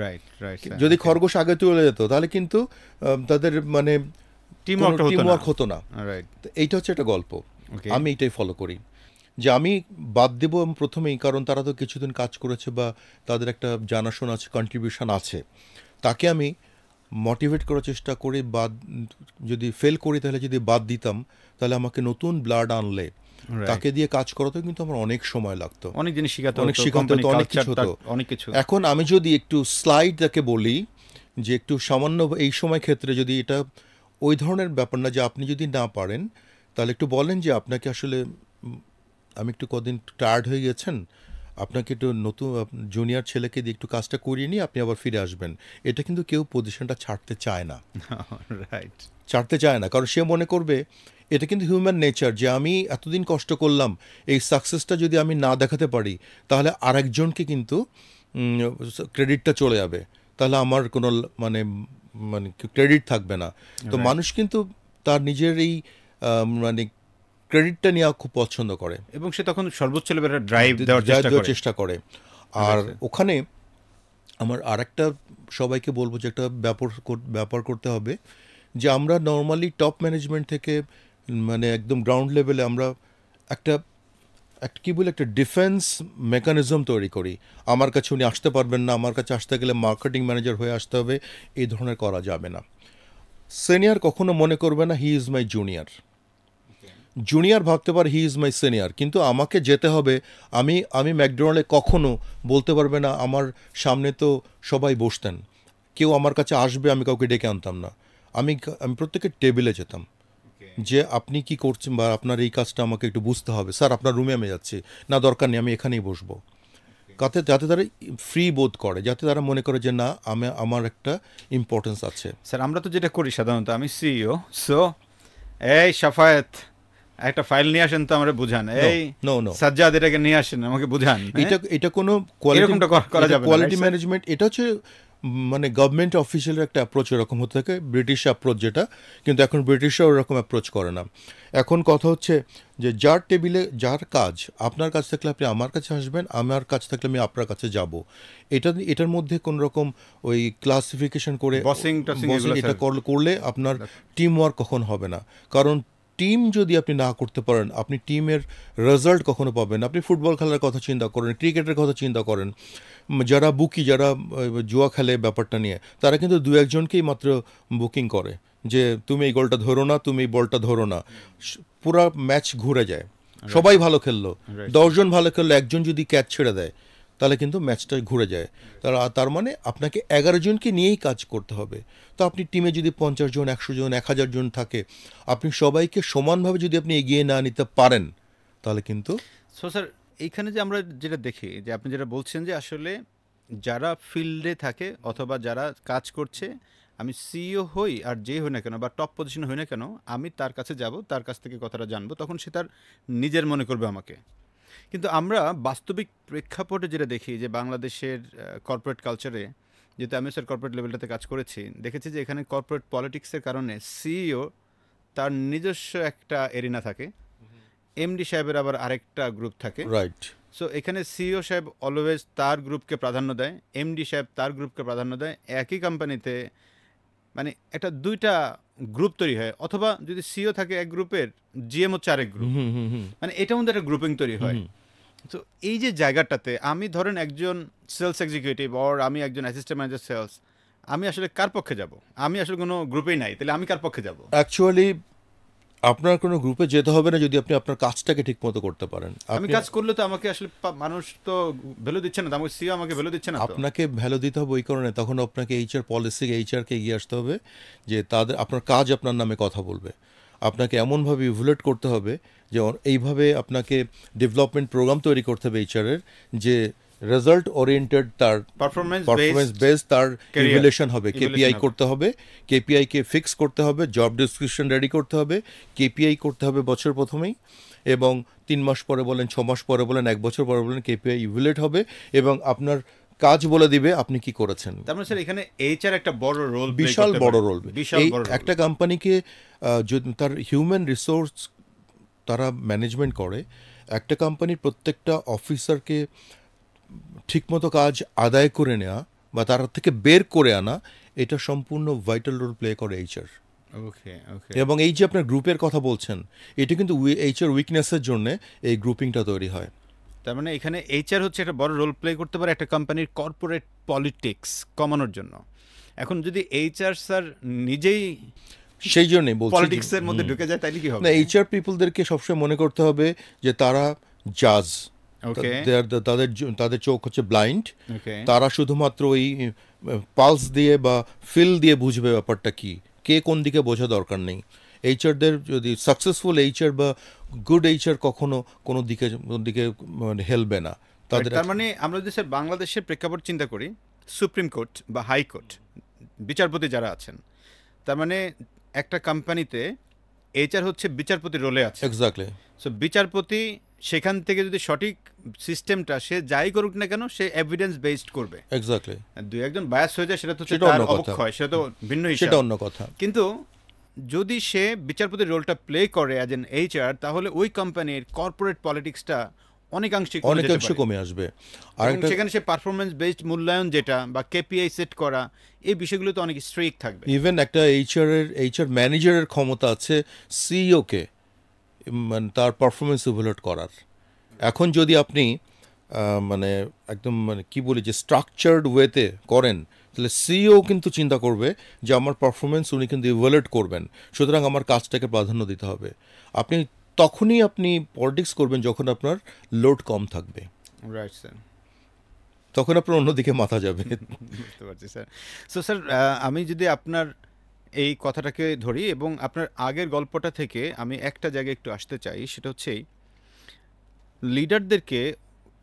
right, right. যদি খরগোশ আগে চলে যেত তাহলে কিন্তু তাদের মানে টিম ওয়ার্ক হতো না। রাইট, তো এইটা হচ্ছে একটা গল্প, ওকে, আমি এটাই ফলো করি, যে আমি বাদ দেবো প্রথমেই, কারণ তারা তো কিছুদিন কাজ করেছে বা তাদের একটা জানাশোনা আছে, কন্ট্রিবিউশন আছে, তাকে আমি মোটিভেট করার চেষ্টা করি। বাদ যদি ফেল করি তাহলে যদি বাদ দিতাম, তাহলে আমাকে নতুন ব্লাড আনলে তাকে দিয়ে কাজ করাতে কিন্তু আমার অনেক সময় লাগতো, অনেক জিনিস শিখাতে অনেক হতো, শিখাতে হতো, অনেক কিছু হতো। অনেক কিছু। এখন আমি যদি একটু স্লাইড তাকে বলি যে একটু সামান্য এই সময় ক্ষেত্রে যদি এটা ওই ধরনের ব্যাপার না, যে আপনি যদি না পারেন তাহলে একটু বলেন যে আপনাকে আসলে আমি একটু কদিন টায়ার্ড হয়ে গেছেন, আপনাকে একটু নতুন জুনিয়র ছেলেকে দিয়ে একটু কাজটা করিয়ে নিয়ে আপনি আবার ফিরে আসবেন। এটা কিন্তু কেউ পজিশনটা ছাড়তে চায় না, রাইট, ছাড়তে চায় না, কারণ সে মনে করবে এটা কিন্তু হিউম্যান নেচার, যে আমি এতদিন কষ্ট করলাম, এই সাকসেসটা যদি আমি না দেখাতে পারি তাহলে আরেকজনকে কিন্তু ক্রেডিটটা চলে যাবে, তাহলে আমার কোনো মানে মানে ক্রেডিট থাকবে না। তো মানুষ কিন্তু তার নিজের এই মানে ক্রেডিটটা নেওয়া খুব পছন্দ করে, এবং সে তখন সর্বোচ্চ লেভেলের ড্রাইভ দেওয়ার চেষ্টা করে। আর ওখানে আমার আরেকটা সবাইকে বলবো যে একটা ব্যাপার করতে হবে, যে আমরা নর্মালি টপ ম্যানেজমেন্ট থেকে মানে একদম গ্রাউন্ড লেভেলে আমরা একটা কী বলে একটা ডিফেন্স মেকানিজম তৈরি করি। আমার কাছে উনি আসতে পারবেন না, আমার কাছে আসতে গেলে মার্কেটিং ম্যানেজার হয়ে আসতে হবে, এই ধরনের করা যাবে না। সিনিয়র কখনো মনে করবে না he is my junior, junior ভাবতে পারে হি ইজ মাই সিনিয়র, কিন্তু আমাকে যেতে হবে। আমি ম্যাকডোনাল্ডে কখনো বলতে পারবে না আমার সামনে তো সবাই বসতেন, কেউ আমার কাছে আসবে আমি কাউকে ডেকে আনতাম না, আমি প্রত্যেকের টেবিলে যেতাম, যে আপনি কি করছেন বা আপনার এই কাজটা আমাকে একটু বুঝতে হবে, স্যার আপনার রুমে আমি যাচ্ছি, না দরকার নেই আমি এখানেই বসবো, যাতে তারা ফ্রি বোধ করে, যাতে তারা মনে করে যে না আমার একটা ইম্পর্টেন্স আছে। স্যার আমরা তো যেটা করি সাধারণত, আমি সিইও, সো এই শাফায়েত একটা ফাইল নিয়ে আসেন তো আমরা বুঝান, এই সাজ্জাদ এটাকে নিয়ে আসেন আমাকে বুঝান, এটা কোনো কোয়ালিটি ম্যানেজমেন্ট, এটা হচ্ছে মানে গভর্নমেন্ট অফিসিয়ালের একটা অ্যাপ্রোচ এরকম হতে থাকে, ব্রিটিশ অ্যাপ্রোচ যেটা, কিন্তু এখন ব্রিটিশরাও এরকম অ্যাপ্রোচ করে না। এখন কথা হচ্ছে যে যার টেবিলে যার কাজ, আপনার কাছ থাকলে আপনি আমার কাছে আসবেন, আমার কাছ থাকলে আমি আপনার কাছে যাব। এটার মধ্যে কোন রকম ওই ক্লাসিফিকেশন করে বসিং টসিং বসিং এগুলো এটা স্যার করলে আপনার টিম ওয়ার্ক কখন হবে না। কারণ টিম যদি আপনি না করতে পারেন, আপনি টিমের রেজাল্ট কখনো পাবেন না। আপনি ফুটবল খেলার কথা চিন্তা করেন, ক্রিকেটের কথা চিন্তা করেন, যারা বুকি, যারা জুয়া খেলে ব্যাপারটা নিয়ে, তারা কিন্তু দু একজনকেই মাত্র বুকিং করে যে তুমি এই গোলটা ধরো না, তুমি এই বলটা ধরো না। পুরা ম্যাচ ঘুরে যায়। সবাই ভালো খেললো, 10 জন ভালো খেললো, একজন যদি ক্যাচ ছেড়ে দেয় তাহলে কিন্তু ম্যাচটা ঘুরে যায়। তার মানে আপনাকে 11 জনকে নিয়েই কাজ করতে হবে। তো আপনি টিমে যদি 50 জন, 100 জন, 1000 জন থাকে, আপনি সবাইকে সমানভাবে যদি আপনি এগিয়ে না নিতে পারেন তাহলে কিন্তু সো স্যার এইখানে যে আমরা যেটা দেখি যে আপনি যেটা বলছেন যে আসলে যারা ফিল্ডে থাকে অথবা যারা কাজ করছে, আমি সিইও হই আর যে হই না কেন বা টপ পজিশনে হই না কেন, আমি তার কাছে যাব, তার কাছ থেকে কথাটা জানবো, তখন সে তার নিজের মনে করবে আমাকে। কিন্তু আমরা বাস্তবিক প্রেক্ষাপটে যেটা দেখি যে বাংলাদেশের কর্পোরেট কালচারে, যেহেতু আমি স্যার কর্পোরেট লেভেলটাতে কাজ করেছি, দেখেছি যে এখানে কর্পোরেট পলিটিক্সের কারণে সিইও তার নিজস্ব একটা এরিনা থাকে, এমডি সাহেবের আবার আরেকটা গ্রুপ থাকে। রাইট। সো এখানে সিইও সাহেব অলওয়েজ তার গ্রুপকে প্রাধান্য দেয়, এমডি সাহেব তার গ্রুপকে প্রাধান্য দেয়। একই কোম্পানিতে মানে একটা দুইটা গ্রুপ তৈরি হয়, অথবা যদি সিইও থাকে এক গ্রুপের, জিএম হচ্ছে আরেক গ্রুপ, মানে এটার মধ্যে একটা গ্রুপিং তৈরি হয়। তো এই যে জায়গাটাতে আমি ধরেন একজন সেলস এক্সিকিউটিভ অর আমি একজন অ্যাসিস্ট্যান্ট ম্যানেজার সেলস, আমি আসলে কার পক্ষে যাব? আমি আসলে কোনো গ্রুপেই নাই, তাহলে আমি কার পক্ষে যাব? অ্যাকচুয়ালি আপনার কোনো গ্রুপে যেতে হবে না যদি আপনি আপনার কাজটাকে ঠিক মতো করতে পারেন। আমি কাজ করলে তো আমাকে আসলে মানুষ তো ভ্যালু দিচ্ছে না, আমাকে সিইও আমাকে ভ্যালু দিচ্ছে না। তো আপনাকে ভ্যালু দিতে হবে ওই কারণে, তখন আপনাকে এইচআর পলিসি, এইচআরকে এগিয়ে আসতে হবে যে তাদের আপনার কাজ আপনার নামে কথা বলবে। আপনাকে এমনভাবে ইভ্যালুয়েট করতে হবে যে এইভাবে আপনাকে ডেভেলপমেন্ট প্রোগ্রাম তৈরি করতে হবে এইচআরের, যে রেজাল্ট ওরিয়েন্টেড, তার পারফরমেন্স বেস তার ইভ্যালুয়েশন হবে, কেপিআই হবে। করতে হবে, কেপিআইকে ফিক্স করতে হবে, জব ডিসক্রিপশন রেডি করতে হবে, কেপিআই করতে হবে বছর প্রথমেই, এবং 3 মাস পরে বলেন, 6 মাস পরে বলেন, 1 বছর পরে বলেন, কেপিআই ইভ্যালুয়েট হবে এবং আপনার কাজ বলে দিবে আপনি কি করেছেন। তার মানে স্যার এখানে এইচআর একটা বড় রোল, বিশাল বড় রোল। বিশাল বড় রোল। একটা কোম্পানিকে যদি তার হিউম্যান রিসোর্স তারা ম্যানেজমেন্ট করে, একটা কোম্পানির প্রত্যেকটা অফিসারকে ঠিকমতো কাজ আদায় করে নেওয়া বা তার থেকে বের করে আনা, এটা সম্পূর্ণ ভাইটাল রোল প্লে করে এইচআর। ওকে ওকে। এবং এই যে আপনার গ্রুপের কথা বলছেন, এটা কিন্তু এইচআর উইকনেসের জন্য এই গ্রুপিংটা তৈরি হয়। তার মানে এখানে এইচআর হচ্ছে একটা বড় রোল প্লে করতে পারে একটা কোম্পানির কর্পোরেট পলিটিক্স কমানোর জন্য। এখন যদি এইচআর স্যার নিজেই সেই জন্যই বলছি পলিটিক্সের মধ্যে ঢুকে যায় তাইলে কি হবে? না, এইচআর পিপলদেরকে সবসময় মনে করতে হবে যে তারা জাজ, ওকে তাদের চোখ হচ্ছে ব্লাইন্ড। ওকে। তারা শুধুমাত্র ওই পালস দিয়ে বা ফিল দিয়ে বুঝবে ব্যাপারটা কি, কে কোন দিকে বোঝা দরকার নেই। এইচআরদের যদি সাকসেসফুল এইচআর বা গুড এইচআর কখনো কোনো দিকে হেলবে না তাদের। তার মানে আমরা যদি স্যার বাংলাদেশের প্রেক্ষাপট চিন্তা করি, সুপ্রিম কোর্ট বা হাইকোর্ট বিচারপতি যারা আছেন, তার মানে একটা কোম্পানিতে এইচআর হচ্ছে বিচারপতি রোলে আছে। এক্স্যাক্টলি। সো বিচারপতি সেখান থেকে যদি সঠিক সিস্টেমটা সে যাই করুক না কেন, সে এভিডেন্স বেসড করবে। এক্স্যাক্টলি। দুই একজন বায়াস হয়ে যায় সেটা তো সেটা তার অন্য কথা। অবক্ষয়, সেটা তো ভিন্ন হিসাব। সেটা অন্য কথা। কিন্তু যদি সে বিচারপতির রোলটা প্লে করে অ্যাজ এন এইচআর, তাহলে ওই কোম্পানির কর্পোরেট পলিটিক্সটা অনেকাংশে কমে আসবে। আর সেখানে সে পারফরমেন্স বেসড মূল্যায়ন যেটা বা কেপিআই সেট করা, এই বিষয়গুলো তো অনেক স্ট্রিক্ট থাকবে। ইভেন একটা এইচআর ম্যানেজারের ক্ষমতা আছে সিইওকে মানে তার পারফরমেন্স ইভ্যালুয়েট করার। এখন যদি আপনি মানে একদম মানে কি বলি যে স্ট্রাকচার্ড ওয়েতে করেন, তাহলে সিইও কিন্তু চিন্তা করবে যে আমার পারফরমেন্স উনি কিন্তু ইভ্যালুয়েট করবেন, সুতরাং আমার কাজটাকে প্রাধান্য দিতে হবে। তখনই আপনি পলিটিক্স করবেন যখন আপনার লোড কম থাকবে। Right sir. তখন আপনার অন্যদিকে মাথা যাবে। বুঝতে পারছি স্যার। সো স্যার আমি যদি আপনার এই কথাটাকে ধরি এবং আপনার আগের গল্পটা থেকে আমি একটা জায়গায় একটু আসতে চাই, সেটা হচ্ছে লিডারদেরকে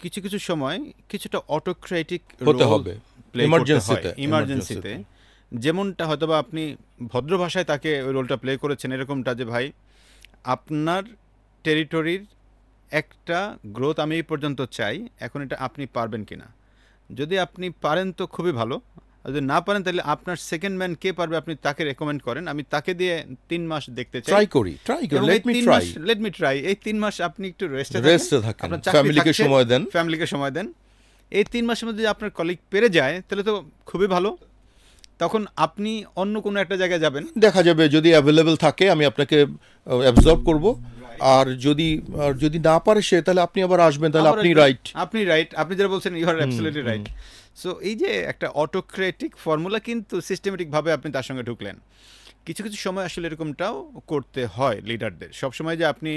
কিছু কিছু সময় কিছুটা অটোক্রেটিক হতে হবে ইমার্জেন্সিতে। যেমনটা হয়তোবা আপনি ভদ্র ভাষায় তাকে ওই রোলটা প্লে করেছেন, এরকমটা যে ভাই আপনার টেরিটরির একটা গ্রোথ আমি এই পর্যন্ত চাই, এখন এটা আপনি পারবেন কিনা। যদি আপনি পারেন তো খুবই ভালো, আর যদি না পারেন তাহলে আপনার সেকেন্ড ম্যান কে পারবে আপনি তাকে রেকমেন্ড করেন, আমি তাকে দিয়ে 3 মাস দেখতে চাই, ট্রাই করি লেট মি ট্রাই। এই 3 মাস আপনি একটু রেস্টে থাকেন, ফ্যামিলিকে সময় দেন। এই 3 মাসের মধ্যে যদি আপনার কলিগ পেরে যায় তাহলে তো খুবই ভালো, তখন আপনি অন্য কোনো একটা জায়গায় যাবেন, দেখা যাবে যদি অ্যাভেলেবেল থাকে আমি আপনাকে অ্যাবজর্ব করব, আর যদি না পারে সে তাহলে আপনি আবার আসবেন, তাহলে আপনি রাইট, আপনি যেটা বলছেন you are absolutely right. So এই যে একটা অটোক্রেটিক ফর্মুলা, কিন্তু সিস্টেমেটিকভাবে আপনি তার সঙ্গে ঢুকলেন। কিছু কিছু সময় আসলে এরকমটাও করতে হয় লিডারদের, সবসময় যে আপনি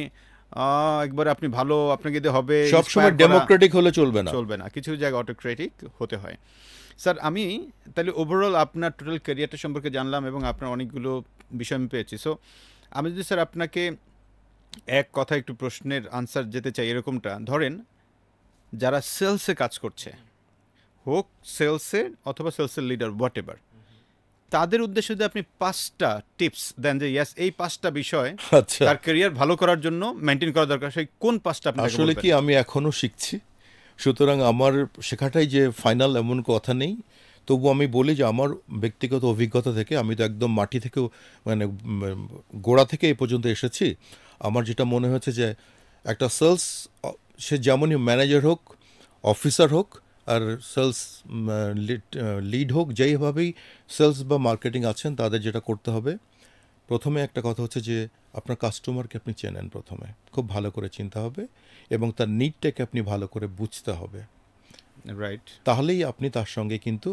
একবার আপনি ভালো আপনাকে দিয়ে হবে, সবসময় ডেমোক্রেটিক হলে চলবে না, কিছু জায়গায় অটোক্রেটিক হতে হয়। স্যার আমি তাহলে ওভারঅল আপনার টোটাল ক্যারিয়ারটা সম্পর্কে জানলাম এবং আপনার অনেকগুলো বিষয় আমি পেয়েছি। সো আমি যদি স্যার আপনাকে এক কথা একটু প্রশ্নের আনসার যেতে চাই এরকমটা, ধরেন যারা সেলসে কাজ করছে, হোক সেলসের অথবা সেলসের লিডার হোয়াট এভার, তাদের উদ্দেশ্যে যদি আপনি 5টা টিপস দেন যে ইয়েস এই 5টা বিষয় তার ক্যারিয়ার ভালো করার জন্য মেনটেন করা দরকার, সেই কোন 5টা আপনি আসলে কি আমি এখনো শিখছি, সুতরাং আমার শেখাটাই যে ফাইনাল এমন কথা নেই। তবু আমি বলি যে আমার ব্যক্তিগত অভিজ্ঞতা থেকে, আমি তো একদম মাটি থেকেও মানে গোড়া থেকে এই পর্যন্ত এসেছি, আমার যেটা মনে হয়েছে যে একটা সেলস, সে যেমনই ম্যানেজার হোক, অফিসার হোক, আর সেলস লিড হোক, যেইভাবেই সেলস বা মার্কেটিং আছেন, তাদের যেটা করতে হবে, প্রথমে একটা কথা হচ্ছে যে আপনার কাস্টমারকে আপনি চেনেন, প্রথমে খুব ভালো করে চিনতে হবে এবং তার নিডটাকে আপনি ভালো করে বুঝতে হবে, রাইট? তাহলেই আপনি তার সঙ্গে কিন্তু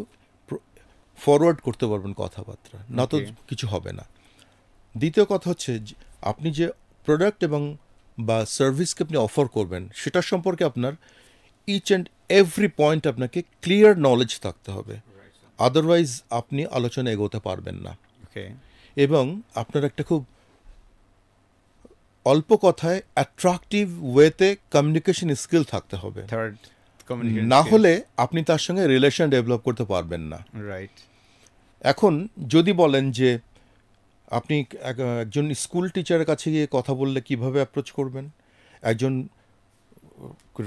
ফরওয়ার্ড করতে পারবেন কথাবার্তা, না তো কিছু হবে না। দ্বিতীয় কথা হচ্ছে আপনি যে প্রোডাক্ট এবং বা সার্ভিসকে আপনি অফার করবেন, সেটার সম্পর্কে আপনার ইচ অ্যান্ড এভরি পয়েন্ট আপনাকে ক্লিয়ার নলেজ থাকতে হবে, আদারওয়াইজ আপনি আলোচনা এগোতে পারবেন না। এবং আপনার একটা খুব অল্প কথায় অ্যাট্রাকটিভ ওয়েতে কমিউনিকেশন স্কিল থাকতে হবে, না হলে আপনি তার সঙ্গে রিলেশন ডেভেলপ করতে পারবেন না। রাইট। এখন যদি বলেন যে আপনি একজন স্কুল টিচারের কাছে গিয়ে কথা বললে কিভাবে অ্যাপ্রোচ করবেন, একজন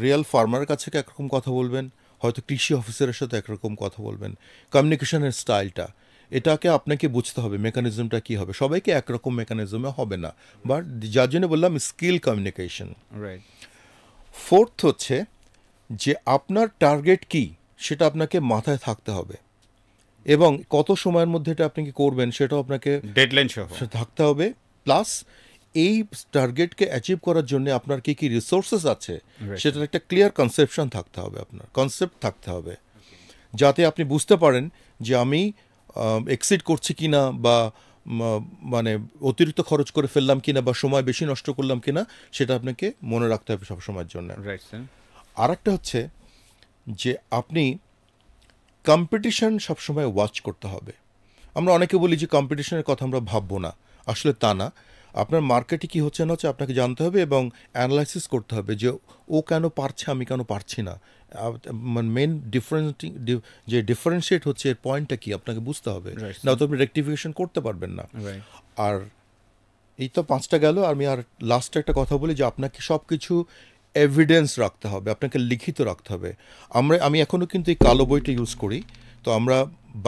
রিয়েল ফার্মারের কাছে একরকম কথা বলবেন, হয়তো কৃষি অফিসারের সাথে একরকম কথা বলবেন, কমিউনিকেশনের স্টাইলটা এটাকে আপনাকে বুঝতে হবে, মেকানিজমটা কী হবে, সবাইকে একরকম মেকানিজমে হবে না, বাট যার জন্য বললাম স্কিল কমিউনিকেশন। রাইট। ফোর্থ হচ্ছে যে আপনার টার্গেট কি সেটা আপনাকে মাথায় থাকতে হবে, এবং কত সময়ের মধ্যে এটা আপনি কি করবেন সেটাও আপনাকে ডেডলাইন সহ থাকতে হবে, প্লাস এই টার্গেটকে অ্যাচিভ করার জন্য আপনার কী কী রিসোর্সেস আছে সেটার একটা ক্লিয়ার কনসেপশন থাকতে হবে, আপনার কনসেপ্ট থাকতে হবে, যাতে আপনি বুঝতে পারেন যে আমি এক্সিড করছি কিনা, বা মানে অতিরিক্ত খরচ করে ফেললাম কিনা, বা সময় বেশি নষ্ট করলাম কিনা, সেটা আপনাকে মনে রাখতে হবে সব সময়ের জন্য। আর একটা হচ্ছে যে আপনি কম্পিটিশন সবসময় ওয়াচ করতে হবে। আমরা অনেকে বলি যে কম্পিটিশনের কথা আমরা ভাববো না, আসলে তা না। আপনার মার্কেটে কী হচ্ছে না হচ্ছে আপনাকে জানতে হবে এবং অ্যানালাইসিস করতে হবে যে ও কেন পারছে, আমি কেন পারছি না, মেন যে ডিফারেন্সিয়েট হচ্ছে এর পয়েন্টটা কি আপনাকে বুঝতে হবে, না তো আপনি রেকটিফিকেশন করতে পারবেন না। আর এই তো 5টা গেল, আমি আর লাস্টে একটা কথা বলি যে আপনাকে সব কিছু এভিডেন্স রাখতে হবে, আপনাকে লিখিত রাখতে হবে। আমি এখনও কিন্তু এই কালো বইটা ইউজ করি। তো আমরা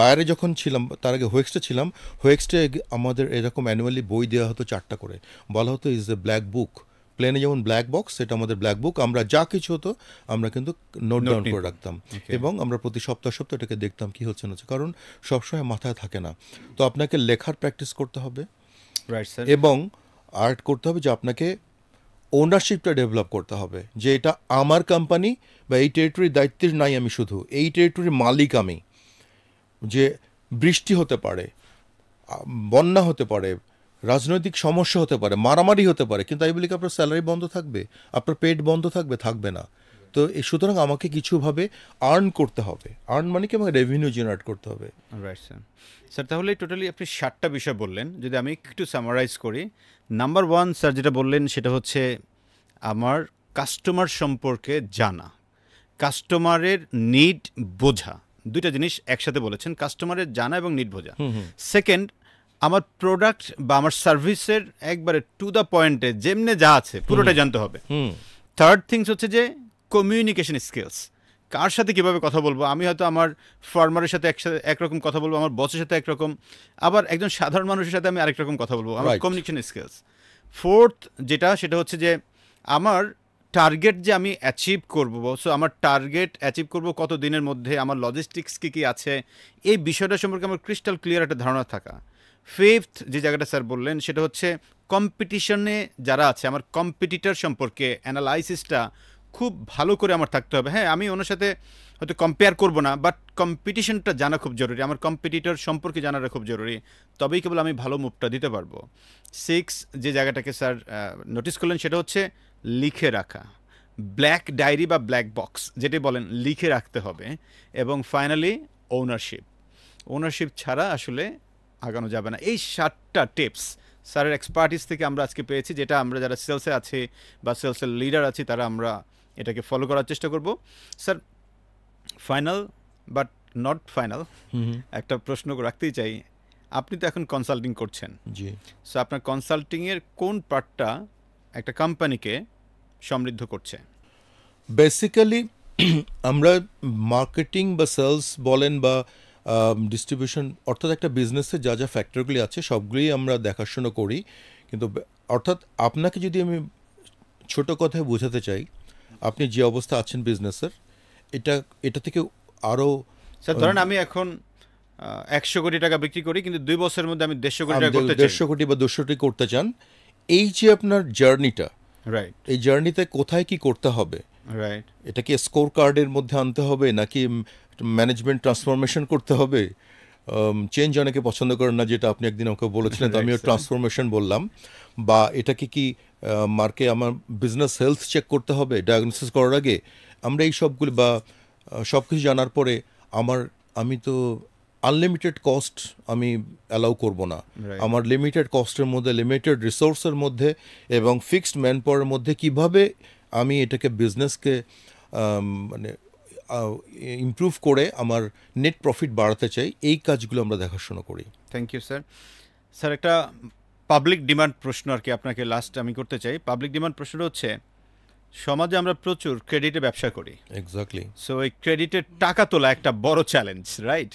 বাইরে যখন ছিলাম, তার আগে হোয়েক্সটে ছিলাম, হোয়েক্সটে আমাদের এরকম অ্যানুয়ালি বই দেওয়া হতো 4টা করে, বলা হতো ইজ এ ব্ল্যাক বুক। প্লেনে যেমন ব্ল্যাক বক্স, সেটা আমাদের ব্ল্যাক বুক। আমরা যা কিছু হতো আমরা কিন্তু নোট ডাউন করে রাখতাম, এবং আমরা প্রতি সপ্তাহ এটাকে দেখতাম কী হচ্ছে না হচ্ছে, কারণ সবসময় মাথায় থাকে না। তো আপনাকে লেখার প্র্যাকটিস করতে হবে, এবং আর্ট করতে হবে যে আপনাকে ওনারশিপটা ডেভেলপ করতে হবে, যে এটা আমার কোম্পানি বা এই টেরিটরির দায়িত্বের নাই আমি, শুধু এই টেরিটরির মালিক আমি। যে বৃষ্টি হতে পারে, বন্যা হতে পারে, রাজনৈতিক সমস্যা হতে পারে, মারামারি হতে পারে, কিন্তু এই বলি কি আপনার স্যালারি বন্ধ থাকবে, আপনার পেট বন্ধ থাকবে? থাকবে না। তো সুতরাং আমাকে কিছুভাবে আর্ন করতে হবে। আর্ন মানে কি, আমাকে রেভিনিউ জেনারেট করতে হবে। Right sir. স্যার তাহলে টোটালি আপনি 7টা বিষয় বললেন, যদি আমি একটু সামারাইজ করি। নাম্বার 1 স্যার যেটা বললেন সেটা হচ্ছে আমার কাস্টমার সম্পর্কে জানা, কাস্টমারের নিড বোঝা। 2টা জিনিস একসাথে বলেছেন, কাস্টমারের জানা এবং নিড বোঝা। সেকেন্ড, আমার প্রোডাক্ট বা আমার সার্ভিসের একবারে টু দ্য পয়েন্টে যেমনে যা আছে পুরোটা জানতে হবে। থার্ড থিংস হচ্ছে যে কমিউনিকেশন স্কিলস, কার সাথে কিভাবে কথা বলবো, আমি হয়তো আমার ফার্মারের সাথে একরকম কথা বলবো, আমার বসের সাথে একরকম, আবার একজন সাধারণ মানুষের সাথে আমি আরেক রকম কথা বলবো, আমার কমিউনিকেশন স্কিলস। ফোর্থ সেটা হচ্ছে যে আমার টার্গেট যে আমি অ্যাচিভ করবো, সো আমার টার্গেট অ্যাচিভ করবো কত দিনের মধ্যে, আমার লজিস্টিক্স কী আছে, এই বিষয়টা সম্পর্কে আমার ক্রিস্টাল ক্লিয়ার একটা ধারণা থাকা। ফিফথ যে জায়গাটা স্যার বললেন সেটা হচ্ছে কম্পিটিশনে যারা আছে আমার কম্পিটিটর সম্পর্কে অ্যানালাইসিসটা খুব ভালো করে আমার থাকতে হবে। হ্যাঁ, আমি ওনার সাথে হয়তো কম্পেয়ার করবো না, বাট কম্পিটিশনটা জানা খুব জরুরি, আমার কম্পিটিটর সম্পর্কে জানাটা খুব জরুরি, তবেই কেবল আমি ভালো মুভটা দিতে পারবো। সিক্স যে জায়গাটাকে স্যার নোটিস করলেন সেটা হচ্ছে লিখে রাখা, ব্ল্যাক ডায়েরি বা ব্ল্যাক বক্স যেটি বলেন, লিখে রাখতে হবে। এবং ফাইনালি ওনারশিপ ছাড়া আসলে আগানো যাবে না। এই 7টা টিপস স্যারের এক্সপার্টিস থেকে আমরা আজকে পেয়েছি, যেটা আমরা যারা সেলসে আছি বা সেলসের লিডার আছি তারা আমরা এটাকে ফলো করার চেষ্টা করব। Sir final but not final একটা প্রশ্ন রাখতেই চাই, আপনি তো এখন কনসাল্টিং করছেন, জি, সো আপনার কনসাল্টিংয়ের কোন পার্টটা একটা কোম্পানিকে সমৃদ্ধ করছে? বেসিক্যালি আমরা মার্কেটিং বা সেলস বলেন বা ডিস্ট্রিবিউশন, অর্থাৎ একটা বিজনেসে যা যা ফ্যাক্টরগুলি আছে সবগুলোই আমরা দেখাশোনা করি। কিন্তু অর্থাৎ আপনাকে যদি আমি ছোট কথায় বোঝাতে চাই, আপনি যে অবস্থা আছেন বিজনেসের, এটা থেকে আরও স্যার ধরেন আমি এখন 100 কোটি টাকা বিক্রি করি, কিন্তু 2 বছরের মধ্যে আমি 150 কোটি টাকা করতে চাই, 150 কোটি বা 200 কোটি করতে চান, এই যে আপনার জার্নিটা, রাইট, এই জার্নিতে কোথায় কি করতে হবে, রাইট, এটা কি স্কোর কার্ডের মধ্যে আনতে হবে নাকি ম্যানেজমেন্ট ট্রান্সফরমেশন করতে হবে? চেঞ্জ অনেকে পছন্দ করেন না, যেটা আপনি একদিন আমাকে বলেছিলেন, তো আমিও ট্রান্সফরমেশন বললাম। বা এটাকে কি মার্কে আমার বিজনেস হেলথ চেক করতে হবে ডায়াগনোসিস করার আগে? আমরা এই সবগুলি বা সব কিছু জানার পরে আমি তো আনলিমিটেড কস্ট আমি অ্যালাউ করব না। আমার লিমিটেড কস্টের মধ্যে, লিমিটেড রিসোর্সের মধ্যে এবং ফিক্সড ম্যান পাওয়ারের মধ্যে কিভাবে আমি এটাকে বিজনেসকে মানে ইমপ্রুভ করে আমার নেট প্রফিট বাড়াতে চাই, এই কাজগুলো আমরা দেখাশোনা করি। Thank you sir. স্যার একটা পাবলিক ডিমান্ড প্রশ্ন আর কি আপনাকে লাস্ট আমি করতে চাই। পাবলিক ডিমান্ড প্রশ্নটা হচ্ছে, সমাজে আমরা প্রচুর ক্রেডিটে ব্যবসা করি, এক্স্যাক্টলি। সো এই ক্রেডিটের টাকা তোলা একটা বড় চ্যালেঞ্জ, রাইট?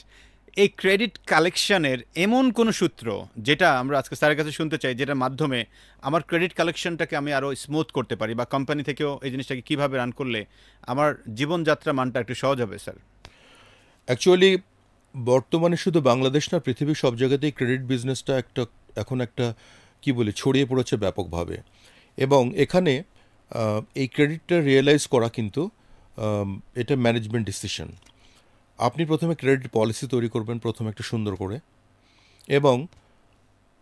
এই ক্রেডিট কালেকশনের এমন কোনো সূত্র যেটা আমরা আজকে স্যারের কাছে শুনতে চাই, যেটার মাধ্যমে আমার ক্রেডিট কালেকশনটাকে আমি আরও স্মুথ করতে পারি, বা কোম্পানি থেকেও এই জিনিসটাকে কীভাবে রান করলে আমার জীবনযাত্রা মানটা একটু সহজ হবে স্যার? অ্যাকচুয়ালি বর্তমানে শুধু বাংলাদেশ না, পৃথিবীর সব জায়গাতেই ক্রেডিট বিজনেসটা এখন একটা কি বলি ছড়িয়ে পড়েছে ব্যাপকভাবে। এবং এখানে এই ক্রেডিটটা রিয়েলাইজ করা কিন্তু এটা ম্যানেজমেন্ট ডিসিশন। আপনি প্রথমে ক্রেডিট পলিসি তৈরি করবেন প্রথমে একটা সুন্দর করে, এবং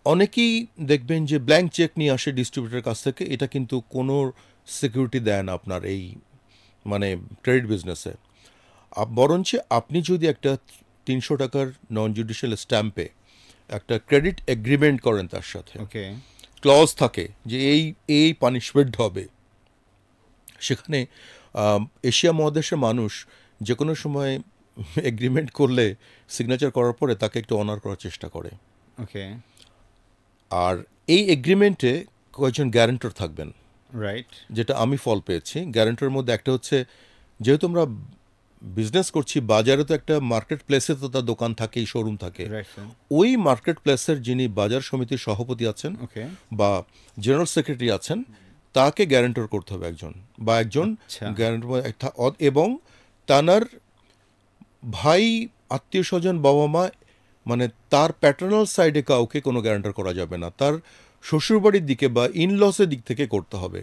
অনেকেই দেখবেন যে ব্ল্যাঙ্ক চেক নিয়ে আসে ডিস্ট্রিবিউটরের কাছ থেকে, এটা কিন্তু কোনো সিকিউরিটি দেয় না আপনার এই মানে ক্রেডিট বিজনেসে। বরঞ্চ আপনি যদি একটা 300 টাকার নন জুডিশিয়াল স্ট্যাম্পে একটা ক্রেডিট এগ্রিমেন্ট করেন, তার সাথে ক্লজ থাকে যে এই পানিশমেন্ট হবে, সেখানে এশিয়া মহাদেশের মানুষ যে কোনো সময় এগ্রিমেন্ট করলে সিগনেচার করার পরে তাকে একটু অনার করার চেষ্টা করে। ওকে। আর এই এগ্রিমেন্টে কয়েকজন গ্যারান্টর থাকবেন, রাইট, যেটা আমি ফল পেয়েছি। গ্যারান্টরের মধ্যে একটা হচ্ছে, যেহেতু আমরা বিজনেস করছি বাজারে, তো একটা মার্কেট প্লেসে তো তার দোকান থাকে, শোরুম থাকে, ওই মার্কেট প্লেসের যিনি বাজার সমিতির সভাপতি আছেন বা জেনারেল সেক্রেটারি আছেন, তাকে গ্যারান্টর করতে হবে একজন বা একজন গ্যারান্টর, এবং তানার ভাই, আত্মীয় স্বজন, বাবা মা, মানে তার প্যাটার্নাল সাইডে কাউকে কোনো গ্যারান্টার করা যাবে না, তার শ্বশুরবাড়ির দিকে বা ইনলসের দিক থেকে করতে হবে।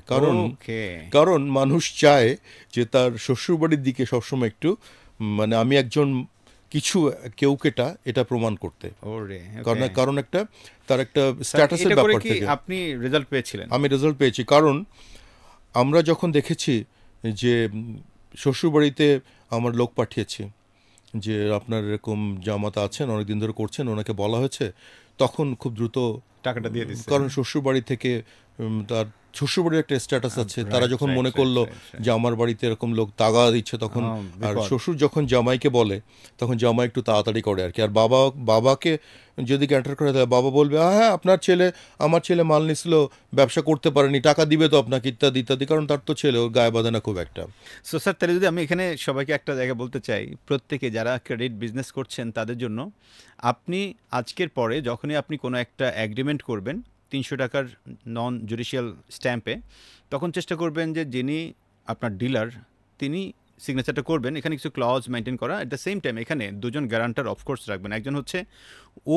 কারণ মানুষ চায় যে তার শ্বশুরবাড়ির দিকে সবসময় একটু মানে আমি একজন কিছু কেউকেটা এটা প্রমাণ করতে, কারণ একটা তার একটা স্ট্যাটাসের ব্যাপার থেকে। আপনি রেজাল্ট পেয়েছিলেন? আমি রেজাল্ট পেয়েছি, কারণ আমরা যখন দেখেছি যে শ্বশুরবাড়িতে আমার লোক পাঠিয়েছি যে আপনার এরকম জামাতা আছেন, অনেকদিন ধরে করছেন, ওনাকে বলা হয়েছে, তখন খুব দ্রুত টাকাটা দিয়ে দিচ্ছে, কারণ শ্বশুরবাড়ি থেকে তার শ্বশুরবাড়ির একটা স্ট্যাটাস আছে, তারা যখন মনে করলো যে আমার বাড়িতে এরকম লোক তাগা দিচ্ছে তখন, আর শ্বশুর যখন জামাইকে বলে তখন জামাই একটু তাড়াতাড়ি করে আর কি। আর বাবাকে যদি ক্যান্টার করে দেয়, বাবা বলবে হ্যাঁ আমার ছেলে মাল নিছিল, ব্যবসা করতে পারেনি, টাকা দিবে তো আপনাকে, ইত্যাদি ইত্যাদি, কারণ তার তো ছেলে, ওর গায়ে বাঁধে না খুব একটা। সো স্যার, তাহলে যদি আমি এখানে সবাইকে একটা জায়গা বলতে চাই, প্রত্যেকে যারা ক্রেডিট বিজনেস করছেন তাদের জন্য, আপনি আজকের পরে যখনই আপনি কোনো একটা অ্যাগ্রিমেন্ট করবেন 300 টাকার নন জুডিশিয়াল স্ট্যাম্পে, তখন চেষ্টা করবেন যে যিনি আপনার ডিলার তিনি সিগনেচারটা করবেন, এখানে কিছু ক্লজ মেনটেন করা। এট দ্য সেম টাইম এখানে দুজন গ্যারান্টার অফকোর্স রাখবেন। একজন হচ্ছে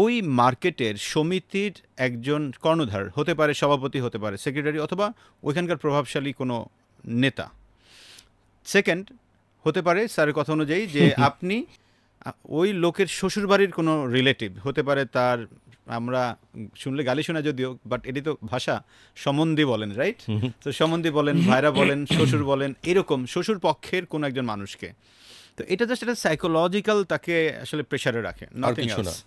ওই মার্কেটের সমিতির একজন কর্ণধার, হতে পারে সভাপতি, হতে পারে সেক্রেটারি, অথবা ওইখানকার প্রভাবশালী কোনো নেতা। সেকেন্ড হতে পারে স্যারের কথা অনুযায়ী যে আপনি ওই লোকের শ্বশুরবাড়ির কোনো রিলেটিভ, হতে পারে তার, আমরা শুনলে গালি শোনা যদিও, বাট এটি তো ভাষা, সম্বন্ধী বলেন, রাইট? তো সম্বন্ধী বলেন, ভাইরা বলেন, শ্বশুর বলেন, এরকম শ্বশুর পক্ষের কোনো একজন মানুষকে। তো এটা জাস্ট একটা সাইকোলজিক্যাল, তাকে আসলে প্রেসারে রাখে, নাথিং এলস।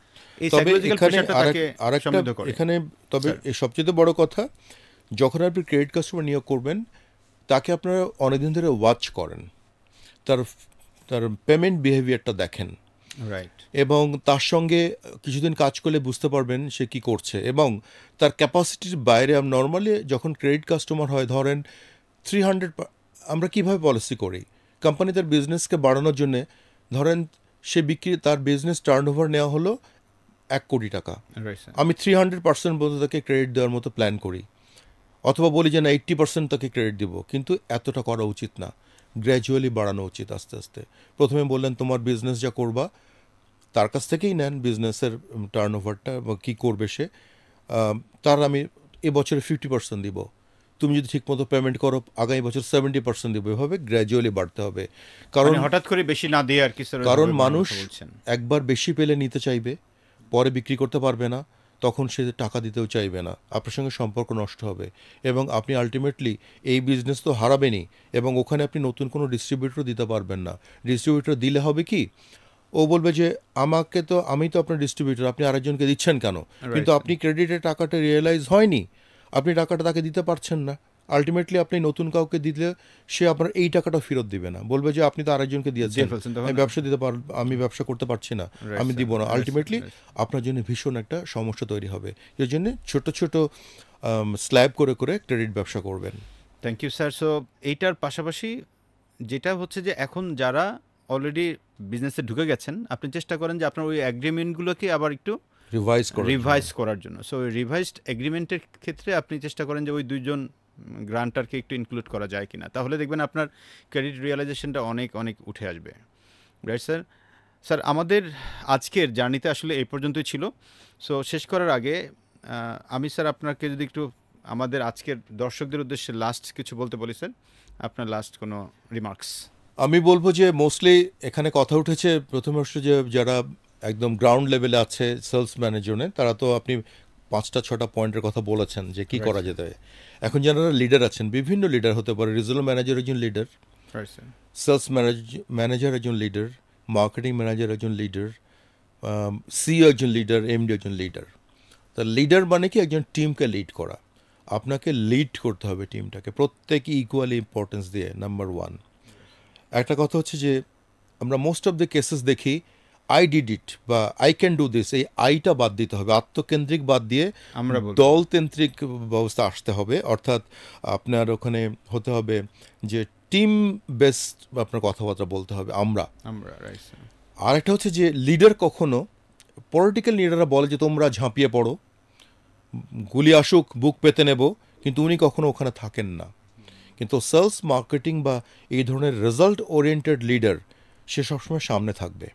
এই সাইকোলজিক্যাল প্রেসারটা তাকে সমৃদ্ধ করে। এখানে তবে সবচেয়ে বড় কথা, যখন আপনি ক্রেডিট কাস্টমার নিয়োগ করবেন, তাকে আপনারা অনেকদিন ধরে ওয়াচ করেন, তার পেমেন্ট বিহেভিয়ারটা দেখেন, রাইট, এবং তার সঙ্গে কিছুদিন কাজ করলে বুঝতে পারবেন সে কি করছে, এবং তার ক্যাপাসিটির বাইরে। নর্মালি যখন ক্রেডিট কাস্টমার হয়, ধরেন 300, আমরা কিভাবে পলিসি করি, কোম্পানি তার বিজনেসকে বাড়ানোর জন্যে, ধরেন সে তার বিজনেস টার্নওভার নেওয়া হলো 1 কোটি টাকা, আমি 300% বলতে তাকে ক্রেডিট দেওয়ার মতো প্ল্যান করি, অথবা বলি যে না 80% তাকে ক্রেডিট দিব, কিন্তু এতটা করা উচিত না, গ্র্যাজুয়ালি বাড়ানো উচিত আস্তে আস্তে। প্রথমে বললেন তোমার বিজনেস যা করবা তার কাছ থেকেই নেন বিজনেসের টার্নওভারটা বা কী করবে সে, তার আমি এবছরে 50% দিব, তুমি যদি ঠিকমতো পেমেন্ট করো আগামী বছর 70% দিব, এভাবে গ্র্যাজুয়ালি বাড়তে হবে। কারণ হঠাৎ করে বেশি না দিয়ে আর কি, কারণ মানুষ একবার বেশি পেলে নিতে চাইবে, পরে বিক্রি করতে পারবে না, তখন সে টাকা দিতেও চাইবে না, আপনার সঙ্গে সম্পর্ক নষ্ট হবে, এবং আপনি আলটিমেটলি এই বিজনেস তো হারাবেনই, এবং ওখানে আপনি নতুন কোনো ডিস্ট্রিবিউটর দিতে পারবেন না। ডিস্ট্রিবিউটর দিলে হবে কি, ও বলবে যে আমি তো আপনার ডিস্ট্রিবিউটর, আপনি আরেকজনকে দিচ্ছেন কেন? কিন্তু আপনি ক্রেডিটের টাকাটা রিয়েলাইজ হয়নি, আপনি টাকাটা তাকে দিতে পারছেন না, আলটিমেটলি আপনি নতুন কাউকে দিলে সে আপনার এই টাকাটা ফেরত দিবে না, বলবে যে আপনি তো আরেকজনকে দিয়েছেন, আমি ব্যবসা করতে পারছি না, আমি দিব না। আলটিমেটলি আপনার জন্য ভীষণ একটা সমস্যা তৈরি হবে। এর জন্য ছোট ছোট স্ল্যাব করে করে ক্রেডিট ব্যবসা করবেন। Thank you sir. সো এইটার পাশাপাশি যেটা হচ্ছে যে এখন যারা অলরেডি বিজনেসে ঢুকে গেছেন, আপনি চেষ্টা করেন যে আপনার ওই অ্যাগ্রিমেন্টগুলোকে আবার একটু রিভাইজ করার জন্য। সো ওই রিভাইজড এগ্রিমেন্টের ক্ষেত্রে আপনি চেষ্টা করেন যে ওই দুইজন গ্রান্টারকে একটু ইনক্লুড করা যায় কিনা, তাহলে দেখবেন আপনার ক্রেডিট রিয়েলাইজেশনটা অনেক অনেক উঠে আসবে। Right sir? স্যার, আমাদের আজকের জার্নিতে আসলে এই পর্যন্তই ছিল। সো শেষ করার আগে আমি স্যার আপনাকে যদি একটু আমাদের আজকের দর্শকদের উদ্দেশ্যে লাস্ট কিছু বলতে বলি স্যার, আপনার লাস্ট কোনো রিমার্কস। আমি বলবো যে মোস্টলি এখানে কথা উঠেছে প্রথমে হচ্ছে যে যারা একদম গ্রাউন্ড লেভেলে আছে সেলস ম্যানেজনে, তারা তো আপনি 5-6টা পয়েন্টের কথা বলেছেন যে কি করা যেতে হয়। এখন যারা লিডার আছেন, বিভিন্ন লিডার হতে পারে, রিজনাল ম্যানেজার একজন লিডার, সেলস ম্যানেজার একজন লিডার, মার্কেটিং ম্যানেজার একজন লিডার, সিইও একজন লিডার, এমডি একজন লিডার। তা লিডার মানে কি একজন টিমকে লিড করা, আপনাকে লিড করতে হবে টিমটাকে, প্রত্যেকে ইকুয়ালি ইম্পর্টেন্স দিয়ে। নাম্বার 1 একটা কথা হচ্ছে যে আমরা মোস্ট অফ দ্য কেসেস দেখি আই ডিড ইট বা আই ক্যান ডু দিস, এই আইটা বাদ দিতে হবে, আত্মকেন্দ্রিক বাদ দিয়ে আমরা দলকেন্দ্রিক ব্যবস্থা আসতে হবে। অর্থাৎ আপনার ওখানে হতে হবে যে টিম বেসড আপনার কথাবার্তা বলতে হবে। আমরা আর একটা হচ্ছে যে লিডার কখনো, পলিটিক্যাল লিডাররা বলে যে তোমরা ঝাঁপিয়ে পড়ো, গুলি আসুক বুক পেতে নেব, কিন্তু উনি কখনো ওখানে থাকেন না। কিন্তু সেলস মার্কেটিং বা এই ধরনের রেজাল্ট ওরিয়েন্টেড লিডার, সে সবসময় সামনে থাকবে,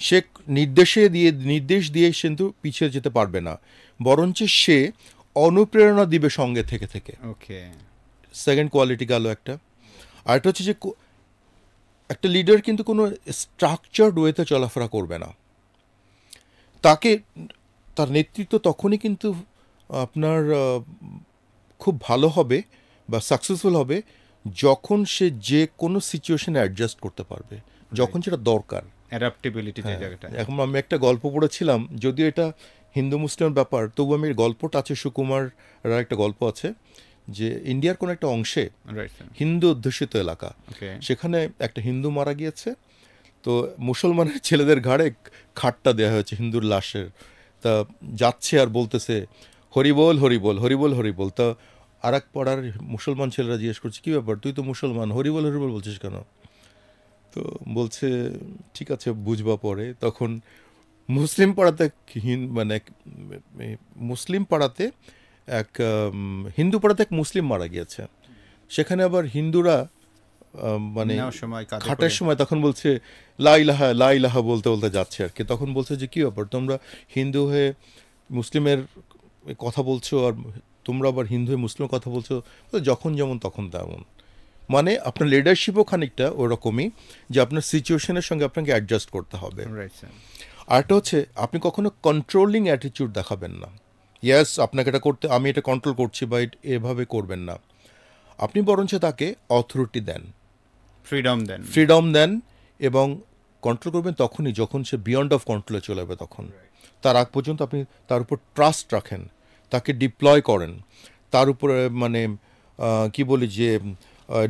সে নির্দেশ দিয়ে কিন্তু পিছিয়ে যেতে পারবে না, বরঞ্চ সে অনুপ্রেরণা দিবে সঙ্গে থেকে থেকে। ওকে, সেকেন্ড কোয়ালিটি গেল একটা। আরেকটা হচ্ছে যে একটা লিডার কিন্তু কোনো স্ট্রাকচারড ওয়েতে চলাফেরা করবে না, তার নেতৃত্ব তখনই কিন্তু আপনার খুব ভালো হবে বা সাকসেসফুল হবে যখন সে যে কোনো সিচুয়েশনে অ্যাডজাস্ট করতে পারবে, যখন যেটা দরকার। অ্যাডাপ্টেবিলিটি যে জায়গাটা। এখন আমি একটা গল্প পড়েছিলাম, যদিও এটা হিন্দু মুসলিমের ব্যাপার, তবু আমি গল্পটা আছে, সুকুমার একটা গল্প আছে যে ইন্ডিয়ার কোনো একটা অংশে রাইট হিন্দু অধ্যুষিত এলাকা, ওকে সেখানে একটা হিন্দু মারা গিয়েছে, তো মুসলমানের ছেলেদের ঘাড়ে খাটটা দেওয়া হয়েছে হিন্দুর লাশের, তা যাচ্ছে আর বলতেছে হরিবোল হরিবোল হরিবোল হরিবোল। তা আর এক পাড়ার মুসলমান ছেলেরা জিজ্ঞেস করছে কী ব্যাপার, তুই তো মুসলমান, হরিবোল হরিবোল বলছিস কেন? তো বলছে ঠিক আছে বুঝবা পরে। তখন মুসলিম পাড়াতে মানে মুসলিম পাড়াতে এক হিন্দু পাড়াতে এক মুসলিম মারা গিয়েছে, সেখানে আবার হিন্দুরা মানে খাটের সময় তখন বলছে লা ইলাহা লা ইলাহা বলতে বলতে যাচ্ছে আর কি। তখন বলছে যে কী ব্যাপার, তোমরা হিন্দু হয়ে মুসলিমের কথা বলছো আর তোমরা আবার হিন্দু হয়ে মুসলিমের কথা বলছো, যখন যেমন তখন তেমন। মানে আপনার লিডারশিপও খানিকটা ওরকমই, যে আপনার সিচুয়েশনের সঙ্গে আপনাকে অ্যাডজাস্ট করতে হবে। আরটা হচ্ছে আপনি কখনো কন্ট্রোলিং অ্যাটিটিউড দেখাবেন না, ইয়েস আপনাকে এটা করতে, আমি এটা কন্ট্রোল করছি বা এভাবে করবেন না। আপনি বরঞ্চ তাকে অথরিটি দেন, ফ্রিডম দেন, এবং কন্ট্রোল করবেন তখনই যখন সে বিয়ন্ড অফ কন্ট্রোলে চলে যাবে। তখন তার আগ পর্যন্ত আপনি তার উপর ট্রাস্ট রাখেন, তাকে ডিপ্লয় করেন, তার উপরে মানে কি বলি যে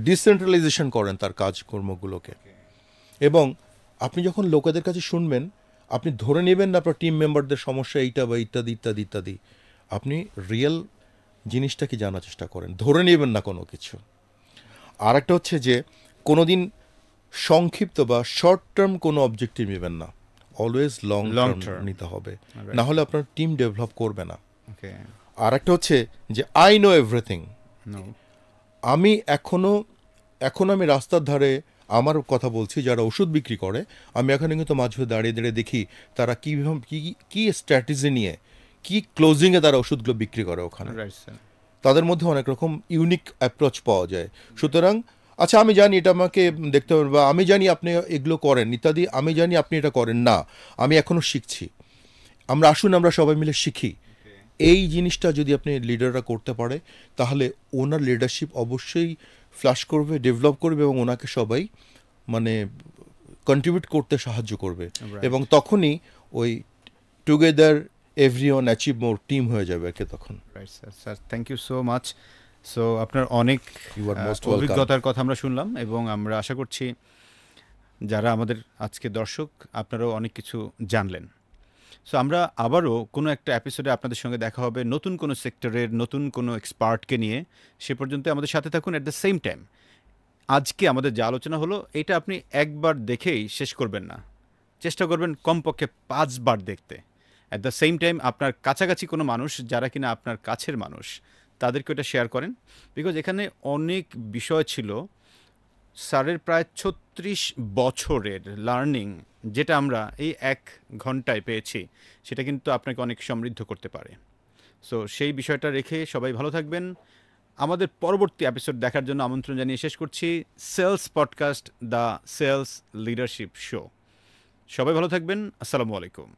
ডিসেন্ট্রালাইজেশন করেন তার কাজকর্মগুলোকে। এবং আপনি যখন লোকেদের কাছে শুনবেন, আপনি ধরে নেবেন না আপনার টিম মেম্বারদের সমস্যা এইটা বা ইত্যাদি ইত্যাদি ইত্যাদি, আপনি রিয়েল জিনিসটাকে জানার চেষ্টা করেন, ধরে নেবেন না কোনো কিছু। আর একটা হচ্ছে যে কোনো দিন সংক্ষিপ্ত বা শর্ট টার্ম কোনো অবজেক্টিভ নেবেন না, অলওয়েজ লং টার্ম নিতে হবে, না হলে আপনার টিম ডেভেলপ করবে না। আর একটা হচ্ছে যে আই নো এভরিথিং। আমি এখনো আমি রাস্তার ধারে আমার কথা বলছি, যারা ওষুধ বিক্রি করে, আমি এখানে কিন্তু মাঝে দাঁড়িয়ে দাঁড়িয়ে দেখি তারা কী স্ট্র্যাটেজি নিয়ে কি ক্লোজিংয়ে তারা ওষুধগুলো বিক্রি করে ওখানে। তাদের মধ্যে অনেক রকম ইউনিক অ্যাপ্রোচ পাওয়া যায়। সুতরাং আচ্ছা আমি জানি এটা আমাকে দেখতে হবে, বা আমি জানি আপনি এগুলো করেন ইত্যাদি, আমি জানি আপনি এটা করেন না, আমি এখনও শিখছি, আসুন আমরা সবাই মিলে শিখি। এই জিনিসটা যদি আপনি লিডাররা করতে পারে, তাহলে ওনার লিডারশিপ অবশ্যই ফ্লাশ করবে, ডেভেলপ করবে, এবং ওনাকে সবাই মানে কন্ট্রিবিউট করতে সাহায্য করবে, এবং তখনই ওই together everyone achieve more team হয়ে যাবে আর কি তখন। Right sir, thank you so much. So আপনার অনেক অভিজ্ঞতার কথা আমরা শুনলাম, এবং আমরা আশা করছি যারা আমাদের আজকে দর্শক আপনারাও অনেক কিছু জানলেন। সো আমরা আবারও কোনো একটা এপিসোডে আপনাদের সঙ্গে দেখা হবে নতুন কোনো সেক্টরের নতুন কোনো এক্সপার্টকে নিয়ে। সে পর্যন্ত আমাদের সাথে থাকুন। অ্যাট দ্য সেম টাইম আজকে আমাদের যে আলোচনা হলো, এটা আপনি একবার দেখেই শেষ করবেন না, চেষ্টা করবেন কমপক্ষে 5 বার দেখতে। অ্যাট দ্য সেম টাইম আপনার কাছাকাছি কোনো মানুষ যারা কিনা আপনার কাছের মানুষ, তাদেরকে এটা শেয়ার করেন, বিকজ এখানে অনেক বিষয় ছিল। স্যারের প্রায় 36 বছরের লার্নিং যেটা আমরা এই 1 ঘন্টায় পেয়েছি, সেটা কিন্তু আপনাকে অনেক সমৃদ্ধ করতে পারে। সো সেই বিষয়টা রেখে সবাই ভালো থাকবেন। আমাদের পরবর্তী এপিসোড দেখার জন্য আমন্ত্রণ জানিয়ে শেষ করছি sales podcast, the sales leadership show. সবাই ভালো থাকবেন। আসসালামু আলাইকুম।